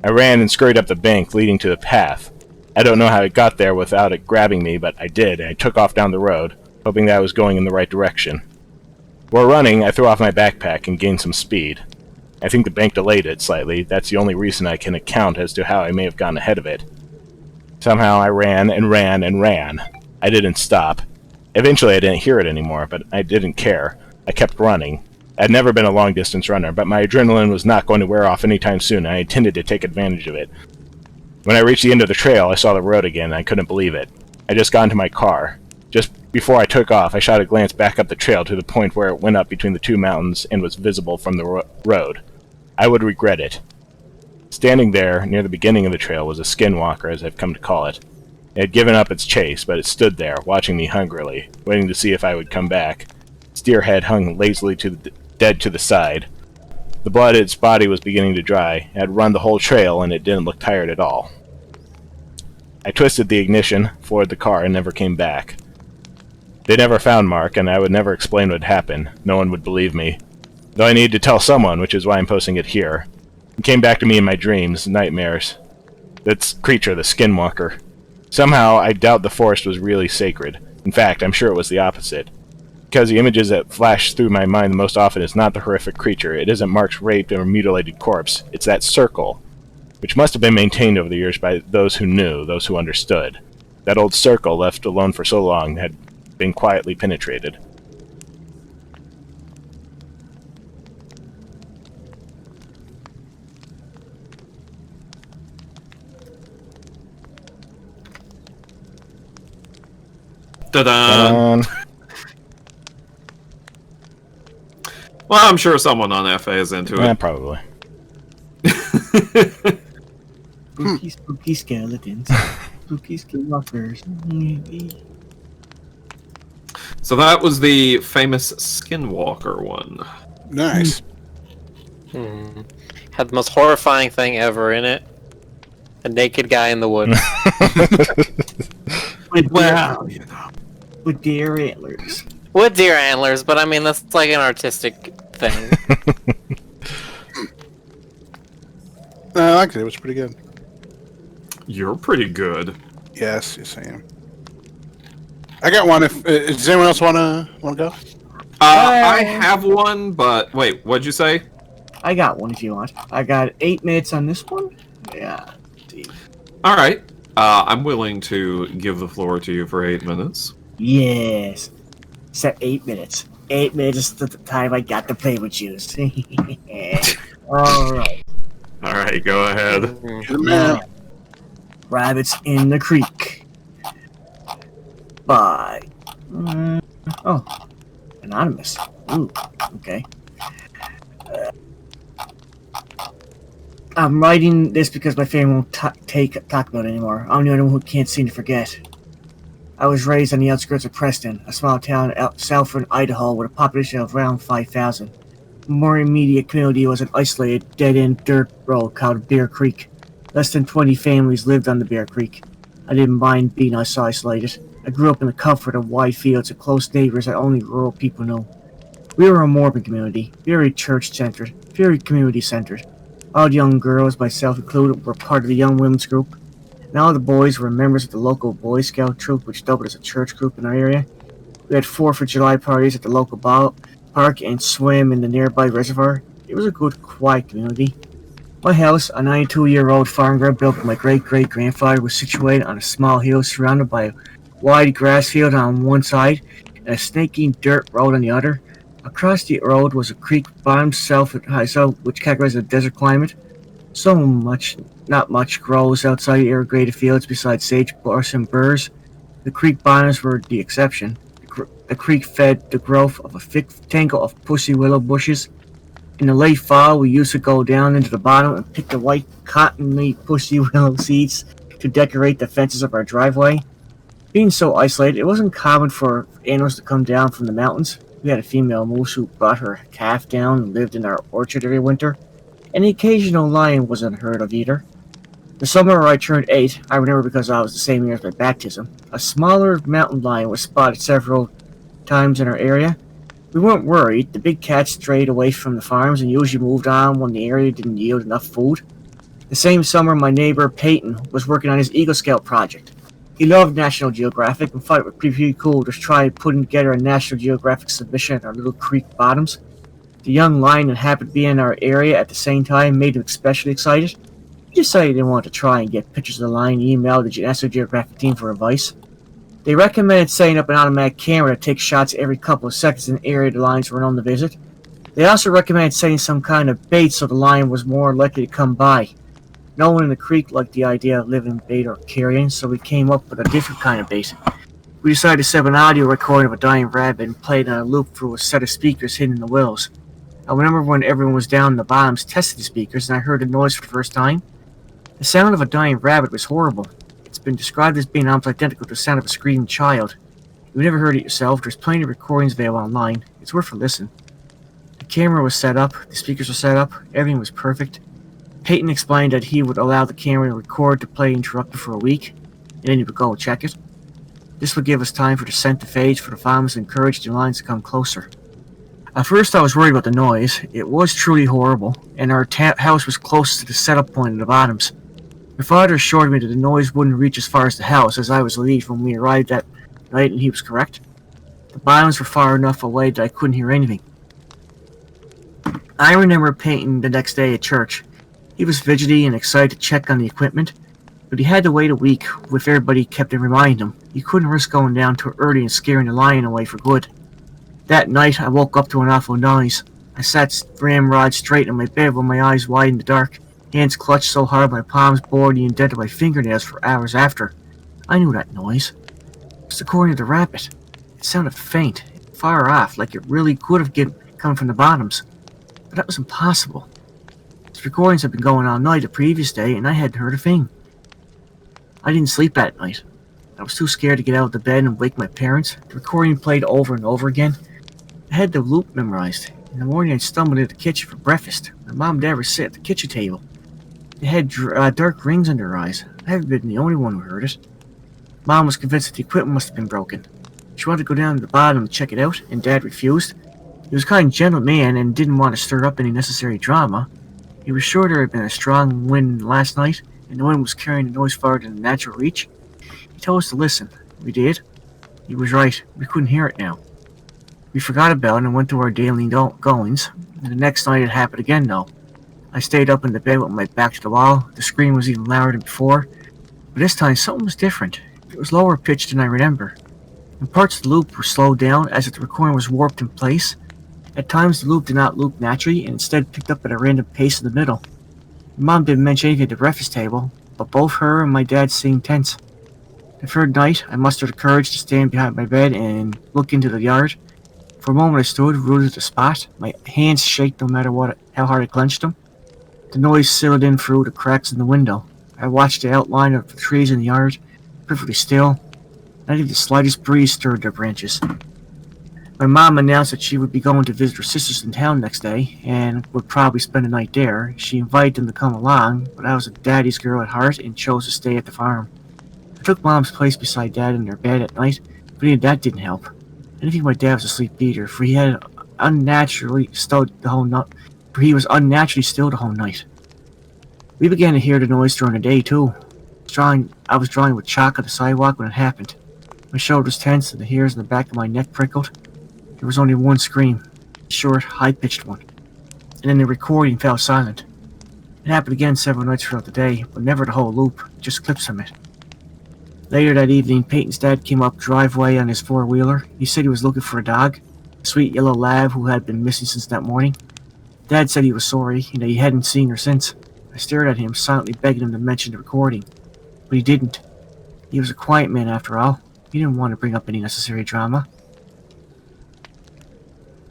I ran and scurried up the bank leading to the path. I don't know how it got there without it grabbing me, but I did, and I took off down the road, hoping that I was going in the right direction. While running, I threw off my backpack and gained some speed. I think the bank delayed it slightly. That's the only reason I can account as to how I may have gotten ahead of it. Somehow I ran and ran and ran. I didn't stop. Eventually I didn't hear it anymore, but I didn't care. I kept running. I'd never been a long-distance runner, but my adrenaline was not going to wear off anytime soon, and I intended to take advantage of it. When I reached the end of the trail, I saw the road again, and I couldn't believe it. I just got into my car. Just before I took off, I shot a glance back up the trail to the point where it went up between the 2 mountains and was visible from the road. I would regret it. Standing there, near the beginning of the trail, was a skinwalker, as I've come to call it. It had given up its chase, but it stood there, watching me hungrily, waiting to see if I would come back. Its deer head hung lazily dead to the side. The blood in its body was beginning to dry. It had run the whole trail, and it didn't look tired at all. I twisted the ignition, floored the car, and never came back. They never found Mark, and I would never explain what happened. No one would believe me. Though I needed to tell someone, which is why I'm posting it here. It came back to me in my dreams, nightmares. That creature, the skinwalker. Somehow, I doubt the forest was really sacred. In fact, I'm sure it was the opposite. Because the images that flash through my mind the most often is not the horrific creature. It isn't Mark's raped or mutilated corpse. It's that circle, which must have been maintained over the years by those who knew, those who understood. That old circle, left alone for so long, had been quietly penetrated. Ta-da! Well, I'm sure someone on FA is into Yeah, it. probably. Spooky, spooky skeletons. Spooky skinwalkers. So that was the famous Skinwalker one. Nice. Had the most horrifying thing ever in it. A naked guy in the woods. With deer antlers. With deer antlers, but I mean, that's like an artistic thing. I liked it. It was pretty good. You're pretty good. Yes, I am. I got one. If does anyone else want to go? I have one, but wait, what'd you say? I got one if you want. I got 8 minutes on this one. Yeah. All right. I'm willing to give the floor to you for 8 minutes. Yes. Set 8 minutes. 8 minutes is the time I got to play with you. Alright. All right, go ahead. Yeah. Rabbits in the Creek. By... Anonymous. Ooh, okay. I'm writing this because my family won't talk about it anymore. I'm the only one who can't seem to forget. I was raised on the outskirts of Preston, a small town out southern Idaho with a population of around 5,000. The more immediate community was an isolated, dead-end dirt road called Bear Creek. Less than 20 families lived on the Bear Creek. I didn't mind being so isolated. I grew up in the comfort of wide fields and close neighbors that only rural people knew. We were a morbid community, very church-centered, very community-centered. All the young girls, myself included, were part of the young women's group, and all the boys were members of the local Boy Scout troop, which doubled as a church group in our area. We had 4th of July parties at the local park and swam in the nearby reservoir. It was a good, quiet community. My house, a 92-year-old farm ground built by my great-great-grandfather, was situated on a small hill surrounded by a wide grass field on one side and a snaking dirt road on the other. Across the road was a creek bottom south which characterized a desert climate. Not much grows outside the irrigated fields besides sagebrush and burrs. The creek bottoms were the exception. The creek fed the growth of a thick tangle of pussy willow bushes. In the late fall, we used to go down into the bottom and pick the white cottony pussy willow seeds to decorate the fences of our driveway. Being so isolated, it wasn't common for animals to come down from the mountains. We had a female moose who brought her calf down and lived in our orchard every winter, and the occasional lion was unheard of either. The summer I turned 8, I remember because I was the same year as my baptism, a smaller mountain lion was spotted several times in our area. We weren't worried. The big cats strayed away from the farms and usually moved on when the area didn't yield enough food. The same summer, my neighbor Peyton was working on his Eagle Scout project. He loved National Geographic and thought it would be pretty cool to try putting together a National Geographic submission at our little creek bottoms. The young lion that happened to be in our area at the same time made him especially excited. He decided he wanted to try and get pictures of the lion and emailed the National Geographic team for advice. They recommended setting up an automatic camera to take shots every couple of seconds in the area the lions were known to visit. They also recommended setting some kind of bait so the lion was more likely to come by. No one in the creek liked the idea of living bait or carrion, so we came up with a different kind of bait. We decided to set up an audio recording of a dying rabbit and play it on a loop through a set of speakers hidden in the willows. I remember when everyone was down in the bottoms testing the speakers and I heard the noise for the first time. The sound of a dying rabbit was horrible. It's been described as being almost identical to the sound of a screaming child. If you've never heard it yourself, there's plenty of recordings available online. It's worth a listen. The camera was set up, the speakers were set up, everything was perfect. Peyton explained that he would allow the camera to record to play interrupted for a week, and then he would go check it. This would give us time for the scent to fade for the farmers and encourage the lions to come closer. At first I was worried about the noise. It was truly horrible, and our house was close to the setup point at the bottoms. My father assured me that the noise wouldn't reach as far as the house, as I was relieved when we arrived that night, and he was correct. The bottoms were far enough away that I couldn't hear anything. I remember Peyton the next day at church. He was fidgety and excited to check on the equipment, but he had to wait a week, with everybody kept reminding him. He couldn't risk going down too early and scaring the lion away for good. That night, I woke up to an awful noise. I sat ramrod straight in my bed with my eyes wide in the dark, hands clutched so hard my palms bored and indented my fingernails for hours after. I knew that noise. Just according to the rabbit. It sounded faint, far off, like it really could have come from the bottoms. But that was impossible. These recordings had been going all night the previous day, and I hadn't heard a thing. I didn't sleep that night. I was too scared to get out of the bed and wake my parents. The recording played over and over again. I had the loop memorized. In the morning, I stumbled into the kitchen for breakfast. My mom and dad were sitting at the kitchen table. They had dark rings under their eyes. I haven't been the only one who heard it. Mom was convinced that the equipment must have been broken. She wanted to go down to the bottom and check it out, and Dad refused. He was a kind of gentle man and didn't want to stir up any necessary drama. He was sure there had been a strong wind last night, and the wind was carrying the noise farther than the natural reach. He told us to listen. We did. He was right. We couldn't hear it now. We forgot about it and went to our daily goings. And the next night it happened again, though. I stayed up in the bed with my back to the wall. The scream was even louder than before. But this time something was different. It was lower pitched than I remember. And parts of the loop were slowed down as if the recording was warped in place. At times the loop did not loop naturally and instead picked up at a random pace in the middle. My mom didn't mention anything at the breakfast table, but both her and my dad seemed tense. The third night, I mustered the courage to stand behind my bed and look into the yard. For a moment I stood, rooted to the spot, my hands shake no matter how hard I clenched them. The noise settled in through the cracks in the window. I watched the outline of the trees in the yard, perfectly still. Not even the slightest breeze stirred their branches. My mom announced that she would be going to visit her sisters in town next day, and would probably spend the night there. She invited them to come along, but I was a daddy's girl at heart and chose to stay at the farm. I took Mom's place beside Dad in their bed at night, but even that didn't help. I didn't think my dad was asleep either, for he was unnaturally still the whole night. We began to hear the noise during the day too. I was drawing with chalk on the sidewalk when it happened. My shoulders tensed and the hairs in the back of my neck prickled. There was only one scream, a short, high-pitched one, and then the recording fell silent. It happened again several nights throughout the day, but never the whole loop, just clips from it. Later that evening, Peyton's dad came up the driveway on his four-wheeler. He said he was looking for a dog, a sweet yellow lab who had been missing since that morning. Dad said he was sorry, and that he hadn't seen her since. I stared at him, silently begging him to mention the recording. But he didn't. He was a quiet man after all. He didn't want to bring up any necessary drama.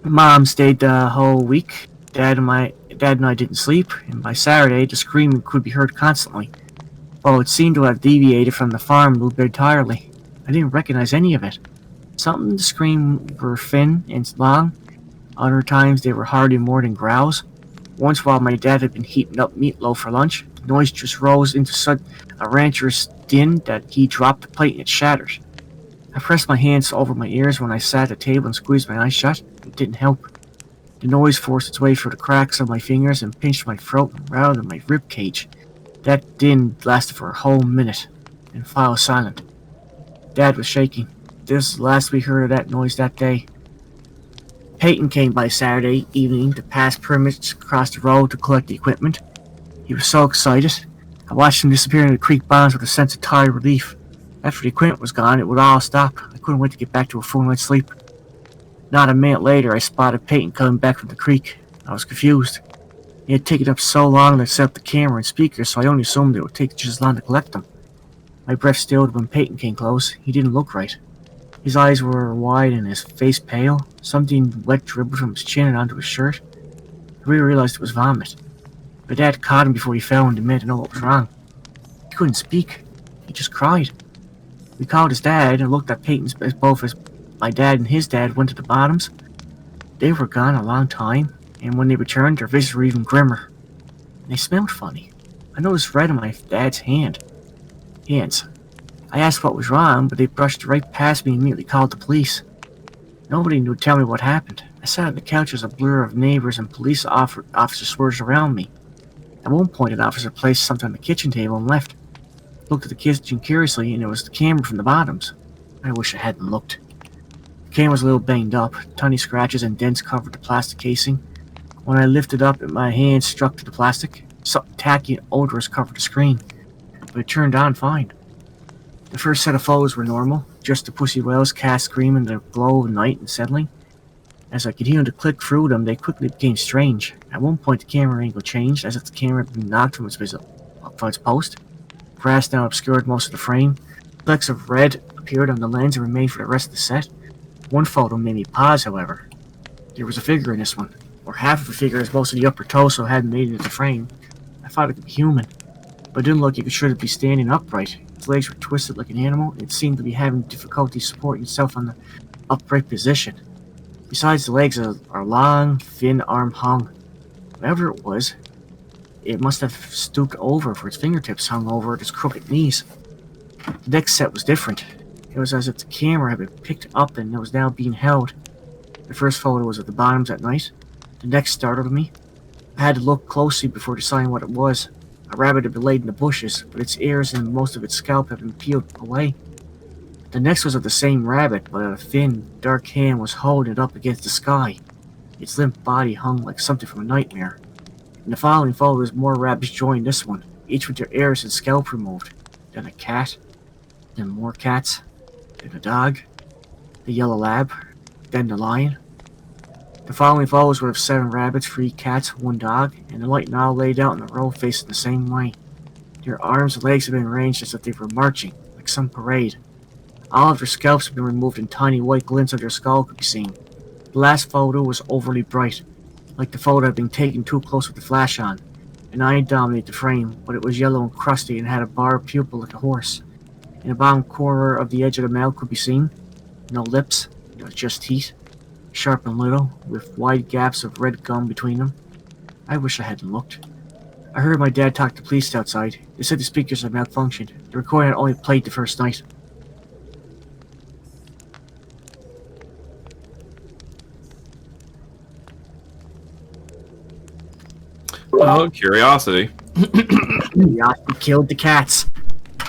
Mom stayed the whole week. Dad and I didn't sleep, and by Saturday the screaming could be heard constantly. Well, it seemed to have deviated from the farm loop entirely. I didn't recognize any of it. Some of the screams were thin and long. Other times they were hardly more than growls. Once, while my dad had been heating up meatloaf for lunch, the noise just rose into such a rancher's din that he dropped the plate and it shattered. I pressed my hands over my ears when I sat at the table and squeezed my eyes shut. It didn't help. The noise forced its way through the cracks of my fingers and pinched my throat rather than my rib cage. That din lasted for a whole minute, and fell silent. Dad was shaking. This was the last we heard of that noise that day. Peyton came by Saturday evening to pass permits across the road to collect the equipment. He was so excited. I watched him disappear into the creek bottoms with a sense of tired relief. After the equipment was gone, it would all stop. I couldn't wait to get back to a full night's sleep. Not a minute later, I spotted Peyton coming back from the creek. I was confused. He had taken up so long to set up the camera and speakers, so I only assumed it would take just as long to collect them. My breath stilled when Peyton came close. He didn't look right. His eyes were wide and his face pale. Something wet dribbled from his chin and onto his shirt. I really realized it was vomit. My dad caught him before he fell and demanded to know what was wrong. He couldn't speak. He just cried. We called his dad and looked at Peyton as both my dad and his dad went to the bottoms. They were gone a long time, and when they returned, their faces were even grimmer. And they smelled funny. I noticed red on my dad's hands. I asked what was wrong, but they brushed right past me and immediately called the police. Nobody knew to tell me what happened. I sat on the couch as a blur of neighbors and police officers swirled around me. At one point, an officer placed something on the kitchen table and left. Looked at the kitchen curiously, and it was the camera from the bottoms. I wish I hadn't looked. The camera was a little banged up. Tiny scratches and dents covered the plastic casing. When I lifted up, my hand struck to the plastic. Something tacky and odorous covered the screen, but it turned on fine. The first set of photos were normal, just the pussy whales cast screaming in the glow of night and settling. As I continued to click through them, they quickly became strange. At one point, the camera angle changed, as if the camera had been knocked from its post. Grass now obscured most of the frame. Flecks of red appeared on the lens and remained for the rest of the set. One photo made me pause, however. There was a figure in this one, or half of a figure as most of the upper torso hadn't made it into frame. I thought it could be human, but it didn't look like it should be standing upright. Its legs were twisted like an animal, and it seemed to be having difficulty supporting itself on the upright position. Besides the legs are long, thin arm hung. Whatever it was, it must have stooped over, for its fingertips hung over its crooked knees. The next set was different. It was as if the camera had been picked up and it was now being held. The first photo was of the bottoms at night. The next startled me. I had to look closely before deciding what it was. A rabbit had been laid in the bushes, but its ears and most of its scalp had been peeled away. The next was of the same rabbit, but a thin, dark hand was holding it up against the sky. Its limp body hung like something from a nightmare. In the following photos, more rabbits joined this one, each with their ears and scalp removed. Then a cat, then more cats, then a dog, the yellow lab, then the lion. The following photos were of 7 rabbits, 3 cats, 1 dog, and the light now laid out in a row facing the same way. Their arms and legs had been arranged as if they were marching, like some parade. All of their scalps had been removed and tiny white glints of their skull could be seen. The last photo was overly bright, like the photo had been taken too close with the flash on. An eye dominated the frame, but it was yellow and crusty and had a barred pupil like a horse. In the bottom corner of the edge of the mouth could be seen. No lips, just teeth. Sharp and little, with wide gaps of red gum between them. I wish I hadn't looked. I heard my dad talk to police outside. They said the speakers had malfunctioned. The recording had only played the first night. Oh, curiosity. Curiosity killed the cats.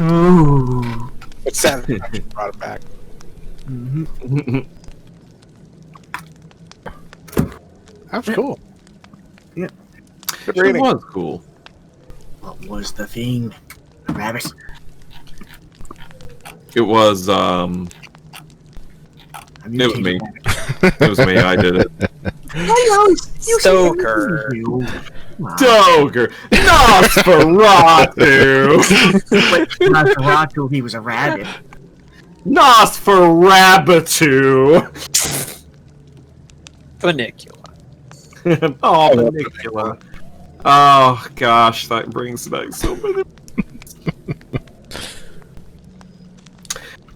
Ooh. It's sad that you brought it back. That was cool. Yeah. Good It reading. was cool. What was the thing? A rabbit? It was, I'm It was me. imitating it was me, I did it. rabbit. Stoker. Stoker! Nosferatu! Nosferatu, he was a rabbit. Nosferatu! Funicular. Oh, Nicola. Oh, gosh, that brings back so many.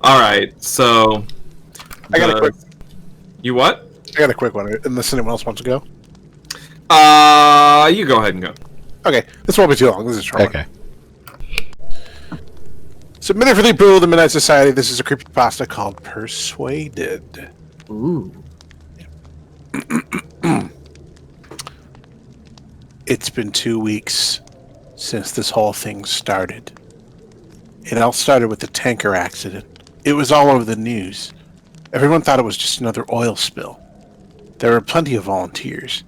Alright, so. I got a quick. You what? I got a quick one. Unless anyone else wants to go. You go ahead and go. Okay, this won't be too long. This is short. Okay. Submitted for the approval of the Midnight Society. This is a creepypasta called Persuaded. Ooh. It's been 2 weeks since this whole thing started. It all started with the tanker accident. It was all over the news. Everyone thought it was just another oil spill. There were plenty of volunteers.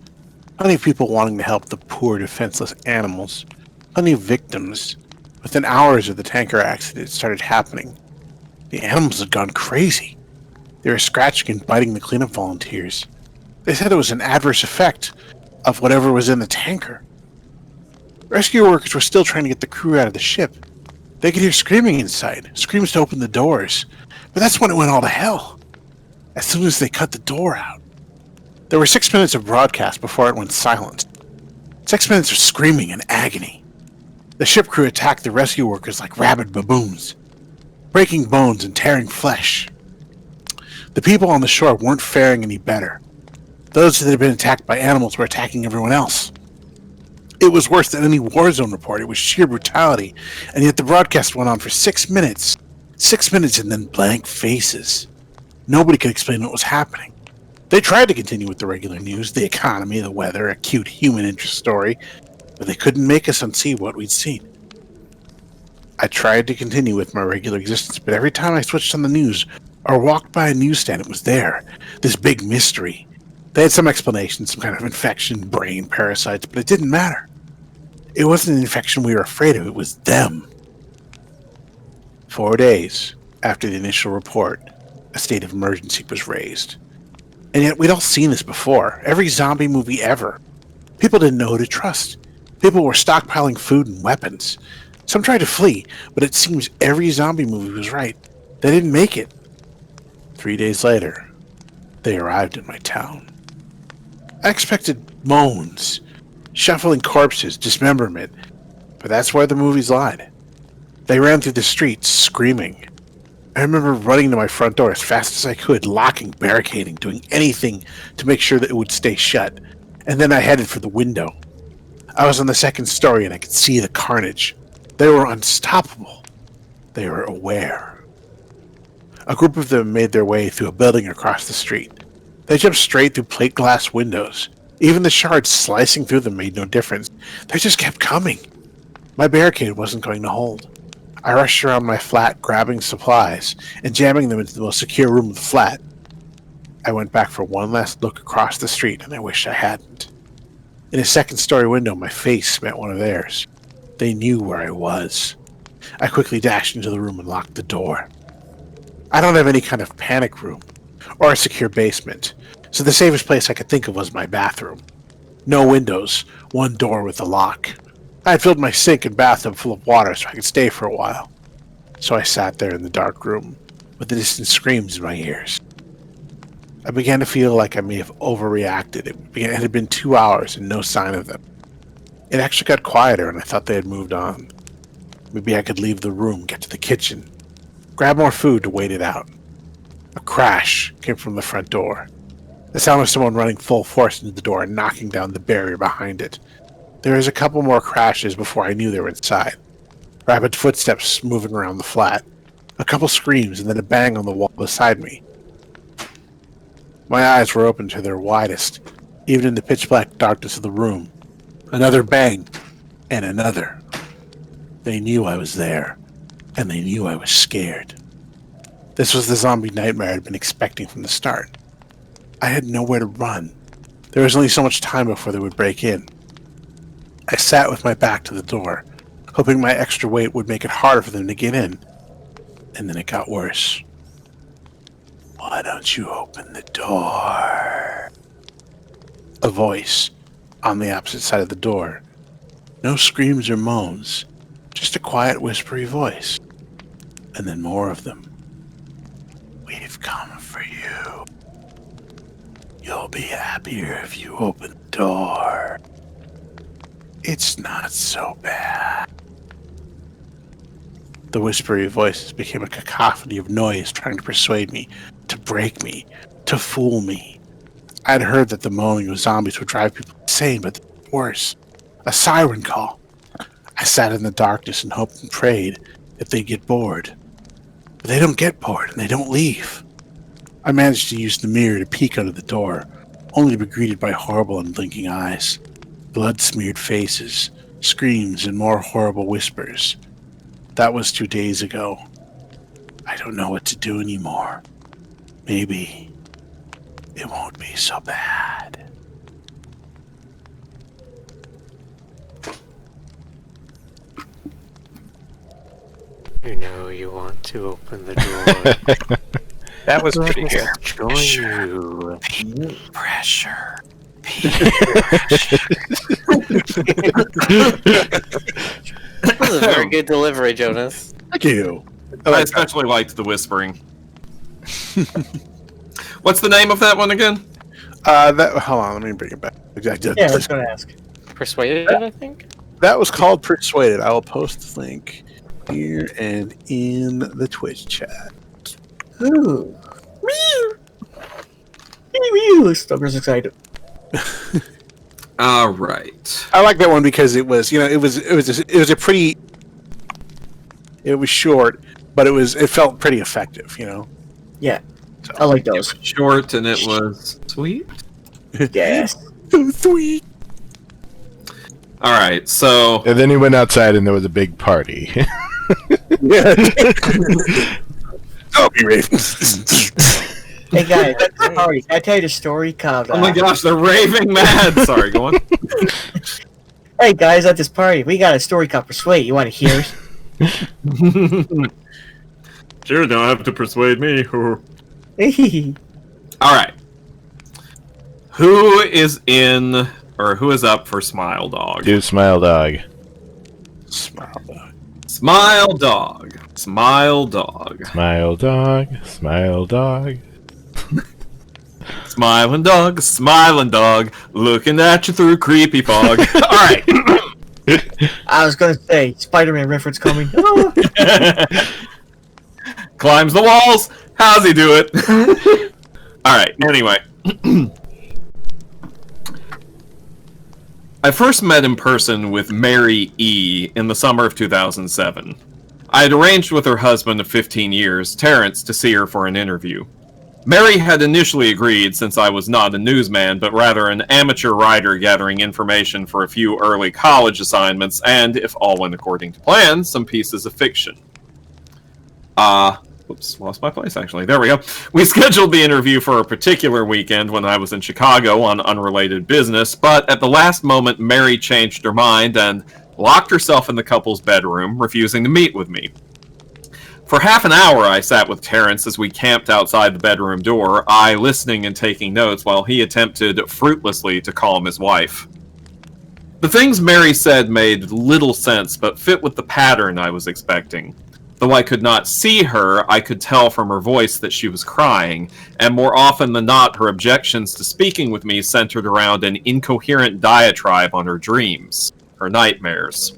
Plenty of people wanting to help the poor, defenseless animals. Plenty of victims. Within hours of the tanker accident, it started happening. The animals had gone crazy. They were scratching and biting the cleanup volunteers. They said it was an adverse effect of whatever was in the tanker. Rescue workers were still trying to get the crew out of the ship. They could hear screaming inside, screams to open the doors. But that's when it went all to hell. As soon as they cut the door out. There were 6 minutes of broadcast before it went silent. 6 minutes of screaming and agony. The ship crew attacked the rescue workers like rabid baboons, breaking bones and tearing flesh. The people on the shore weren't faring any better. Those that had been attacked by animals were attacking everyone else. It was worse than any war zone report. It was sheer brutality, and yet the broadcast went on for 6 minutes. 6 minutes and then blank faces. Nobody could explain what was happening. They tried to continue with the regular news, the economy, the weather, a cute human interest story, but they couldn't make us unsee what we'd seen. I tried to continue with my regular existence, but every time I switched on the news or walked by a newsstand, it was there, this big mystery. They had some explanation, some kind of infection, brain, parasites, but it didn't matter. It wasn't an infection we were afraid of, it was them. 4 days after the initial report, a state of emergency was raised. And yet we'd all seen this before, every zombie movie ever. People didn't know who to trust. People were stockpiling food and weapons. Some tried to flee, but it seems every zombie movie was right. They didn't make it. 3 days later, they arrived in my town. I expected moans, shuffling corpses, dismemberment, but that's where the movies lied. They ran through the streets, screaming. I remember running to my front door as fast as I could, locking, barricading, doing anything to make sure that it would stay shut, and then I headed for the window. I was on the second story and I could see the carnage. They were unstoppable. They were aware. A group of them made their way through a building across the street. They jumped straight through plate glass windows. Even the shards slicing through them made no difference. They just kept coming. My barricade wasn't going to hold. I rushed around my flat, grabbing supplies and jamming them into the most secure room of the flat. I went back for one last look across the street, and I wished I hadn't. In a second-story window, my face met one of theirs. They knew where I was. I quickly dashed into the room and locked the door. I don't have any kind of panic room or a secure basement, so the safest place I could think of was my bathroom. No windows, one door with a lock. I had filled my sink and bathtub full of water so I could stay for a while. So I sat there in the dark room with the distant screams in my ears. I began to feel like I may have overreacted. It had been 2 hours and no sign of them. It actually got quieter and I thought they had moved on. Maybe I could leave the room, get to the kitchen, grab more food to wait it out. A crash came from the front door. The sound of someone running full force into the door and knocking down the barrier behind it. There was a couple more crashes before I knew they were inside. Rapid footsteps moving around the flat. A couple screams and then a bang on the wall beside me. My eyes were open to their widest, even in the pitch-black darkness of the room. Another bang, and another. They knew I was there, and they knew I was scared. This was the zombie nightmare I'd been expecting from the start. I had nowhere to run. There was only so much time before they would break in. I sat with my back to the door, hoping my extra weight would make it harder for them to get in. And then it got worse. Why don't you open the door? A voice on the opposite side of the door. No screams or moans, just a quiet, whispery voice. And then more of them. We've come for you. You'll be happier if you open the door. It's not so bad. The whispery voices became a cacophony of noise trying to persuade me, to break me, to fool me. I'd heard that the moaning of zombies would drive people insane, but worse, a siren call. I sat in the darkness and hoped and prayed that they'd get bored. But they don't get bored, and they don't leave. I managed to use the mirror to peek out of the door, only to be greeted by horrible unblinking eyes. Blood-smeared faces, screams, and more horrible whispers. That was 2 days ago. I don't know what to do anymore. Maybe it won't be so bad. You know you want to open the door. That was pretty good. Peer pressure. That was a very good delivery, Jonas. Thank you. I especially liked the whispering. What's the name of that one again? Hold on, let me bring it back. Yeah, I was going to ask. Persuaded, I think? That was called Persuaded. I will post the link here and in the Twitch chat. Ooh. Wee! Stoker's excited. All right. I like that one because it was short, but it felt pretty effective, Yeah, I like those. Short and it was sweet. Yes. Sweet. All right, so And then he went outside and there was a big party. Yeah. Oh, be ravens. Hey guys, sorry, can I tell you the story? Called, oh my gosh, they're raving mad. Sorry, go on. Hey guys, at this party, we got a story called Persuade. You want to hear it? Sure, don't have to persuade me. All All right. Who is up for Smile Dog? Do Smile Dog. Smile dog. Smile Dog. Smile dog. Smile dog, smile dog. Smiling dog, looking at you through creepy fog. Alright. I was gonna say, Spider-Man reference coming. Climbs the walls. How's he do it? Alright, anyway. I first met in person with Mary E. in the summer of 2007. I had arranged with her husband of 15 years, Terrence, to see her for an interview. Mary had initially agreed since I was not a newsman, but rather an amateur writer gathering information for a few early college assignments and, if all went according to plan, some pieces of fiction. Whoops, lost my place, actually. There we go. We scheduled the interview for a particular weekend when I was in Chicago on unrelated business, but at the last moment, Mary changed her mind and locked herself in the couple's bedroom, refusing to meet with me. For half an hour, I sat with Terrence as we camped outside the bedroom door, I listening and taking notes while he attempted fruitlessly to calm his wife. The things Mary said made little sense, but fit with the pattern I was expecting. Though I could not see her, I could tell from her voice that she was crying, and more often than not, her objections to speaking with me centered around an incoherent diatribe on her dreams, her nightmares.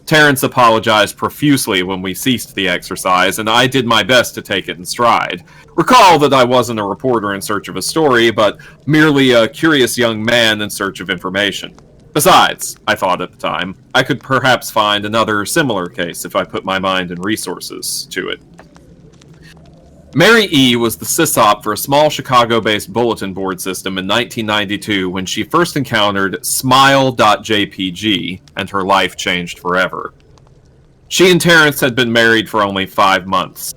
Terrence apologized profusely when we ceased the exercise, and I did my best to take it in stride. Recall that I wasn't a reporter in search of a story, but merely a curious young man in search of information. Besides, I thought at the time, I could perhaps find another similar case if I put my mind and resources to it. Mary E. was the sysop for a small Chicago-based bulletin board system in 1992 when she first encountered smile.jpg, and her life changed forever. She and Terrence had been married for only 5 months.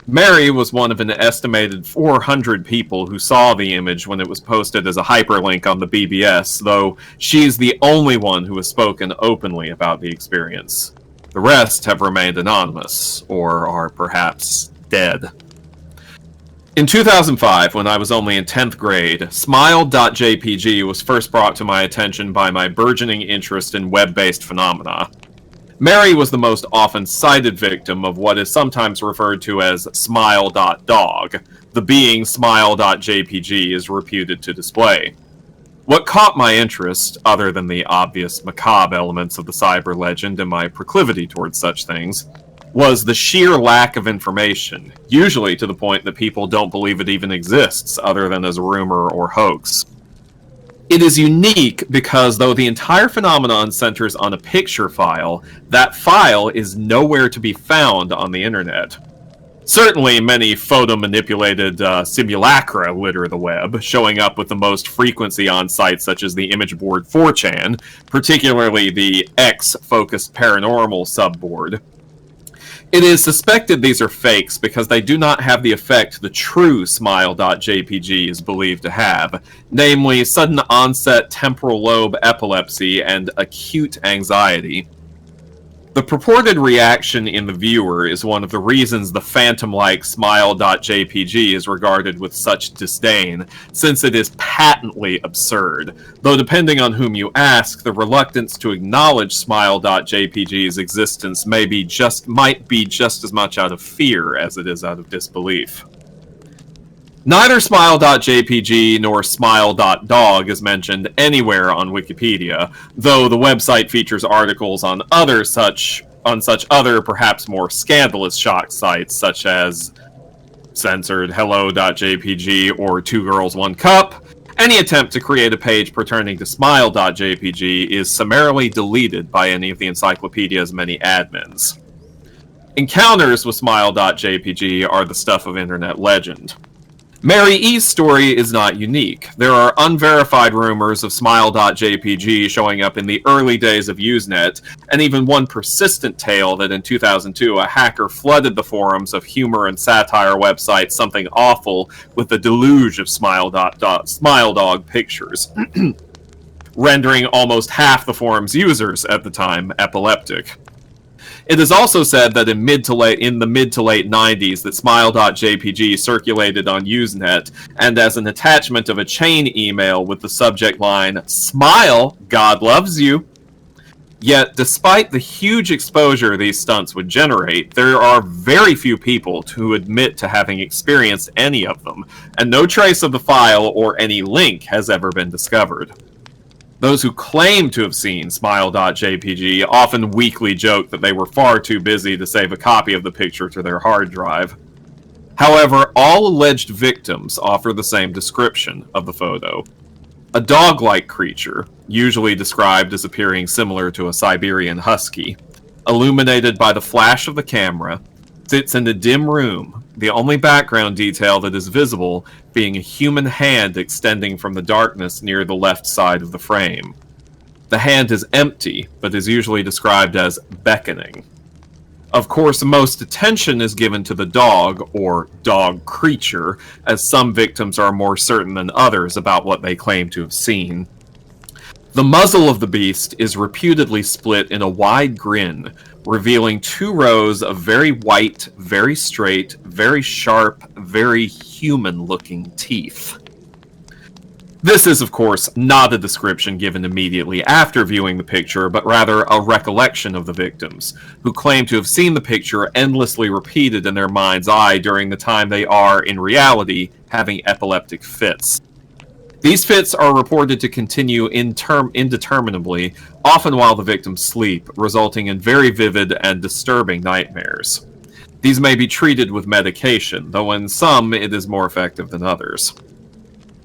Mary was one of an estimated 400 people who saw the image when it was posted as a hyperlink on the BBS, though she is the only one who has spoken openly about the experience. The rest have remained anonymous, or are perhaps dead. In 2005, when I was only in 10th grade, smile.jpg was first brought to my attention by my burgeoning interest in web-based phenomena. Mary was the most often cited victim of what is sometimes referred to as smile.dog, the being smile.jpg is reputed to display. What caught my interest, other than the obvious macabre elements of the cyber legend and my proclivity towards such things, was the sheer lack of information, usually to the point that people don't believe it even exists, other than as a rumor or hoax. It is unique because though the entire phenomenon centers on a picture file, that file is nowhere to be found on the internet. Certainly, many photo-manipulated simulacra litter the web, showing up with the most frequency on sites such as the image board 4chan, particularly the X-focused paranormal subboard. It is suspected these are fakes because they do not have the effect the true smile.jpg is believed to have, namely sudden onset temporal lobe epilepsy and acute anxiety. The purported reaction in the viewer is one of the reasons the phantom-like smile.jpg is regarded with such disdain, since it is patently absurd, though depending on whom you ask, the reluctance to acknowledge smile.jpg's existence might be just as much out of fear as it is out of disbelief. Neither smile.jpg nor smile.dog is mentioned anywhere on Wikipedia, though the website features articles on such other, perhaps more scandalous shock sites, such as censored hello.jpg or 2 Girls 1 Cup. Any attempt to create a page pertaining to smile.jpg is summarily deleted by any of the encyclopedia's many admins. Encounters with smile.jpg are the stuff of internet legend. Mary E's story is not unique. There are unverified rumors of smile.jpg showing up in the early days of Usenet, and even one persistent tale that in 2002 a hacker flooded the forums of humor and satire website Something Awful with a deluge of smile dog pictures, rendering almost half the forum's users at the time epileptic. It is also said that in the mid to late 90s that smile.jpg circulated on Usenet, and as an attachment of a chain email with the subject line, "Smile, God loves you." Yet, despite the huge exposure these stunts would generate, there are very few people who admit to having experienced any of them, and no trace of the file or any link has ever been discovered. Those who claim to have seen Smile.jpg often weakly joke that they were far too busy to save a copy of the picture to their hard drive. However, all alleged victims offer the same description of the photo. A dog-like creature, usually described as appearing similar to a Siberian husky, illuminated by the flash of the camera, sits in a dim room, the only background detail that is visible being a human hand extending from the darkness near the left side of the frame. The hand is empty, but is usually described as beckoning. Of course, most attention is given to the dog, or dog creature, as some victims are more certain than others about what they claim to have seen. The muzzle of the beast is reputedly split in a wide grin, revealing 2 rows of very white, very straight, very sharp, very human-looking teeth. This is, of course, not a description given immediately after viewing the picture, but rather a recollection of the victims, who claim to have seen the picture endlessly repeated in their mind's eye during the time they are, in reality, having epileptic fits. These fits are reported to continue indeterminably, often while the victims sleep, resulting in very vivid and disturbing nightmares. These may be treated with medication, though in some it is more effective than others.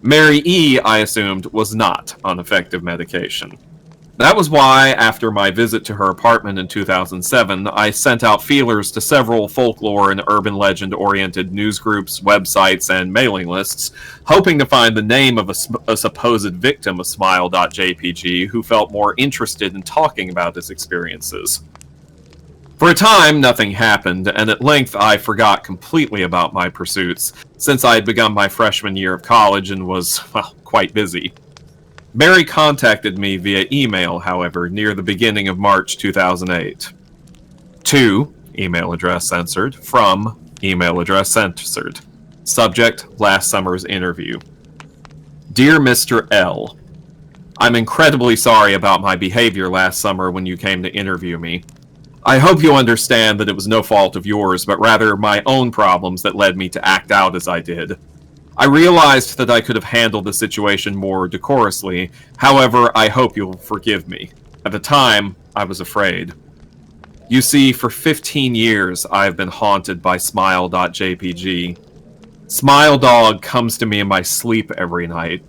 Mary E., I assumed, was not on effective medication. That was why, after my visit to her apartment in 2007, I sent out feelers to several folklore and urban legend-oriented news groups, websites, and mailing lists, hoping to find the name of a supposed victim of Smile.jpg who felt more interested in talking about his experiences. For a time, nothing happened, and at length I forgot completely about my pursuits, since I had begun my freshman year of college and was, well, quite busy. Mary contacted me via email, however, near the beginning of March 2008. To, email address censored, from, email address censored. Subject, last summer's interview. Dear Mr. L., I'm incredibly sorry about my behavior last summer when you came to interview me. I hope you understand that it was no fault of yours, but rather my own problems that led me to act out as I did. I realized that I could have handled the situation more decorously, however, I hope you'll forgive me. At the time, I was afraid. You see, for 15 years, I have been haunted by Smile.jpg. Smile Dog comes to me in my sleep every night.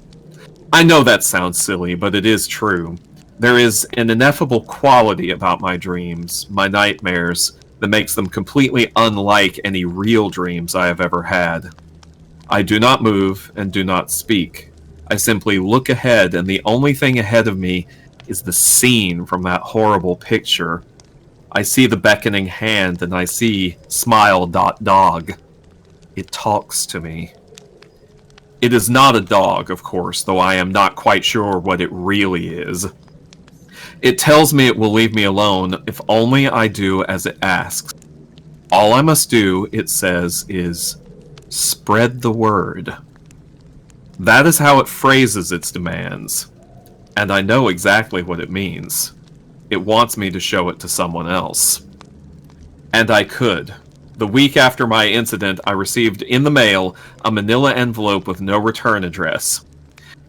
I know that sounds silly, but it is true. There is an ineffable quality about my dreams, my nightmares, that makes them completely unlike any real dreams I have ever had. I do not move and do not speak. I simply look ahead, and the only thing ahead of me is the scene from that horrible picture. I see the beckoning hand, and I see Smile.dog. It talks to me. It is not a dog, of course, though I am not quite sure what it really is. It tells me it will leave me alone if only I do as it asks. All I must do, it says, is spread the word. That is how it phrases its demands, and I know exactly what it means. It wants me to show it to someone else. And I could. The week after my incident, I received in the mail a manila envelope with no return address.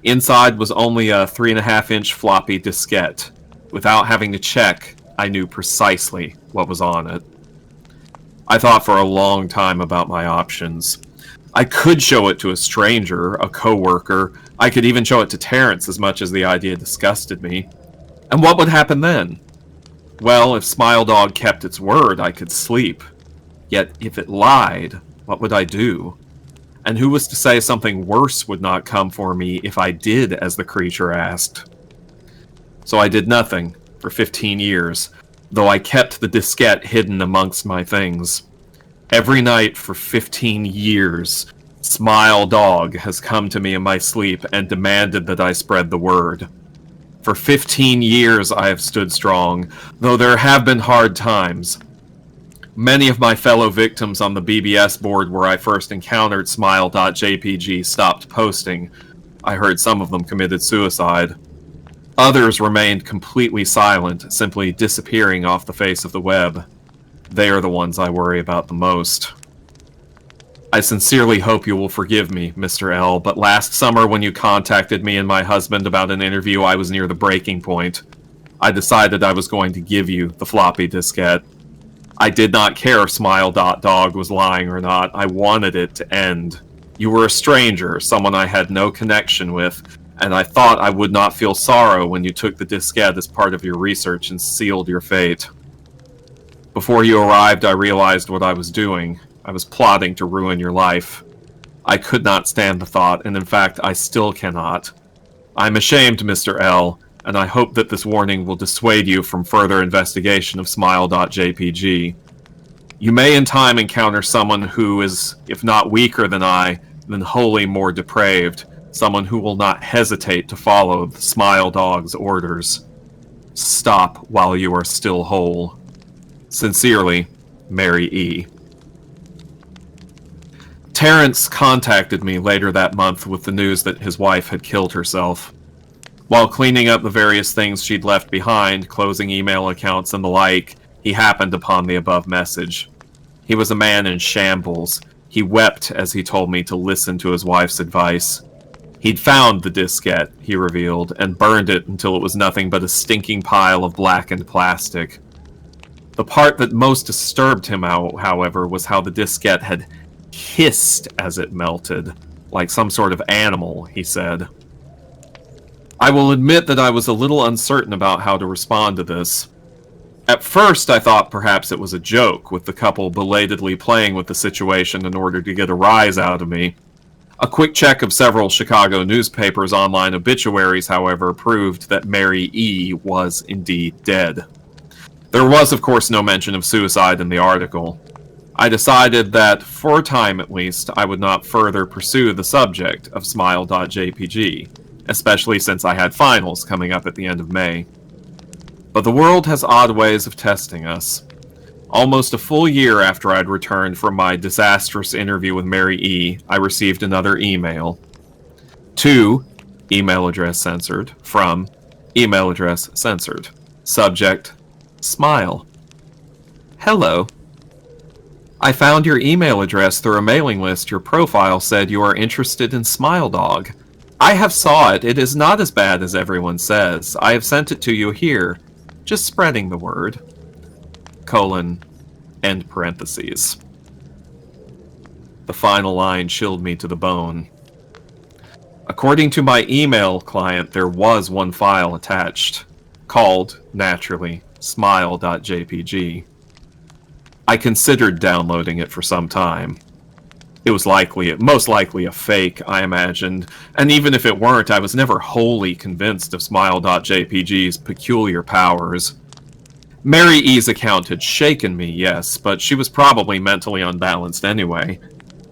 Inside was only a 3.5-inch floppy diskette. Without having to check, I knew precisely what was on it. I thought for a long time about my options. I could show it to a stranger, a coworker. I could even show it to Terrence, as much as the idea disgusted me. And what would happen then? Well, if Smile Dog kept its word, I could sleep. Yet, if it lied, what would I do? And who was to say something worse would not come for me if I did as the creature asked? So I did nothing for 15 years, though I kept the diskette hidden amongst my things. Every night for 15 years, Smile Dog has come to me in my sleep and demanded that I spread the word. For 15 years I have stood strong, though there have been hard times. Many of my fellow victims on the BBS board where I first encountered Smile.jpg stopped posting. I heard some of them committed suicide. Others remained completely silent, simply disappearing off the face of the web. They are the ones I worry about the most. I sincerely hope you will forgive me, Mr. L, but last summer when you contacted me and my husband about an interview, I was near the breaking point. I decided I was going to give you the floppy diskette. I did not care if Smile.Dog was lying or not. I wanted it to end. You were a stranger, someone I had no connection with, and I thought I would not feel sorrow when you took the diskette as part of your research and sealed your fate. Before you arrived, I realized what I was doing. I was plotting to ruin your life. I could not stand the thought, and in fact, I still cannot. I'm ashamed, Mr. L, and I hope that this warning will dissuade you from further investigation of Smile.jpg. You may in time encounter someone who is, if not weaker than I, then wholly more depraved, someone who will not hesitate to follow the Smile Dog's orders. Stop while you are still whole. Sincerely, Mary E. Terrence contacted me later that month with the news that his wife had killed herself. While cleaning up the various things she'd left behind, closing email accounts and the like, he happened upon the above message. He was a man in shambles. He wept as he told me to listen to his wife's advice. He'd found the diskette, he revealed, and burned it until it was nothing but a stinking pile of blackened plastic. The part that most disturbed him, however, was how the diskette had hissed as it melted, like some sort of animal, he said. I will admit that I was a little uncertain about how to respond to this. At first, I thought perhaps it was a joke, with the couple belatedly playing with the situation in order to get a rise out of me. A quick check of several Chicago newspapers' online obituaries, however, proved that Mary E. was indeed dead. There was, of course, no mention of suicide in the article. I decided that, for a time at least, I would not further pursue the subject of Smile.jpg, especially since I had finals coming up at the end of May. But the world has odd ways of testing us. Almost a full year after I'd returned from my disastrous interview with Mary E., I received another email. To email address censored, from email address censored. Subject, Smile. Hello. I found your email address through a mailing list. Your profile said you are interested in Smile Dog. I have saw it. It is not as bad as everyone says. I have sent it to you here. Just spreading the word. Colon, end parentheses. The final line chilled me to the bone. According to my email client, there was one file attached, called, naturally, smile.jpg. I considered downloading it for some time. It was most likely a fake, I imagined, and even if it weren't, I was never wholly convinced of Smile.jpg's peculiar powers. Mary E.'s account had shaken me, yes, but she was probably mentally unbalanced anyway.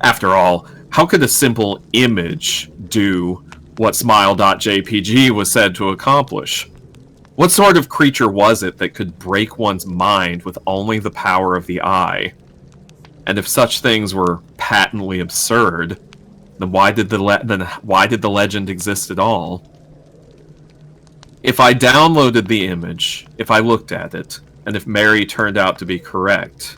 After all, how could a simple image do what Smile.jpg was said to accomplish? What sort of creature was it that could break one's mind with only the power of the eye? And if such things were patently absurd, then why did the legend exist at all? If I downloaded the image, if I looked at it, and if Mary turned out to be correct,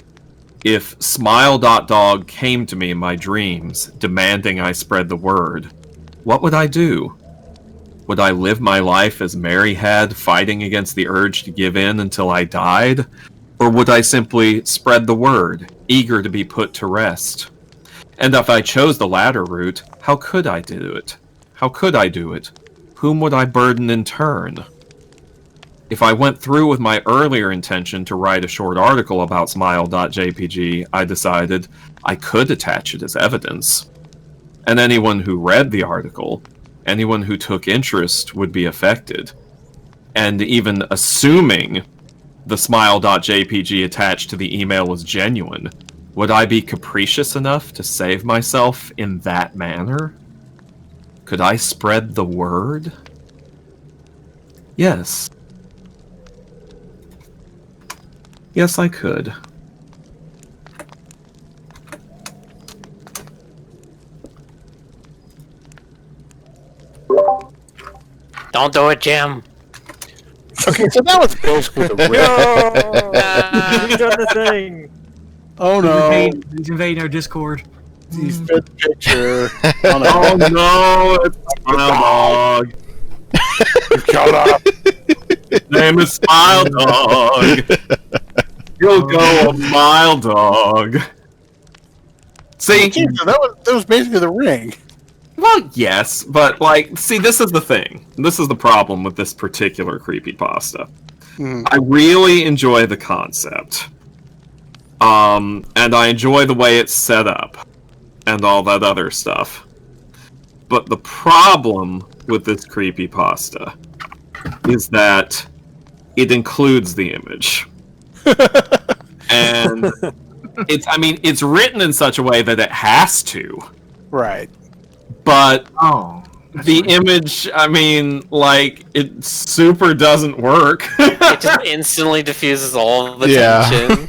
if Smile.Dog came to me in my dreams, demanding I spread the word, what would I do? Would I live my life as Mary had, fighting against the urge to give in until I died? Or would I simply spread the word, eager to be put to rest? And if I chose the latter route, how could I do it? How could I do it? Whom would I burden in turn? If I went through with my earlier intention to write a short article about Smile.jpg, I decided I could attach it as evidence. And anyone who read the article, anyone who took interest would be affected. And even assuming the Smile.jpg attached to the email was genuine, would I be capricious enough to save myself in that manner? Could I spread the word? Yes. Yes, I could. Don't do it, Jim. Okay, so that was basically the ring. You've done the thing. Oh no! He's invading our Discord. He's fit the picture. Oh no! It's Smile Dog. You've killed up. His name is Smile Dog. You'll go a Smile Dog. See, So that was basically the ring. well, yes, but like, see, this is the thing. This is the problem with this particular creepypasta. I really enjoy the concept, and I enjoy the way it's set up, and all that other stuff. But the problem with this creepypasta is that it includes the image. And it's written in such a way that it has to. Right. But the weird. image, it super doesn't work. It just instantly diffuses all of the tension.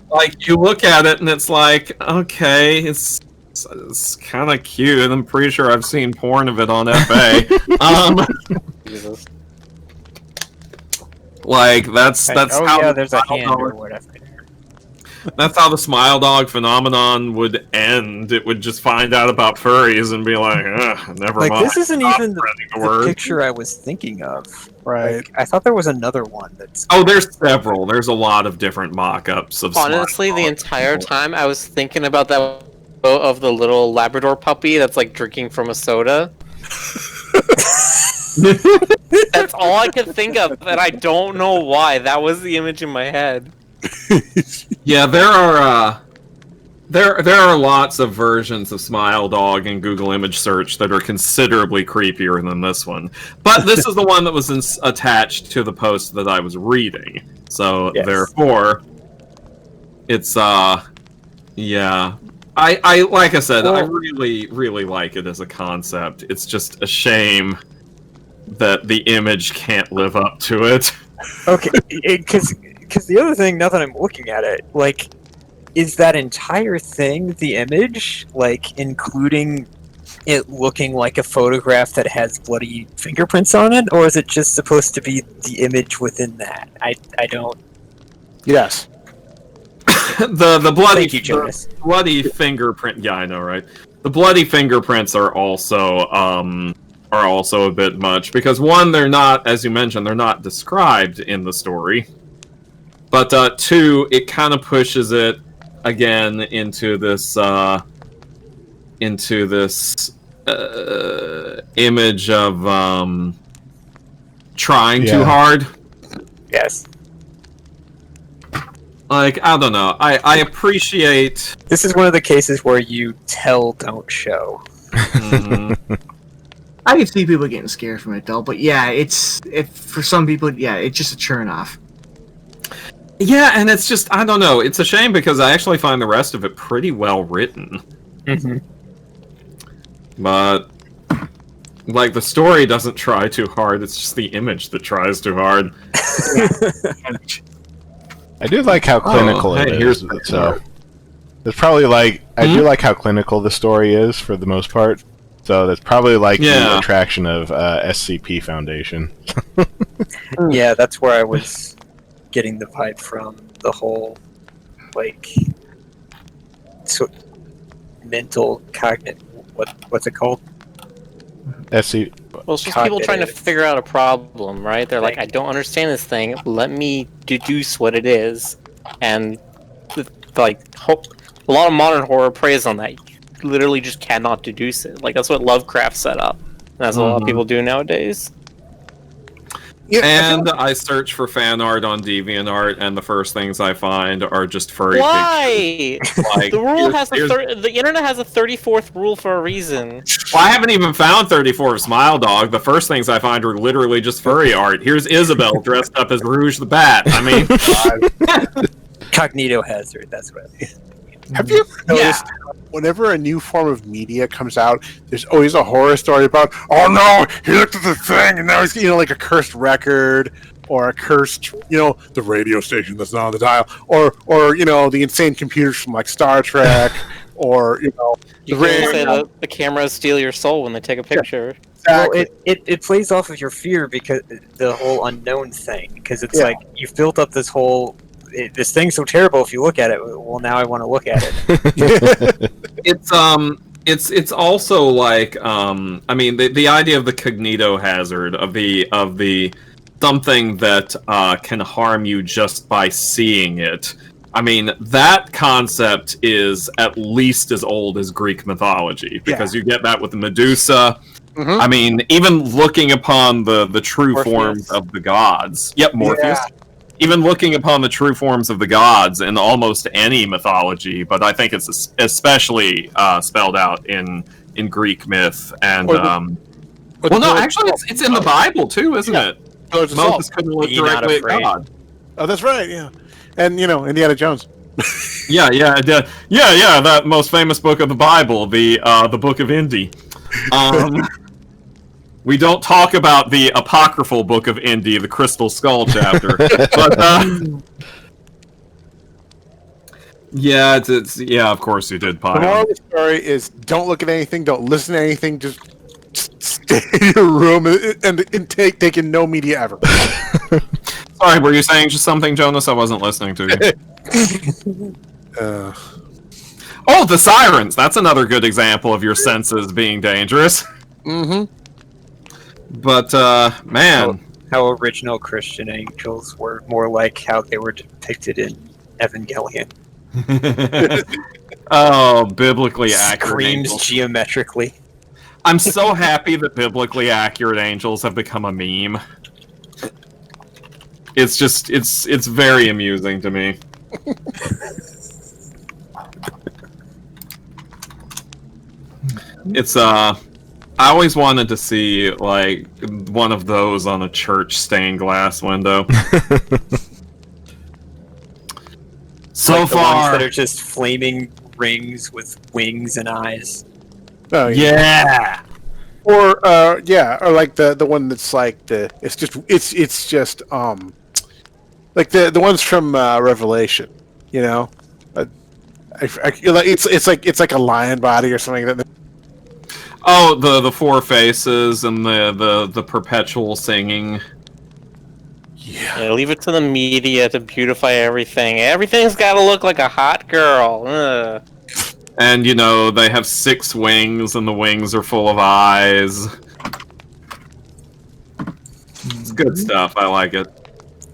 Like, you look at it and it's like, okay, it's kind of cute. I'm pretty sure I've seen porn of it on FA. Jesus. Like, that's how there's a hand or whatever. That's how the Smile Dog phenomenon would end. It would just find out about furries and be like, never Like, mind. this isn't Stop even the spreading the word. picture I was thinking of. Right. Like, I thought there was another one that's... Oh, there's several. There's a lot of different mock-ups of Honestly, Smile the Dog. entire time I was thinking about that of the little Labrador puppy that's like drinking from a soda. That's all I could think of, and I don't know why. That was the image in my head. Yeah, there are lots of versions of Smile Dog in Google image search that are considerably creepier than this one. But this is the one that was attached to the post that I was reading. So therefore, it's yeah. I like I said, I really, really like it as a concept. It's just a shame that the image can't live up to it. Okay, because the other thing, now that I'm looking at it, like, is that entire thing the image, like, including it looking like a photograph that has bloody fingerprints on it, or is it just supposed to be the image within that? I don't... Yes. the bloody Thank you, Jonas. bloody fingerprint. Yeah, I know, right? The bloody fingerprints are also a bit much because one, they're not, as you mentioned, they're not described in the story. But two, it kind of pushes it again into this image of trying too hard. Yes. Like, I don't know. I appreciate. This is one of the cases where you tell, don't show. I can see people getting scared from it though, but yeah, for some people, yeah, it's just a turn off. Yeah, and it's just, I don't know. It's a shame because I actually find the rest of it pretty well written. But, like, the story doesn't try too hard. It's just the image that tries too hard. I do like how clinical it here's is. So it's probably like I do like how clinical the story is for the most part. So that's probably like the attraction of SCP Foundation. Yeah, that's where I was getting the vibe from. The whole, like, mental cognitive. What's it called? SCP. Well, it's just people trying to figure out a problem, right? They're like, I don't understand this thing. Let me deduce what it is. And, like, a lot of modern horror preys on that. You literally just cannot deduce it. Like, that's what Lovecraft set up. And that's what a lot of people do nowadays. Yeah, And I search for fan art on DeviantArt, and the first things I find are just furry Why? pictures. Like, The rule has the internet has a 34th rule for a reason. Well, I haven't even found 34 of Smile Dog. The first things I find are literally just furry art. Here's Isabel dressed up as Rouge the Bat. I mean, Cognito hazard, that's what it is. Have you ever noticed whenever a new form of media comes out, there's always a horror story about, oh no, he looked at the thing and now he's, like a cursed record or a cursed, the radio station that's not on the dial or the insane computers from like Star Trek or you know, You can say that the cameras steal your soul when they take a picture. exactly. Well, it plays off of your fear because the whole unknown thing. Because it's like you've built up this whole this thing's so terrible. If you look at it, well, now I want to look at it. It's also like I mean the idea of the cognito hazard of the something that can harm you just by seeing it. I mean, that concept is at least as old as Greek mythology, because you get that with the Medusa. Mm-hmm. I mean, even looking upon the true Morpheus. forms of the gods. Yep, Morpheus. Yeah. Even looking upon the true forms of the gods in almost any mythology, but I think it's especially spelled out in Greek myth. And well, no, actually, it's in the Bible too, isn't it? Moses couldn't look directly at God. Oh, that's right. Yeah, and you know, Indiana Jones. yeah. That most famous book of the Bible, the Book of Indy. We don't talk about the apocryphal Book of Indy, the Crystal Skull chapter, but yeah, it's of course you did. The moral of the story is: don't look at anything, don't listen to anything, just stay in your room and take in no media ever. Sorry, were you saying just something, Jonas? I wasn't listening to you. Oh, the sirens! That's another good example of your senses being dangerous. Mm-hmm. But, man. How original Christian angels were more like how they were depicted in Evangelion. Oh, biblically accurate Screams angels. geometrically. I'm so happy that biblically accurate angels have become a meme. It's just, it's very amusing to me. It's, I always wanted to see, like, one of those on a church stained glass window. So like the far, ones that are just flaming rings with wings and eyes. Oh yeah. Or like the one that's like it's just like the ones from Revelation, you know, it's like a lion body or something like that. Oh, the four faces and the perpetual singing. Yeah, leave it to the media to beautify everything. Everything's got to look like a hot girl. Ugh. And, you know, they have 6 wings, and the wings are full of eyes. It's good stuff. I like it.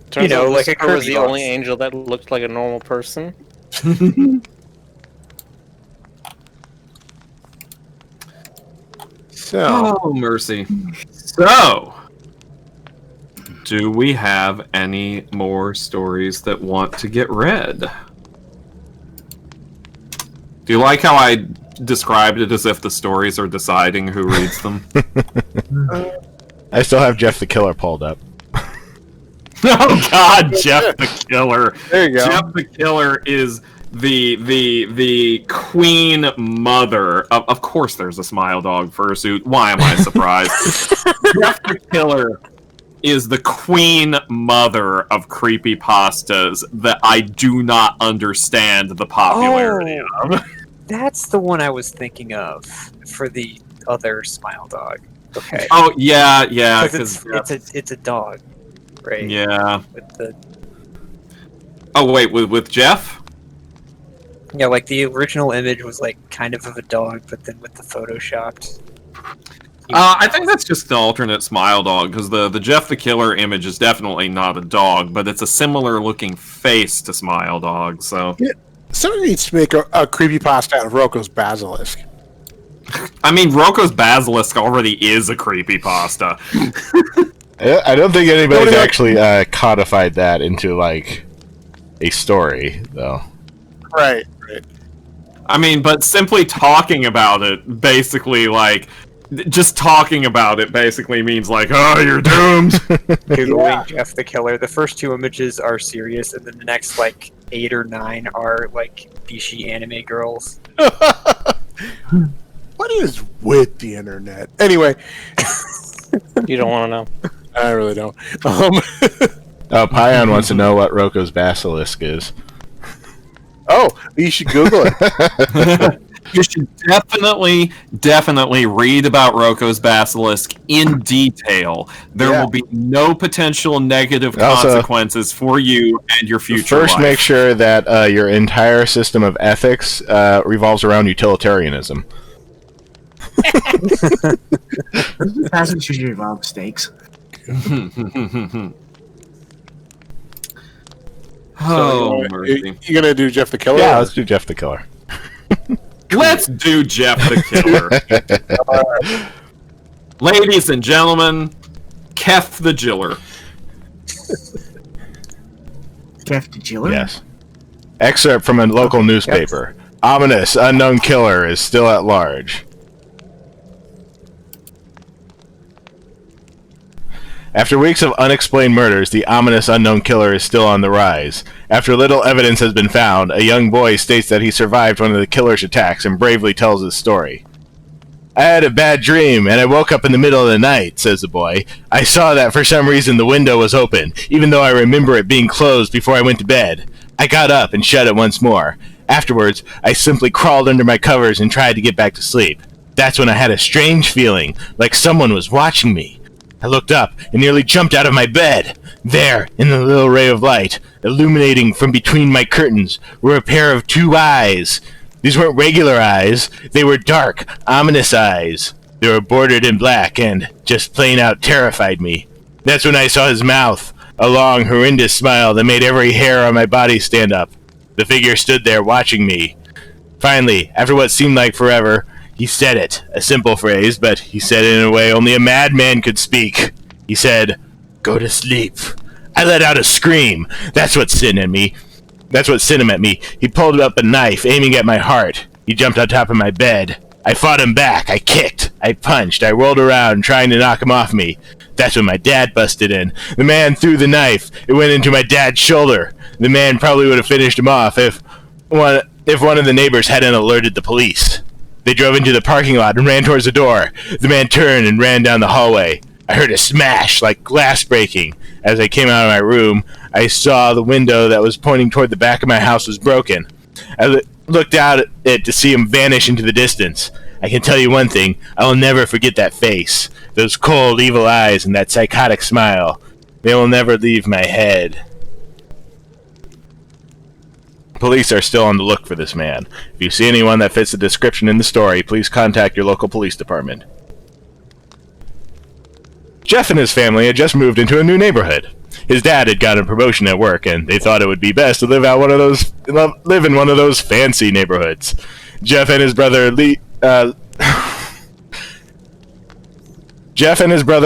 Turns out like a Lucifer was Kirby the box. only angel that looked like a normal person. So, Oh, mercy. So, do we have any more stories that want to get read? Do you like how I described it as if the stories are deciding who reads them? I still have Jeff the Killer pulled up. Oh God, Jeff the Killer! there you go. Jeff the Killer is the queen mother. Of course, there's a smile dog fursuit. Why am I surprised? Jeff the Killer is the queen mother of creepypastas that I do not understand the popularity of. That's the one I was thinking of for the other smile dog. Okay. Oh yeah, Because it's a dog, right? yeah. With the Oh wait, with Jeff? yeah, like the original image was like kind of a dog, but then with the photoshopped. I think that's just the alternate smile dog, because the Jeff the Killer image is definitely not a dog, but it's a similar looking face to Smile Dog, so... Somebody needs to make a creepypasta out of Rocco's Basilisk. I mean, Rocco's Basilisk already is a creepypasta. I don't think anybody's actually codified that into, like, a story, though. Right. I mean, but simply talking about it, basically, like... Just talking about it basically means, like, oh, you're doomed! Googling Jeff the Killer. The first 2 images are serious, and then the next, like, 8 or 9 are, like, Bishi anime girls. What is with the internet? Anyway, You don't want to know. I really don't. Oh, Pion wants to know what Rocco's Basilisk is. Oh, you should Google it. You should definitely read about Roko's basilisk in detail. There will be no potential negative consequences for you and your future First, life. make sure that your entire system of ethics revolves around utilitarianism. Passage should involve mistakes. Oh, so, mercy. You gonna do Jeff the Killer? Yeah, let's do Jeff the Killer. Let's do Jeff the Killer. Ladies and gentlemen, Kef the Jiller. Kef the Jiller? Yes. Excerpt from a local newspaper. Ominous unknown killer is still at large. After weeks of unexplained murders, the ominous unknown killer is still on the rise. After little evidence has been found, a young boy states that he survived one of the killer's attacks and bravely tells his story. I had a bad dream, and I woke up in the middle of the night, says the boy. I saw that for some reason the window was open, even though I remember it being closed before I went to bed. I got up and shut it once more. Afterwards, I simply crawled under my covers and tried to get back to sleep. That's when I had a strange feeling, like someone was watching me. I looked up and nearly jumped out of my bed. There, in the little ray of light, illuminating from between my curtains, were a pair of 2 eyes. These weren't regular eyes. They were dark, ominous eyes. They were bordered in black and, just plain out, terrified me. That's when I saw his mouth, a long, horrendous smile that made every hair on my body stand up. The figure stood there watching me. Finally, after what seemed like forever, he said it, a simple phrase, but he said it in a way only a madman could speak. He said, "Go to sleep." I let out a scream. That's what sent him at me. He pulled up a knife, aiming at my heart. He jumped on top of my bed. I fought him back. I kicked. I punched. I rolled around, trying to knock him off me. That's when my dad busted in. The man threw the knife. It went into my dad's shoulder. The man probably would have finished him off if one of the neighbors hadn't alerted the police. They drove into the parking lot and ran towards the door. The man turned and ran down the hallway. I heard a smash, like glass breaking. As I came out of my room, I saw the window that was pointing toward the back of my house was broken. I looked out at it to see him vanish into the distance. I can tell you one thing, I will never forget that face. Those cold, evil eyes and that psychotic smile. They will never leave my head. Police are still on the look for this man. If you see anyone that fits the description in the story, please contact your local police department. Jeff and his family had just moved into a new neighborhood. His dad had gotten a promotion at work, and they thought it would be best to live in one of those fancy neighborhoods. Jeff and his brother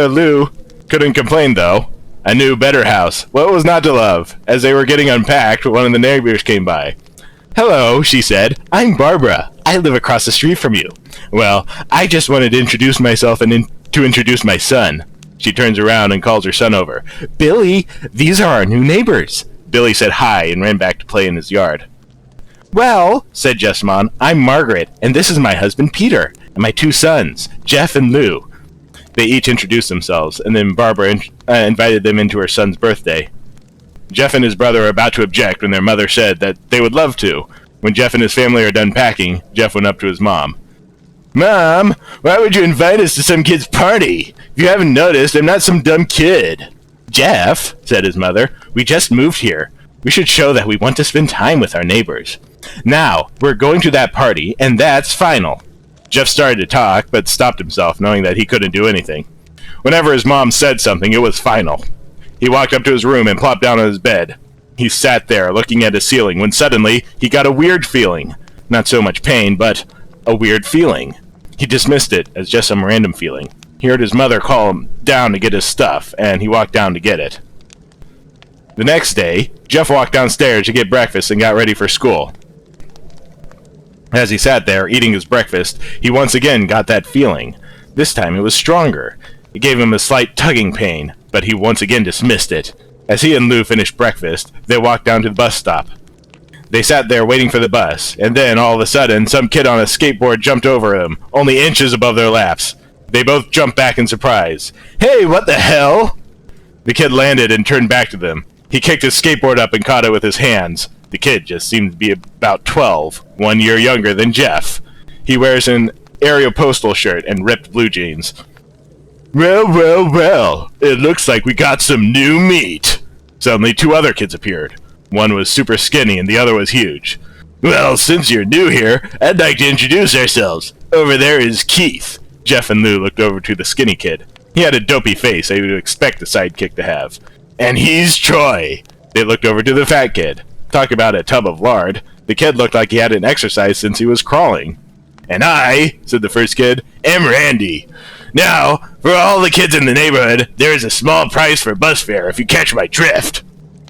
Lou couldn't complain, though. A new, better house. What was not to love? As they were getting unpacked, one of the neighbors came by. "Hello," she said. "I'm Barbara. I live across the street from you. Well, I just wanted to introduce myself and to introduce my son." She turns around and calls her son over. "Billy, these are our new neighbors." Billy said hi and ran back to play in his yard. "Well," said Jeff's mom, "I'm Margaret, and this is my husband Peter, and my 2 sons, Jeff and Lou." They each introduced themselves, and then Barbara invited them into her son's birthday. Jeff and his brother are about to object when their mother said that they would love to. When Jeff and his family are done packing, Jeff went up to his mom. "Mom, why would you invite us to some kid's party? If you haven't noticed, I'm not some dumb kid." "Jeff," said his mother, "we just moved here. We should show that we want to spend time with our neighbors. Now, we're going to that party, and that's final." Jeff started to talk, but stopped himself, knowing that he couldn't do anything. Whenever his mom said something, it was final. He walked up to his room and plopped down on his bed. He sat there, looking at his ceiling, when suddenly, he got a weird feeling. Not so much pain, but a weird feeling. He dismissed it as just some random feeling. He heard his mother call him down to get his stuff, and he walked down to get it. The next day, Jeff walked downstairs to get breakfast and got ready for school. As he sat there, eating his breakfast, he once again got that feeling. This time it was stronger. It gave him a slight tugging pain, but he once again dismissed it. As he and Lou finished breakfast, they walked down to the bus stop. They sat there waiting for the bus, and then, all of a sudden, some kid on a skateboard jumped over them, only inches above their laps. They both jumped back in surprise. "Hey, what the hell?" The kid landed and turned back to them. He kicked his skateboard up and caught it with his hands. The kid just seemed to be about 12, 1 year younger than Jeff. He wears an Aeropostale shirt and ripped blue jeans. Well, well, well, it looks like we got some new meat. Suddenly, 2 other kids appeared. One was super skinny and the other was huge. Well, since you're new here, I'd like to introduce ourselves. Over there is Keith. Jeff and Lou looked over to the skinny kid. He had a dopey face that you would expect a sidekick to have. And he's Troy. They looked over to the fat kid. Talk about a tub of lard. The kid looked like he hadn't exercised since he was crawling. And I, said the first kid, am Randy. Now, for all the kids in the neighborhood, there is a small price for bus fare if you catch my drift.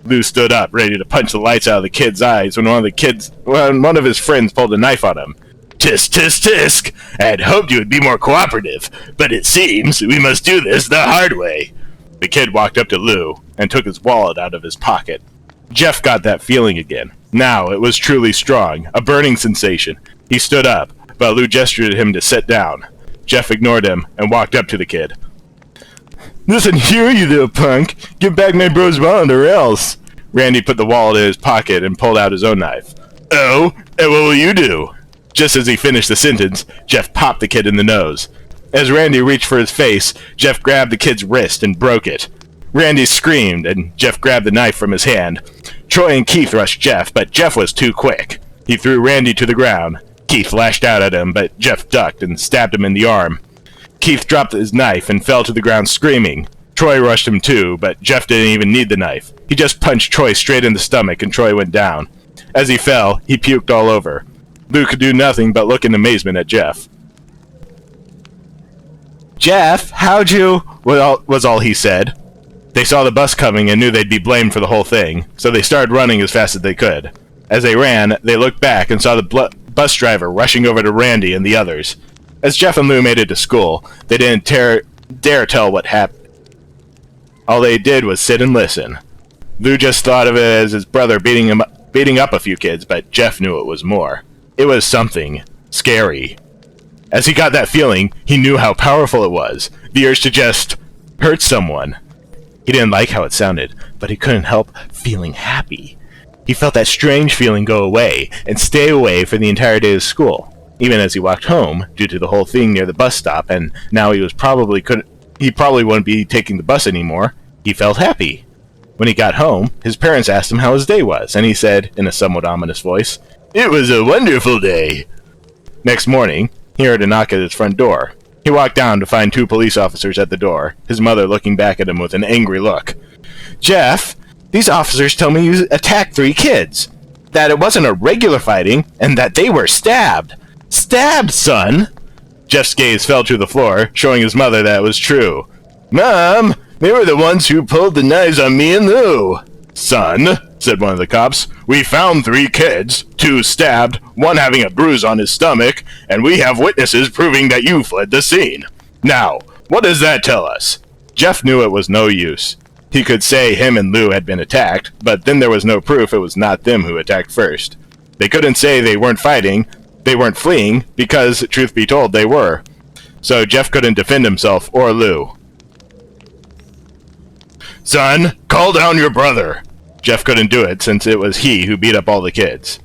Lou stood up, ready to punch the lights out of the kid's eyes when one of his friends pulled a knife on him. Tisk, tisk, tisk. I had hoped you would be more cooperative, but it seems we must do this the hard way. The kid walked up to Lou and took his wallet out of his pocket. Jeff got that feeling again. Now it was truly strong, a burning sensation. He stood up, but Lou gestured at him to sit down. Jeff ignored him and walked up to the kid. Listen here, you little punk. Give back my bro's wallet or else. Randy put the wallet in his pocket and pulled out his own knife. Oh, and what will you do? Just as he finished the sentence, Jeff popped the kid in the nose. As Randy reached for his face, Jeff grabbed the kid's wrist and broke it. Randy screamed, and Jeff grabbed the knife from his hand. Troy and Keith rushed Jeff, but Jeff was too quick. He threw Randy to the ground. Keith lashed out at him, but Jeff ducked and stabbed him in the arm. Keith dropped his knife and fell to the ground screaming. Troy rushed him too, but Jeff didn't even need the knife. He just punched Troy straight in the stomach and Troy went down. As he fell, he puked all over. Lou could do nothing but look in amazement at Jeff. Jeff, how'd you... was all he said. They saw the bus coming and knew they'd be blamed for the whole thing, so they started running as fast as they could. As they ran, they looked back and saw the bus driver rushing over to Randy and the others. As Jeff and Lou made it to school, they didn't dare tell what happened. All they did was sit and listen. Lou just thought of it as his brother beating up a few kids, but Jeff knew it was more. It was something scary. As he got that feeling, he knew how powerful it was, the urge to just hurt someone. He didn't like how it sounded, but he couldn't help feeling happy. He felt that strange feeling go away and stay away for the entire day of school. Even as he walked home, due to the whole thing near the bus stop, and now he probably wouldn't be taking the bus anymore, he felt happy. When he got home, his parents asked him how his day was, and he said, in a somewhat ominous voice, "It was a wonderful day." Next morning, he heard a knock at his front door. He walked down to find 2 police officers at the door, his mother looking back at him with an angry look. Jeff, these officers tell me you attacked 3 kids, that it wasn't a regular fighting, and that they were stabbed. Stabbed, son! Jeff's gaze fell to the floor, showing his mother that it was true. Mom, they were the ones who pulled the knives on me and Lou. Son, said one of the cops, we found 3 kids, 2 stabbed, 1 having a bruise on his stomach, and we have witnesses proving that you fled the scene. Now, what does that tell us? Jeff knew it was no use. He could say him and Lou had been attacked, but then there was no proof it was not them who attacked first. They couldn't say they weren't fighting, they weren't fleeing, because, truth be told, they were. So Jeff couldn't defend himself or Lou. Son, call down your brother. Jeff couldn't do it since it was he who beat up all the kids.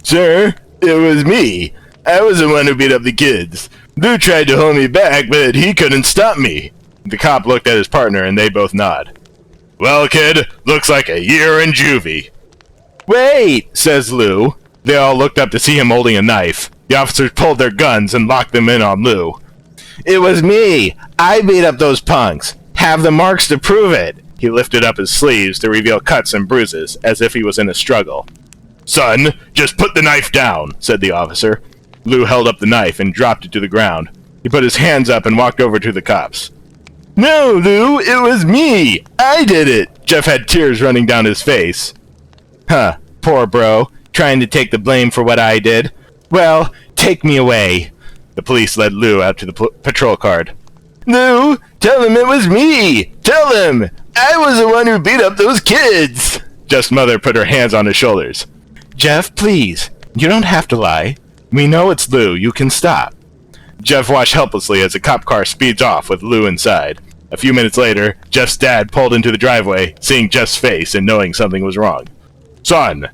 Sir, it was me. I was the one who beat up the kids. Lou tried to hold me back, but he couldn't stop me. The cop looked at his partner and they both nod. Well, kid, looks like a year in juvie. Wait, says Lou. They all looked up to see him holding a knife. The officers pulled their guns and locked them in on Lou. It was me. I beat up those punks. Have the marks to prove it. He lifted up his sleeves to reveal cuts and bruises, as if he was in a struggle. Son, just put the knife down, said the officer. Lou held up the knife and dropped it to the ground. He put his hands up and walked over to the cops. No, Lou, it was me. I did it. Jeff had tears running down his face. Huh, poor bro, trying to take the blame for what I did. Well, take me away. The police led Lou out to the patrol car. Lou, tell him it was me! Tell him! I was the one who beat up those kids! Jeff's mother put her hands on his shoulders. Jeff, please. You don't have to lie. We know it's Lou. You can stop. Jeff watched helplessly as a cop car speeds off with Lou inside. A few minutes later, Jeff's dad pulled into the driveway, seeing Jeff's face and knowing something was wrong. Son,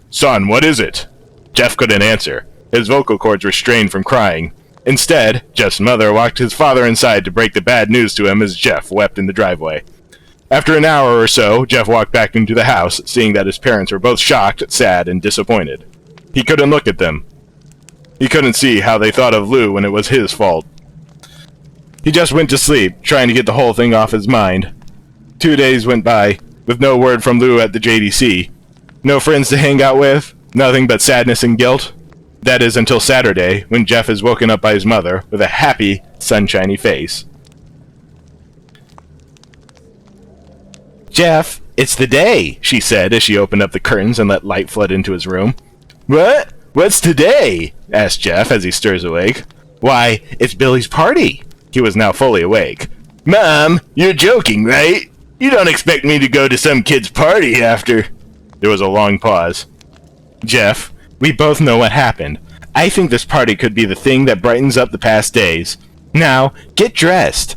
what is it? Jeff couldn't answer. His vocal cords were strained from crying. Instead, Jeff's mother walked his father inside to break the bad news to him as Jeff wept in the driveway. After an hour or so, Jeff walked back into the house, seeing that his parents were both shocked, sad, and disappointed. He couldn't look at them. He couldn't see how they thought of Lou when it was his fault. He just went to sleep, trying to get the whole thing off his mind. 2 days went by, with no word from Lou at the JDC. No friends to hang out with, nothing but sadness and guilt. That is until Saturday, when Jeff is woken up by his mother with a happy, sunshiny face. "Jeff, it's the day," she said as she opened up the curtains and let light flood into his room. "What? What's today?" asked Jeff as he stirs awake. "Why, it's Billy's party." He was now fully awake. "Mom, you're joking, right? You don't expect me to go to some kid's party after..." There was a long pause. "Jeff, we both know what happened. I think this party could be the thing that brightens up the past days. Now, get dressed."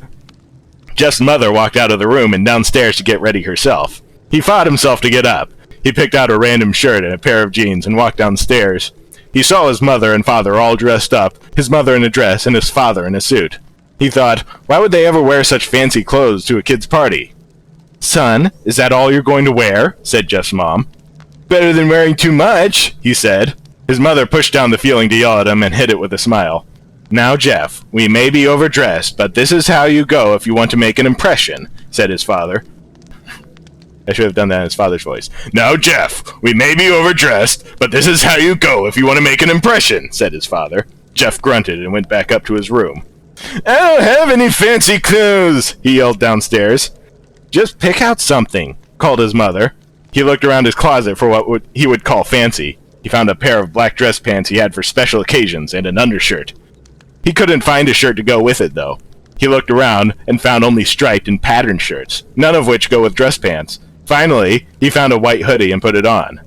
Jeff's mother walked out of the room and downstairs to get ready herself. He fought himself to get up. He picked out a random shirt and a pair of jeans and walked downstairs. He saw his mother and father all dressed up, his mother in a dress and his father in a suit. He thought, why would they ever wear such fancy clothes to a kid's party? "Son, is that all you're going to wear?" said Jeff's mom. "Better than wearing too much," he said. His mother pushed down the feeling to yell at him and hid it with a smile. "Now, Jeff, we may be overdressed, but this is how you go if you want to make an impression," said his father. I should have done that in his father's voice. "Now, Jeff, we may be overdressed, but this is how you go if you want to make an impression," said his father. Jeff grunted and went back up to his room. "I don't have any fancy clothes," he yelled downstairs. "Just pick out something," called his mother. He looked around his closet for what he would call fancy. He found a pair of black dress pants he had for special occasions and an undershirt. He couldn't find a shirt to go with it, though. He looked around and found only striped and patterned shirts, none of which go with dress pants. Finally, he found a white hoodie and put it on.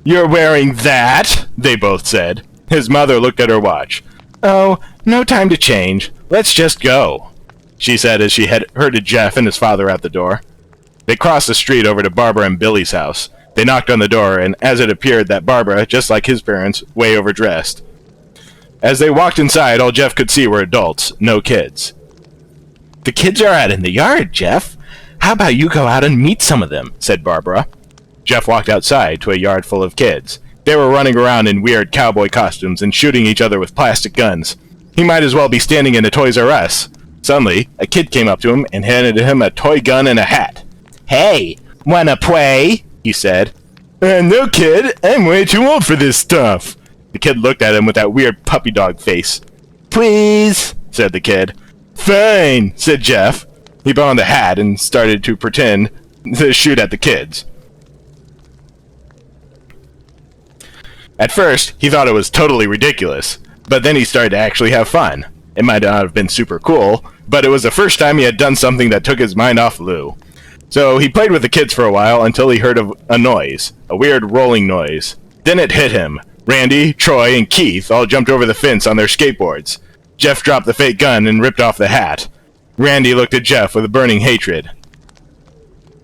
"You're wearing that?" they both said. His mother looked at her watch. "Oh, no time to change. Let's just go," she said as she herded Jeff and his father out the door. They crossed the street over to Barbara and Billy's house. They knocked on the door, and as it appeared that Barbara, just like his parents, way overdressed. As they walked inside, all Jeff could see were adults, no kids. "The kids are out in the yard, Jeff. How about you go out and meet some of them?" said Barbara. Jeff walked outside to a yard full of kids. They were running around in weird cowboy costumes and shooting each other with plastic guns. He might as well be standing in a Toys R Us. Suddenly, a kid came up to him and handed him a toy gun and a hat. "Hey, wanna play?" he said. No, kid, I'm way too old for this stuff." The kid looked at him with that weird puppy dog face. "Please," said the kid. "Fine," said Jeff. He put on the hat and started to pretend to shoot at the kids. At first, he thought it was totally ridiculous, but then he started to actually have fun. It might not have been super cool, but it was the first time he had done something that took his mind off Lou. So he played with the kids for a while until he heard a noise, a weird rolling noise. Then it hit him. Randy, Troy, and Keith all jumped over the fence on their skateboards. Jeff dropped the fake gun and ripped off the hat. Randy looked at Jeff with a burning hatred.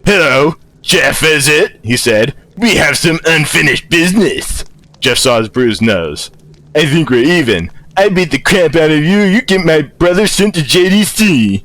"Hello, Jeff, is it?" he said. "We have some unfinished business." Jeff saw his bruised nose. "I think we're even. I beat the crap out of you, you get my brother sent to JDC.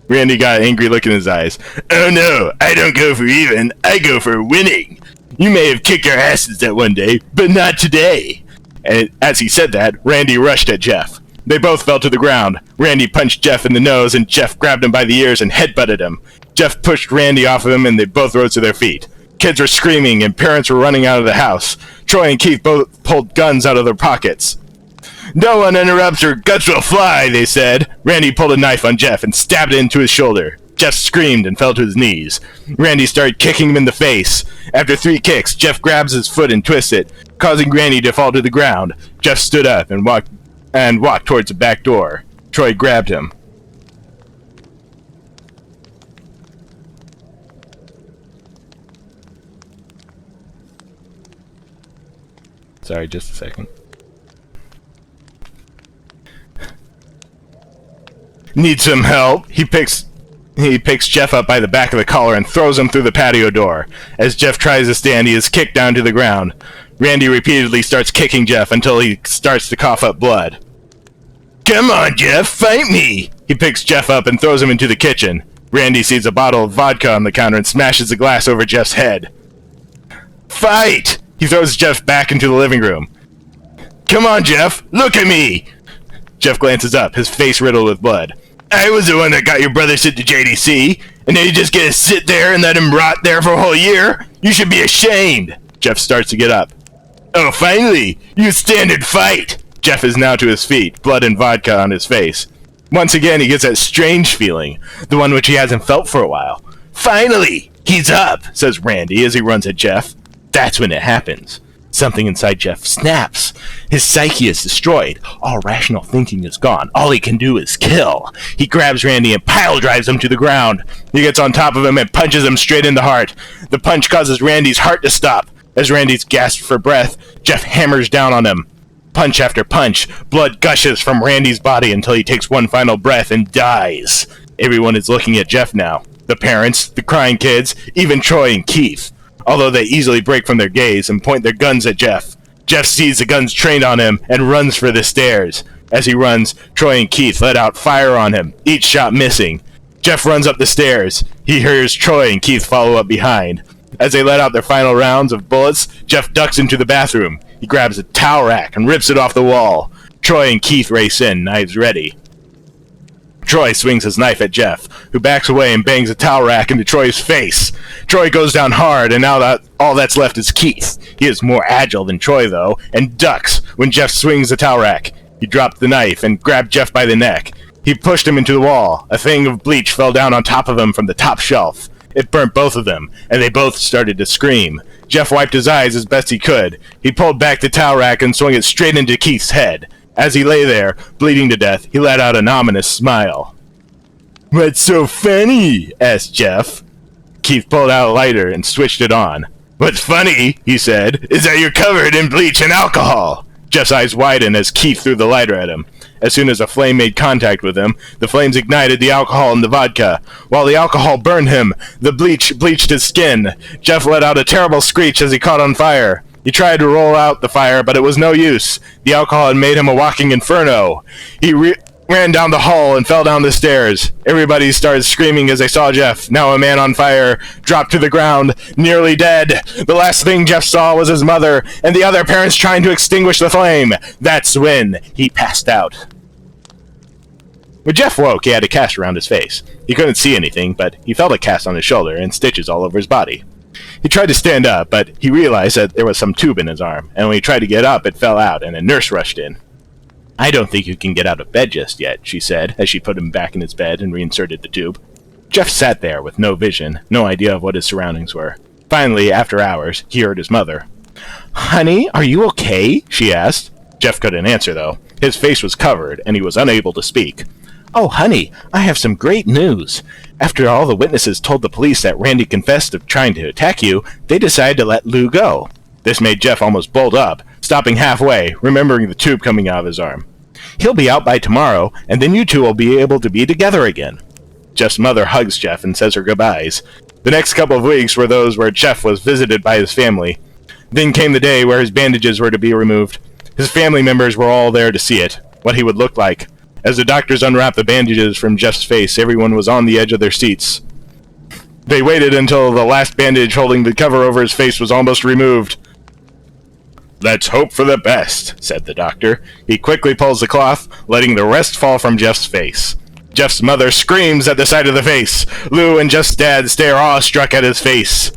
Randy got an angry look in his eyes. "Oh no, I don't go for even, I go for winning. You may have kicked our asses that one day, but not today." And as he said that, Randy rushed at Jeff. They both fell to the ground. Randy punched Jeff in the nose, and Jeff grabbed him by the ears and headbutted him. Jeff pushed Randy off of him, and they both rose to their feet. Kids were screaming, and parents were running out of the house. Troy and Keith both pulled guns out of their pockets. "No one interrupts or guts will fly," they said. Randy pulled a knife on Jeff and stabbed it into his shoulder. Jeff screamed and fell to his knees. Randy started kicking him in the face. After 3 kicks, Jeff grabs his foot and twists it, causing Randy to fall to the ground. Jeff stood up and walked towards the back door. Troy grabbed him. Sorry, just a second. "Need some help?" He picks Jeff up by the back of the collar and throws him through the patio door. As Jeff tries to stand, he is kicked down to the ground. Randy repeatedly starts kicking Jeff until he starts to cough up blood. Come on, Jeff, fight me! He picks Jeff up and throws him into the kitchen. Randy sees a bottle of vodka on the counter and smashes the glass over Jeff's head. Fight! He throws Jeff back into the living room. Come on, Jeff, look at me! Jeff glances up, his face riddled with blood. I was the one that got your brother sent to JDC, and now you just get to sit there and let him rot there for a whole year? You should be ashamed! Jeff starts to get up. Oh, finally! You stand and fight! Jeff is now to his feet, blood and vodka on his face. Once again, he gets that strange feeling, the one which he hasn't felt for a while. Finally! He's up, says Randy as he runs at Jeff. That's when it happens. Something inside Jeff snaps. His psyche is destroyed. All rational thinking is gone. All he can do is kill. He grabs Randy and pile drives him to the ground. He gets on top of him and punches him straight in the heart. The punch causes Randy's heart to stop. As Randy's gasped for breath, Jeff hammers down on him. Punch after punch, blood gushes from Randy's body until he takes one final breath and dies. Everyone is looking at Jeff now. The parents, the crying kids, even Troy and Keith. Although they easily break from their gaze and point their guns at Jeff. Jeff sees the guns trained on him and runs for the stairs. As he runs, Troy and Keith let out fire on him, each shot missing. Jeff runs up the stairs. He hears Troy and Keith follow up behind. As they let out their final rounds of bullets, Jeff ducks into the bathroom. He grabs a towel rack and rips it off the wall. Troy and Keith race in, knives ready. Troy swings his knife at Jeff, who backs away and bangs a towel rack into Troy's face. Troy goes down hard, and now all that's left is Keith. He is more agile than Troy, though, and ducks when Jeff swings the towel rack. He dropped the knife and grabbed Jeff by the neck. He pushed him into the wall. A thing of bleach fell down on top of him from the top shelf. It burnt both of them, and they both started to scream. Jeff wiped his eyes as best he could. He pulled back the towel rack and swung it straight into Keith's head. As he lay there, bleeding to death, he let out an ominous smile. What's so funny? Asked Jeff. Keith pulled out a lighter and switched it on. What's funny, he said, is that you're covered in bleach and alcohol. Jeff's eyes widened as Keith threw the lighter at him. As soon as a flame made contact with him, the flames ignited the alcohol in the vodka. While the alcohol burned him, the bleach bleached his skin. Jeff let out a terrible screech as he caught on fire. He tried to roll out the fire, but it was no use. The alcohol had made him a walking inferno. He ran down the hall and fell down the stairs. Everybody started screaming as they saw Jeff, now a man on fire, drop to the ground, nearly dead. The last thing Jeff saw was his mother and the other parents trying to extinguish the flame. That's when he passed out. When Jeff woke, he had a cast around his face. He couldn't see anything, but he felt a cast on his shoulder and stitches all over his body. He tried to stand up, but he realized that there was some tube in his arm, and when he tried to get up, it fell out, and a nurse rushed in. I don't think you can get out of bed just yet, she said, as she put him back in his bed and reinserted the tube. Jeff sat there with no vision, no idea of what his surroundings were. Finally, after hours, he heard his mother. Honey, are you okay? She asked. Jeff couldn't answer, though. His face was covered, and he was unable to speak. Oh, honey, I have some great news. After all the witnesses told the police that Randy confessed to trying to attack you, they decided to let Lou go. This made Jeff almost bolt up, stopping halfway, remembering the tube coming out of his arm. He'll be out by tomorrow, and then you two will be able to be together again. Jeff's mother hugs Jeff and says her goodbyes. The next couple of weeks were those where Jeff was visited by his family. Then came the day where his bandages were to be removed. His family members were all there to see it, what he would look like. As the doctors unwrapped the bandages from Jeff's face, everyone was on the edge of their seats. They waited until the last bandage holding the cover over his face was almost removed. Let's hope for the best, said the doctor. He quickly pulls the cloth, letting the rest fall from Jeff's face. Jeff's mother screams at the sight of the face. Lou and Jeff's dad stare awestruck at his face.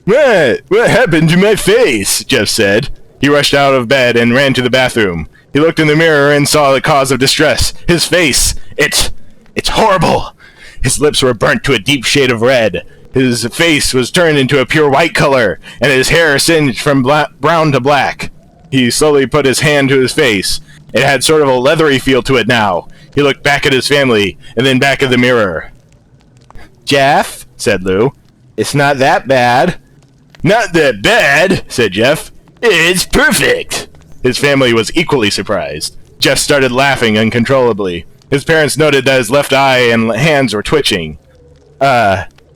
What happened to my face? Jeff said. He rushed out of bed and ran to the bathroom. He looked in the mirror and saw the cause of distress. His face. It's horrible. His lips were burnt to a deep shade of red. His face was turned into a pure white color, and his hair singed from brown to black. He slowly put his hand to his face. It had sort of a leathery feel to it now. He looked back at his family, and then back at the mirror. Jeff, said Lou, it's not that bad. Not that bad, said Jeff. It's perfect. His family was equally surprised. Jeff started laughing uncontrollably. His parents noted that his left eye and hands were twitching.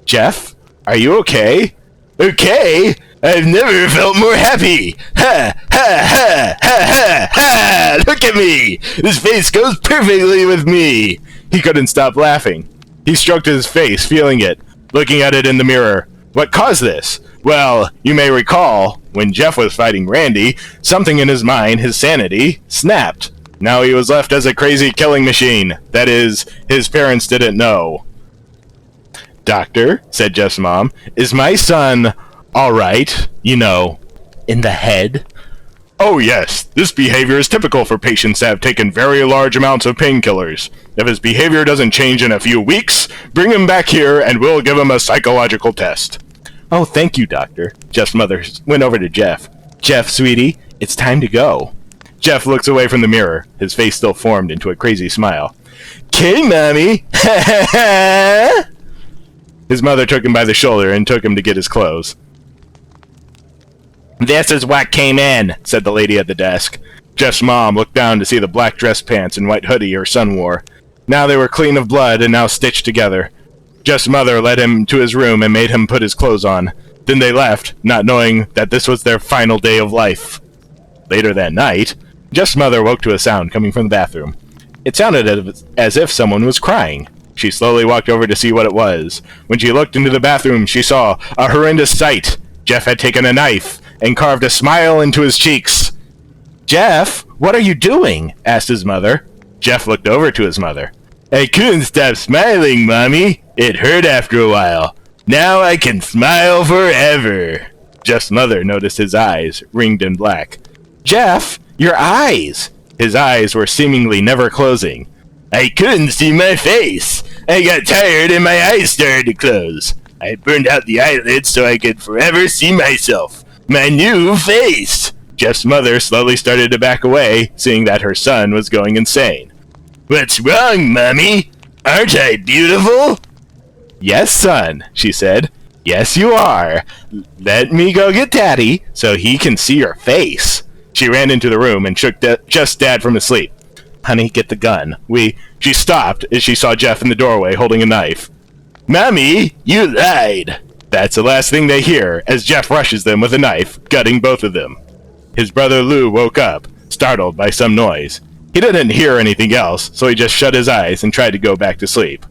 Jeff? Are you okay? Okay? I've never felt more happy! Ha! Ha! Ha! Ha! Ha! Ha! Look at me! This face goes perfectly with me! He couldn't stop laughing. He stroked his face, feeling it, looking at it in the mirror. What caused this? Well, you may recall, when Jeff was fighting Randy, something in his mind, his sanity, snapped. Now he was left as a crazy killing machine. That is, his parents didn't know. Doctor, said Jeff's mom, is my son alright, you know, in the head? Oh yes, this behavior is typical for patients that have taken very large amounts of painkillers. If his behavior doesn't change in a few weeks, bring him back here and we'll give him a psychological test. Oh, thank you, Doctor. Jeff's mother went over to Jeff. Jeff, sweetie, it's time to go. Jeff looks away from the mirror, his face still formed into a crazy smile. "'Kay, Mommy! Ha ha ha!" His mother took him by the shoulder and took him to get his clothes. "This is what came in," said the lady at the desk. Jeff's mom looked down to see the black dress pants and white hoodie her son wore. Now they were clean of blood and now stitched together. Jeff's mother led him to his room and made him put his clothes on. Then they left, not knowing that this was their final day of life. Later that night, Jeff's mother woke to a sound coming from the bathroom. It sounded as if someone was crying. She slowly walked over to see what it was. When she looked into the bathroom, she saw a horrendous sight. Jeff had taken a knife and carved a smile into his cheeks. "Jeff, what are you doing?" asked his mother. Jeff looked over to his mother. "I couldn't stop smiling, Mommy. It hurt after a while. Now I can smile forever." Jeff's mother noticed his eyes, ringed in black. "Jeff, your eyes!" His eyes were seemingly never closing. "I couldn't see my face. I got tired and my eyes started to close. I burned out the eyelids so I could forever see myself. My new face!" Jeff's mother slowly started to back away, seeing that her son was going insane. "What's wrong, Mommy? Aren't I beautiful?" "Yes, son," she said. "Yes, you are. Let me go get Daddy so he can see your face." She ran into the room and shook Jeff's dad from his sleep. "Honey, get the gun. She stopped as she saw Jeff in the doorway holding a knife. "Mommy, you lied." That's the last thing they hear as Jeff rushes them with a knife, gutting both of them. His brother Lou woke up, startled by some noise. He didn't hear anything else, so he just shut his eyes and tried to go back to sleep.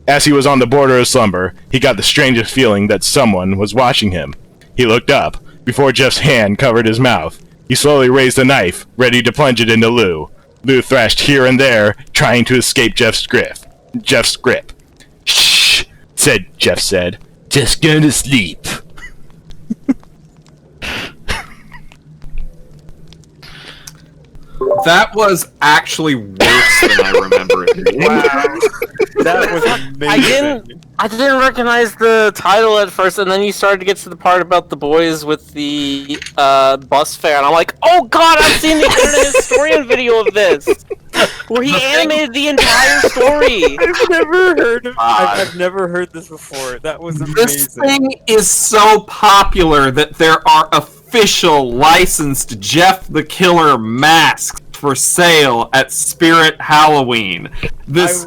As he was on the border of slumber, he got the strangest feeling that someone was watching him. He looked up, before Jeff's hand covered his mouth. He slowly raised the knife, ready to plunge it into Lou. Lou thrashed here and there, trying to escape Jeff's grip. "Shh," Jeff said. "Just go to sleep." That was actually worse than I remember it being. Wow. That was amazing. I didn't recognize the title at first, and then you started to get to the part about the boys with the bus fare, and I'm like, oh god, I've seen the internet historian video of this! Where he animated the entire story! I've never heard this before. That was amazing. This thing is so popular that there are official licensed Jeff the Killer masks for sale at Spirit Halloween. This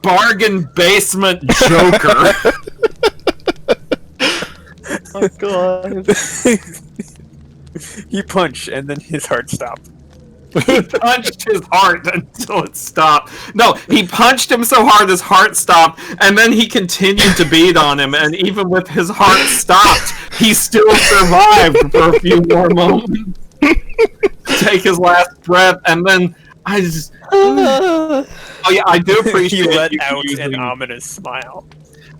bargain basement Joker. Oh god. He punched and then his heart stopped. He punched his heart until it stopped. No, he punched him so hard his heart stopped, and then he continued to beat on him, and even with his heart stopped, he still survived for a few more moments. Take his last breath, and then I just... Oh yeah, I do appreciate He let you out using... an ominous smile.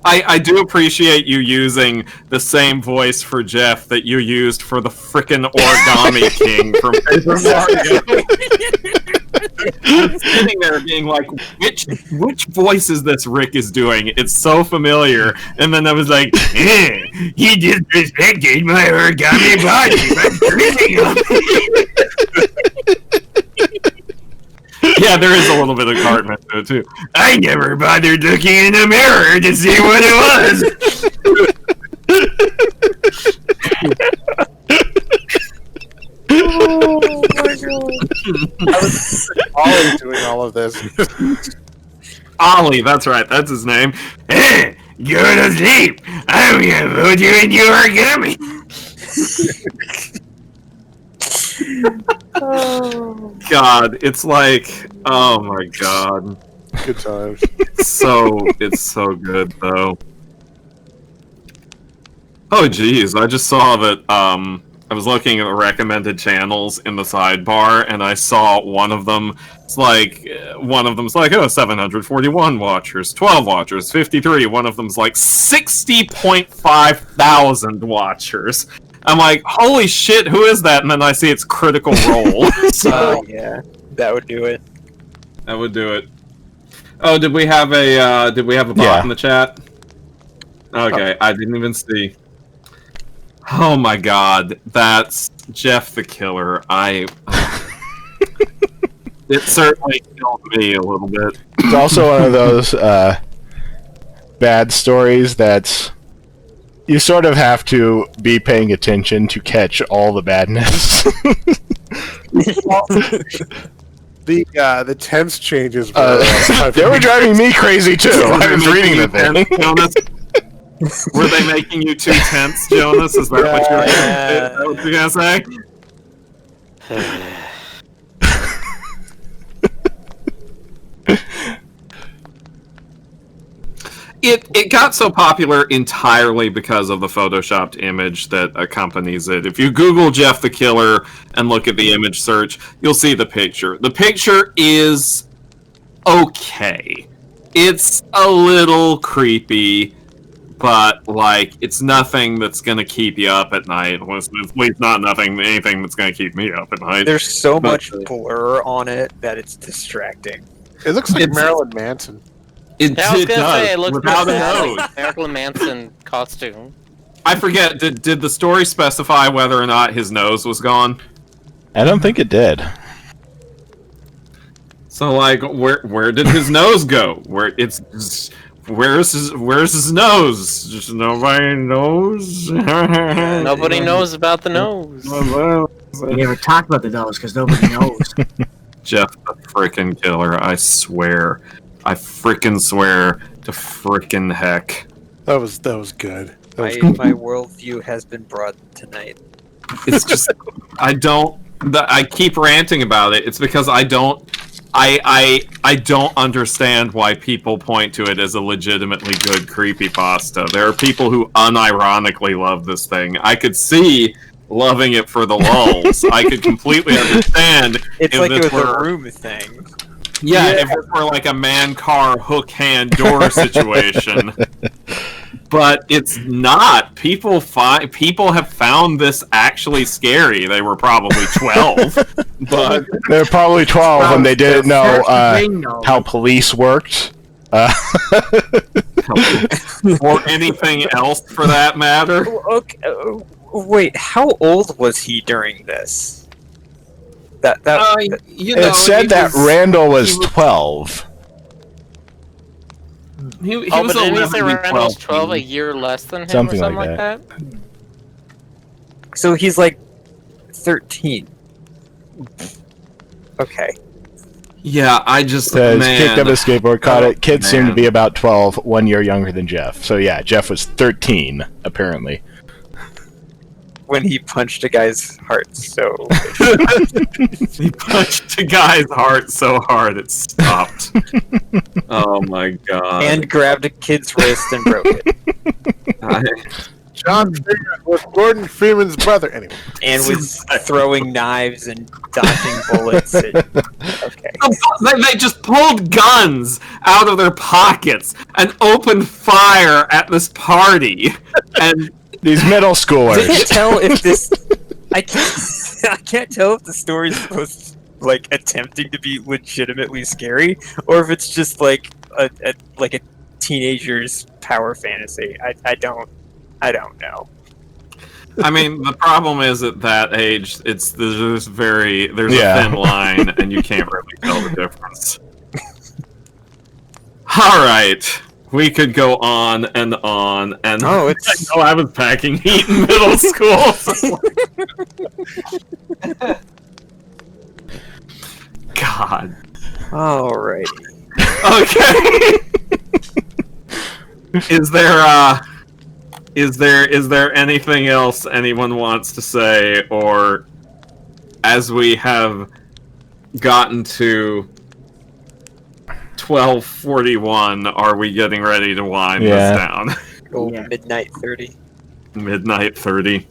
I do appreciate you using the same voice for Jeff that you used for the frickin' Origami King from Paper Mario. I'm sitting there being like, which voice is this Rick is doing? It's so familiar. And then I was like, he disrespected my origami body by breathing on me. Yeah, there is a little bit of Cartman to it, too. I never bothered looking in the mirror to see what it was. Oh my god. I was Ollie doing all of this. Ollie, that's right, that's his name. Go to sleep. I'm gonna put you in your origami. God, it's like, oh my god. Good times. It's so good though. Oh geez, I just saw that I was looking at the recommended channels in the sidebar and I saw one of them. It's like one of them's like, oh, 741 watchers, 12 watchers, 53. One of them's like 60.5 thousand watchers. I'm like, holy shit, who is that? And then I see it's Critical Role. So yeah, that would do it. that would do it. Oh, did we have a bot in the chat? Okay, I didn't even see. Oh my god, that's Jeff the Killer. It certainly killed me a little bit. It's also one of those bad stories that you sort of have to be paying attention to catch all the badness. The tense changes. They were driving me crazy too. I was reading the thing. Jonas? Were they making you too tense, Jonas? Is that what you're gonna say? It got so popular entirely because of the photoshopped image that accompanies it. If you Google Jeff the Killer and look at the image search, you'll see the picture. The picture is okay. It's a little creepy, but like it's nothing that's gonna keep you up at night. Well, at least not anything that's gonna keep me up at night. There's so much blur on it that it's distracting. It looks like Marilyn Manson. I was gonna say, it looks without a nose. like Marilyn Manson costume. I forget. Did the story specify whether or not his nose was gone? I don't think it did. So like, where did his nose go? Where's his nose? Just nobody knows. Nobody knows about the nose. We never talk about the nose because nobody knows. Jeff the frickin' Killer, I swear. I frickin' swear to frickin' heck. That was good. My worldview has been broadened tonight. It's just, I keep ranting about it. It's because I don't understand why people point to it as a legitimately good creepypasta. There are people who unironically love this thing. I could see loving it for the lulz. I could completely understand. It's if like this it was were, a room thing. Yeah, if it were like a man-car hook-hand door situation. But it's not. People have found this actually scary. They were probably 12. But they were probably 12 when they didn't know how police worked. or anything else for that matter. Okay, wait, how old was he during this? It said that Randall was 12. He Oh, was but didn't he say 11, Randall was 12 a year less than him Something or something like like that? So he's like 13. Okay. Yeah, I just Says, man. picked up a skateboard, caught it. Kids seem to man. be about 12, 1 year younger than Jeff. So yeah, Jeff was 13, apparently. When he punched a guy's heart so... He punched a guy's heart so hard it stopped. Oh my god. and grabbed a kid's wrist and broke it. John Freeman was Gordon Freeman's brother. Anyway. And was throwing knives and dodging bullets. Okay. They just pulled guns out of their pockets and opened fire at this party. And These middle schoolers. I can't tell if this... I can't tell if the story's supposed to, like, attempting to be legitimately scary, or if it's just like a teenager's power fantasy. I don't know. I mean, the problem is at that age, there's a thin line, and you can't really tell the difference. All right, we could go on and on and. Oh, it's. I was packing heat in middle school. So God. Alrighty. Okay. Is there anything else anyone wants to say, or as we have gotten to 12:41, are we getting ready to wind this down? Go Yeah. midnight 30. Midnight 30.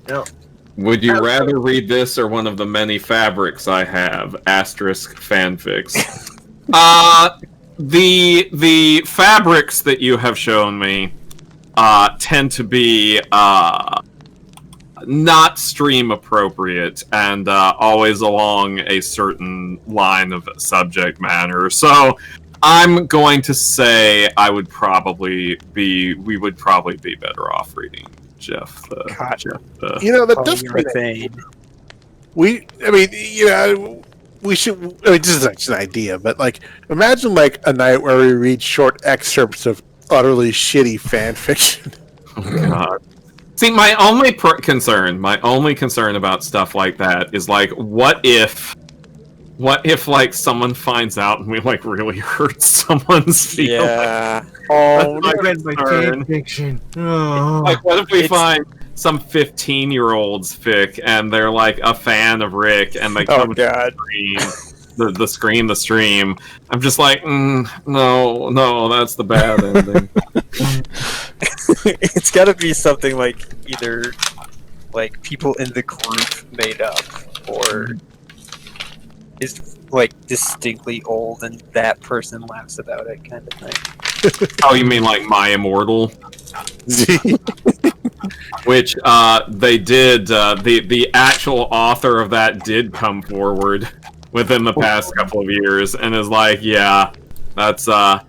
No. Would you rather read this or one of the many fabrics I have? Asterisk fanfics. The fabrics that you have shown me tend to be not stream appropriate and always along a certain line of subject matter. So I'm going to say we would probably be better off reading Jeff. You know, that does we should. I mean, this is just an idea, but like, imagine like a night where we read short excerpts of utterly shitty fan fiction. Oh God. See, my only concern about stuff like that is like, what if like someone finds out and we like really hurt someone's feelings? Yeah. Oh, I read my fan fiction. Oh. Like, what if we find some 15-year-old's fic and they're like a fan of Rick and they come to the stream? I'm just like, no, that's the bad ending. It's got to be something like either like people in the group made up, or is like distinctly old and that person laughs about it, kind of thing. Oh, you mean like My Immortal? Which they did. The actual author of that did come forward within the past couple of years and is like, yeah, that's a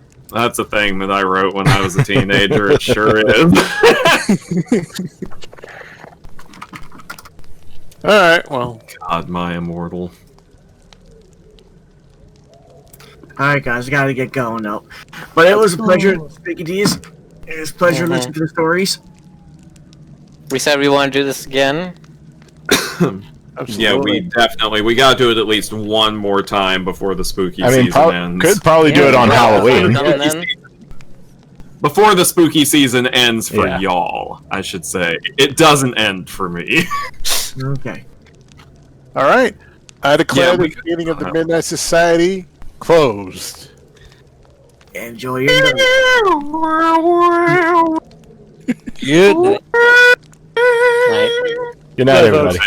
thing that I wrote when I was a teenager. It sure is. All right, well, God, My Immortal. Alright, guys, I gotta get going now. But it was a pleasure speaking to you. It was a pleasure listening to the stories. We said we want to do this again. Yeah, we gotta do it at least one more time before the spooky season ends. Could probably do it on Halloween. Before the spooky season ends for Yeah. y'all, I should say. It doesn't end for me. Okay. all right. I declare Yeah, the beginning of the Midnight Society closed. Enjoy your night. Good night. Right. Good night, everybody.